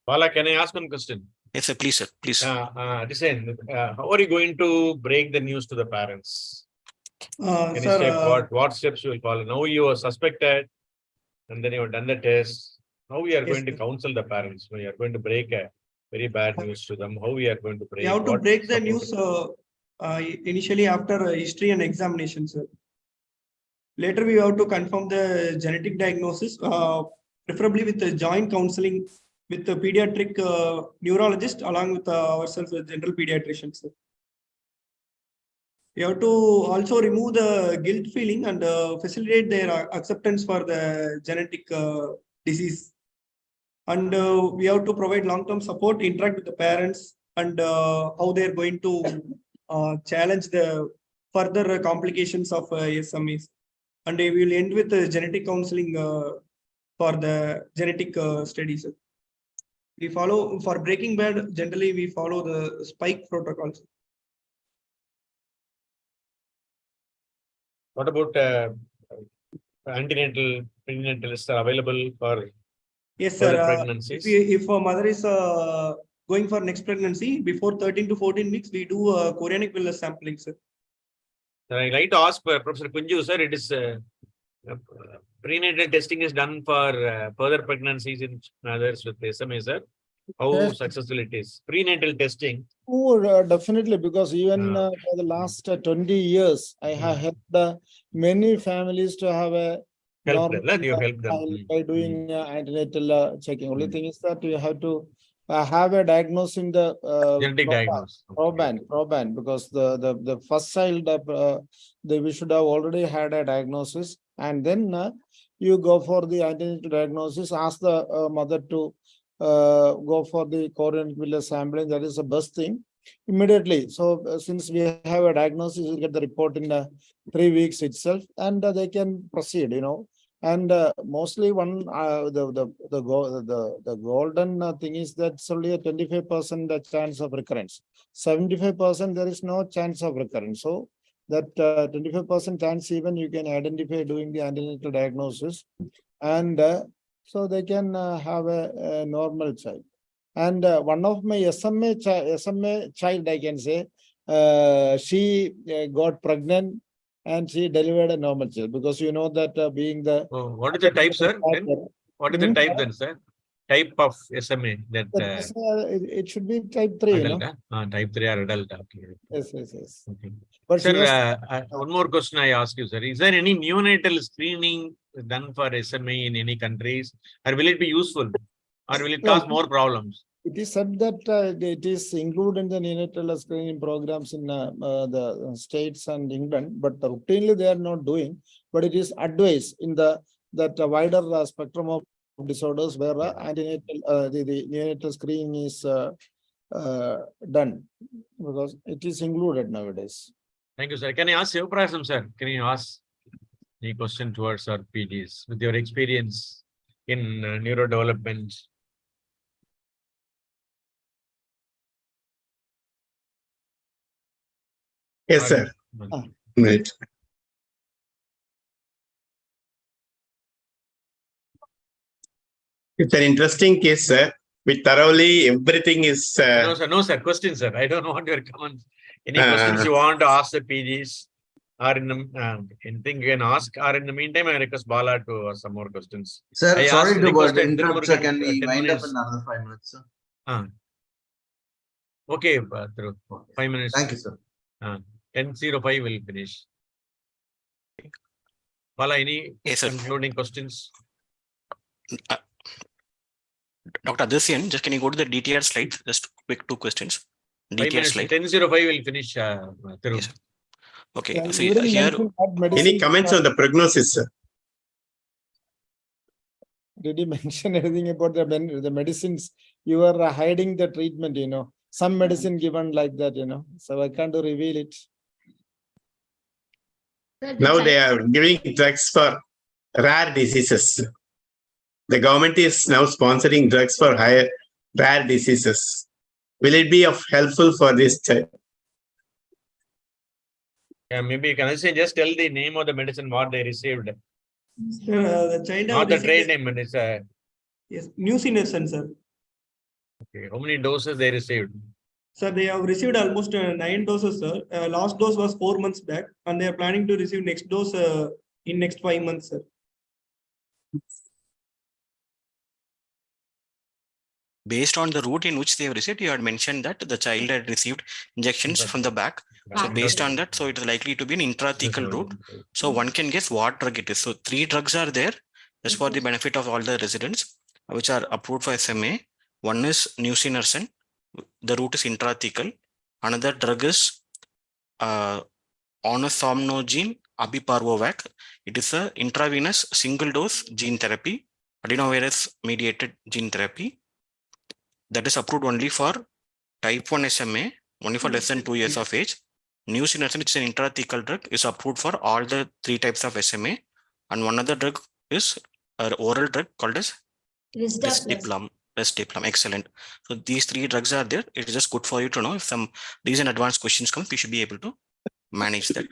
Bala, can I ask one question? Yes, sir. Please, sir. Please. How are you going to break the news to the parents? Can you Sir, say what steps you will follow? Now you are suspected, and then you have done the test. How we are Yes, going to sir. counsel the parents? We are going to break a very bad news to them. How we are going to break? We have to what break the support- news initially after history and examination, sir. Later, we have to confirm the genetic diagnosis, preferably with the joint counseling with the pediatric neurologist, along with ourselves, the general pediatrician, sir. We have to also remove the guilt feeling and facilitate their acceptance for the genetic disease. And we have to provide long-term support, interact with the parents, and how they're going to challenge the further complications of SMEs. And we will end with the genetic counseling for the genetic studies. We follow, for Breaking Bad, generally we follow the spike protocols. What about antenatal, prenatalists are available for Yes, further sir. pregnancies? If a mother is going for next pregnancy, before 13 to 14 weeks, we do chorionic villus sampling, sir. I'd like to ask Professor Kunju, sir, it is prenatal testing is done for further pregnancies in mothers with SMA, sir. How Yes. successful it is? Prenatal testing. Oh, definitely, because even for the last 20 years, I have helped many families to have a normal You help them. child by doing antenatal checking. Only thing is that you have to have a diagnosis in the Genetic diagnosis. proband, because the first child we should have already had a diagnosis, and then you go for the antenatal diagnosis. Ask the mother to go for the chorionic villus sampling. That is the best thing immediately. So since we have a diagnosis, you get the report in 3 weeks itself, and they can proceed, and mostly the golden thing is that it's only a 25% chance of recurrence. 75% there is no chance of recurrence. So that 25% chance even you can identify doing the antenatal diagnosis, and so they can have a normal child. And one of my SMA child, I can say, she got pregnant and she delivered a normal child, because you know that being the what is the type, sir? What is the type then, sir? Type of SMA that it should be type 3, adult, you know. type 3 or adult. Okay. Yes. Okay. But Sir, she was, one more question I ask you, sir. Is there any neonatal screening done for SMA in any countries, or will it be useful, or will it cause more problems? it is said that it is included in the neonatal screening programs in the States and England, but routinely they are not doing. But it is advised in that wider spectrum of disorders where antenatal, the neonatal screening is done, because it is included nowadays. Thank you, sir. Can I ask Sivaprasam, sir? Can you ask any question towards our PGs with your experience in neurodevelopment? Yes, sir. Right. It's an interesting case, sir. With thoroughly everything is. No, sir. Question, sir. I don't want your comments. Any questions you want to ask the PGs, or in the anything you can ask, or in the meantime, I request Bala to ask some more questions. Sir, sorry to interrupt, sir. Can we wind up in another 5 minutes, sir? Okay, through 5 minutes. Thank you, sir. 10:05 will finish. Bala, any concluding questions? Dr. Adesyan, just can you go to the DTR slide? Just quick 2 questions. DTR slide. 10:05 will finish. Yes. Okay. Yeah, So even here, any comments on the prognosis, sir? Did you mention anything about the medicines? You are hiding the treatment, you know. Some medicine given like that, you know. So I can't reveal it. Now they are giving drugs for rare diseases. The government is now sponsoring drugs for rare diseases. Will it be helpful for this child? Yeah, maybe can I say just tell the name of the medicine what they received? The child not the trade name, but it's a yes, nusinersen, sir. Okay, how many doses they received? Sir, they have received almost 9 doses, sir. Last dose was 4 months back, and they are planning to receive next dose in next 5 months, sir. Based on the route in which they have received, you had mentioned that the child had received injections from the back. So based on that, so it is likely to be an intrathecal route. So one can guess what drug it is. So 3 drugs are there, just for the benefit of all the residents, which are approved for SMA. One is nusinersen. The route is intrathecal. Another drug is onosomnogene abiparvovac. It is a intravenous single dose gene therapy, adenovirus mediated gene therapy. That is approved only for type 1 SMA, only for less than 2 years of age. Nusinersen, which is an intrathecal drug, is approved for all the 3 types of SMA. And one other drug is an oral drug called as Risdiplam. Excellent. So these 3 drugs are there. It is just good for you to know if some recent advanced questions come, we should be able to manage that.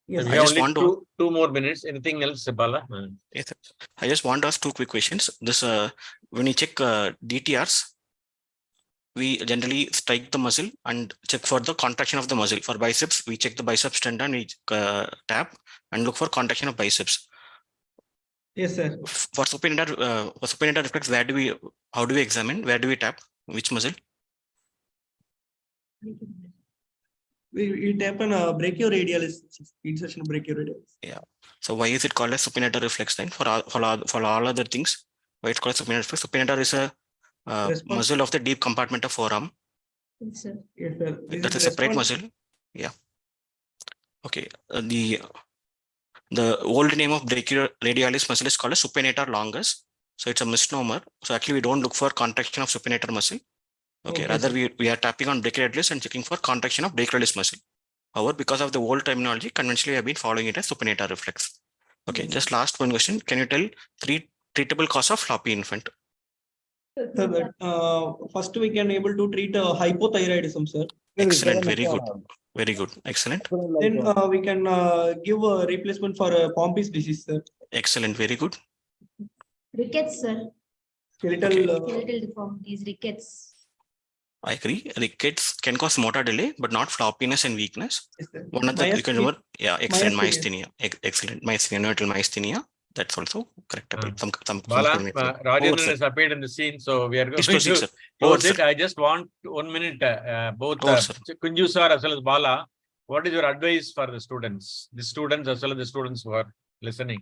Yes, I just want to 2 more minutes. Anything else, Bala? Yes, I just want to ask 2 quick questions. This when you check DTRs, we generally strike the muscle and check for the contraction of the muscle. For biceps, we check the biceps tendon, we tap and look for contraction of biceps. Yes, sir. For supinator reflex, how do we examine? Where do we tap? Which muscle? We tap on brachioradialis, insertion of brachioradialis. Yeah. So why is it called a supinator reflex then? For all other things, why it's called supinator reflex? Supinator is a muscle of the deep compartment of forearm. Yes, sir. Yes, sir. That's a separate muscle. Yeah. Okay. The old name of brachioradialis muscle is called a supinator longus. So it's a misnomer. So actually we don't look for contraction of supinator muscle. Okay. Rather we are tapping on brachioradialis and checking for contraction of brachioradialis muscle. However, because of the old terminology, conventionally we have been following it as supinator reflex. Okay. Just last one question. Can you tell 3 treatable cause of floppy infant? Sir, first we can able to treat hypothyroidism, sir. Excellent. Very good. Very good. Excellent. Then we can give a replacement for Pompey's disease, sir. Excellent. Very good. Rickets, sir. Skeletal deformities, rickets. I agree. Rickets can cause motor delay, but not floppiness and weakness. One of the you can remember, yeah, excellent myasthenia, excellent myasthenia, neonatal myasthenia. That's also correctable. Some Bala, Rajendran sir. has appeared in the scene, so we are going Please proceed, to sir. close it. I just want 1 minute, both Kunju sir as well as Bala, what is your advice for the students? The students as well as the students who are listening.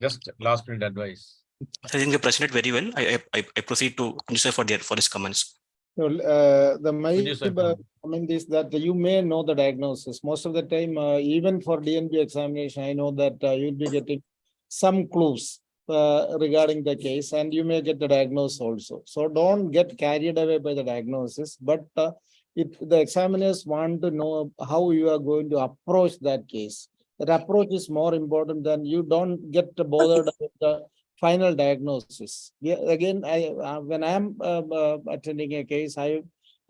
Just last minute advice. I think they presented very well. I proceed to Kunju sir for his comments. So, my comment is that you may know the diagnosis. Most of the time, even for DNB examination, I know that you'll be getting some clues regarding the case, and you may get the diagnosis also. So don't get carried away by the diagnosis, but if the examiners want to know how you are going to approach that case, that approach is more important than you don't get bothered about the final diagnosis. Yeah, again, when I am attending a case,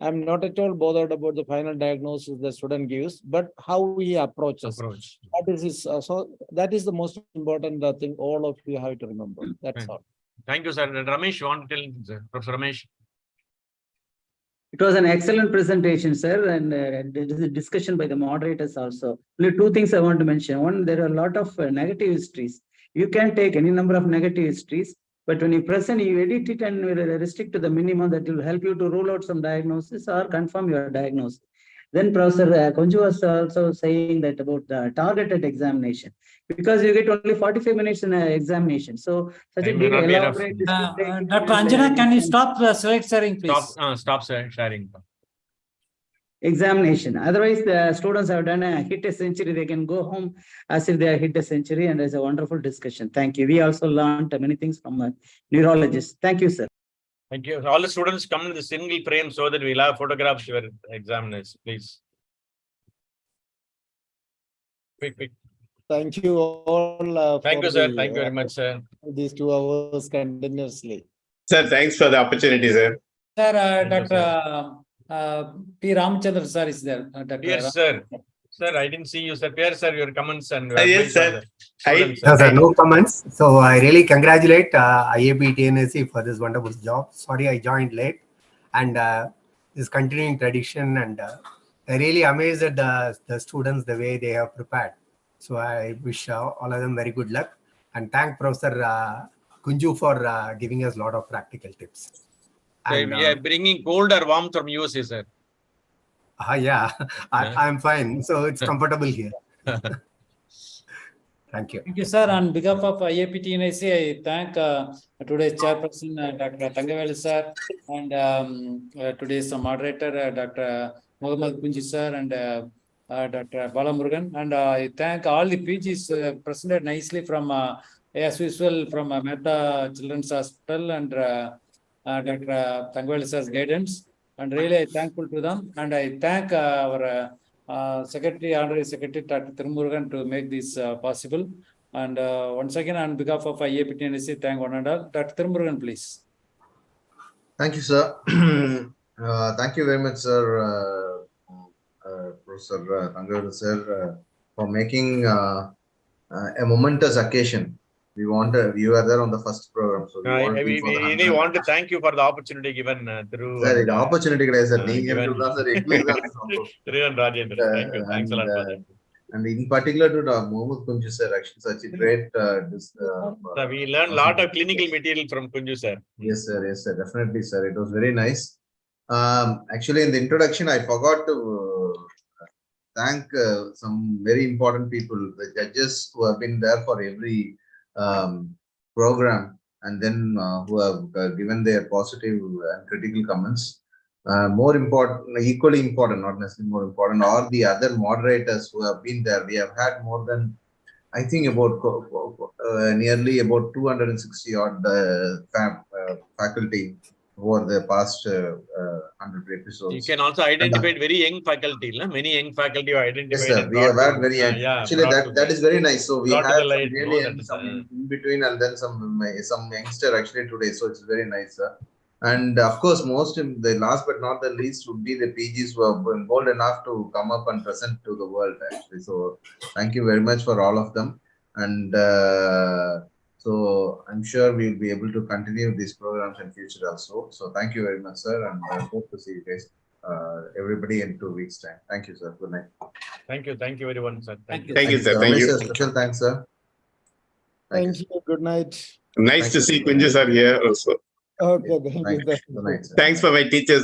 I'm not at all bothered about the final diagnosis the student gives, but how he approaches. That is his, so that is the most important thing all of you have to remember. That's all. Thank you, sir. Ramesh, you want to tell Professor Ramesh? It was an excellent presentation, sir, and there is a discussion by the moderators also. Only two things I want to mention. One, there are a lot of negative histories. You can take any number of negative histories, but when you present, you edit it and restrict to the minimum that will help you to rule out some diagnosis or confirm your diagnosis. Then Professor Kunju was also saying that about the targeted examination, because you get only 45 minutes in an examination. So such a elaborate. Dr. Anjana, can you stop slide sharing, please? Stop sharing. Examination. Otherwise, the students have done a hit a century. They can go home as if they have hit a century, and there's a wonderful discussion. Thank you. We also learned many things from a neurologist. Thank you, sir. Thank you. All the students come in the single frame so that we'll have photographs of your examiners, please. Quick. Thank you all. Thank you, sir. Thank you very much, sir. These 2 hours continuously. Sir, thanks for the opportunity, sir. Sir, Dr. P. Ramchandra sir is there. Yes, sir. Sir, I didn't see you, sir. Pierre, sir, your comments and yes, sir. No comments. So I really congratulate IAP TNSC for this wonderful job. Sorry, I joined late, and this continuing tradition, and I really amazed at the students the way they have prepared. So I wish all of them very good luck, and thank Professor Kunju for giving us a lot of practical tips. And, we are bringing cold or warm from USA, sir. Yeah, I'm fine. So it's comfortable here. Thank you. Thank you, sir. On behalf of IAP TNSC, I thank today's chairperson, Dr. Thangavelu sir, and today's moderator, Dr. Mohammad Kunji sir, and Dr. Bala Murugan. And I thank all the PGs presented nicely from, as usual, from Mehta Children's Hospital and Dr. Thangavelu sir's guidance. And really, I'm thankful to them. And I thank our Secretary, Honorary Secretary, Dr. Thirumurugan, to make this possible. And once again, on behalf of IAP TNSC, thank one and all. Dr. Thirumurugan, please. Thank you, sir. Thank you very much, sir, Professor Thangavelu sir, for making a momentous occasion. You were there on the first program. So we really want to thank you for the opportunity given through. Sir, the opportunity, sir. Through and Rajendra. Thank you. Thanks a lot for that. And in particular to Mohammad Kunju sir, actually such a great. We learned a lot of clinical material from Kunju sir. Yes, sir. Yes, sir. Definitely, sir. It was very nice. Actually, in the introduction, I forgot to thank some very important people, the judges who have been there for every program, and then who have given their positive and critical comments. More important, equally important, not necessarily more important, are the other moderators who have been there. We have had more than, I think, about nearly about 260 odd faculty over the past 100 episodes. You can also identify very young faculty. Many young faculty are identified. Yes, sir. We have had very young. Actually, that is very nice. So we have really some in between, and then some youngster actually today. So it's very nice, sir. And of course, the last but not the least would be the PGs who have been bold enough to come up and present to the world, actually. So thank you very much for all of them. And So I'm sure we'll be able to continue these programs in future also. So thank you very much, sir, and I hope to see you guys, everybody in 2 weeks' time. Thank you, sir. Good night. Thank you, everyone, sir. Thank you, sir. Thank Ramesh, you. sir, special thanks, sir. Thank you. Good night. Nice to see Kunju sir here also. Okay, thank you. Good night, sir. Thanks for my teachers.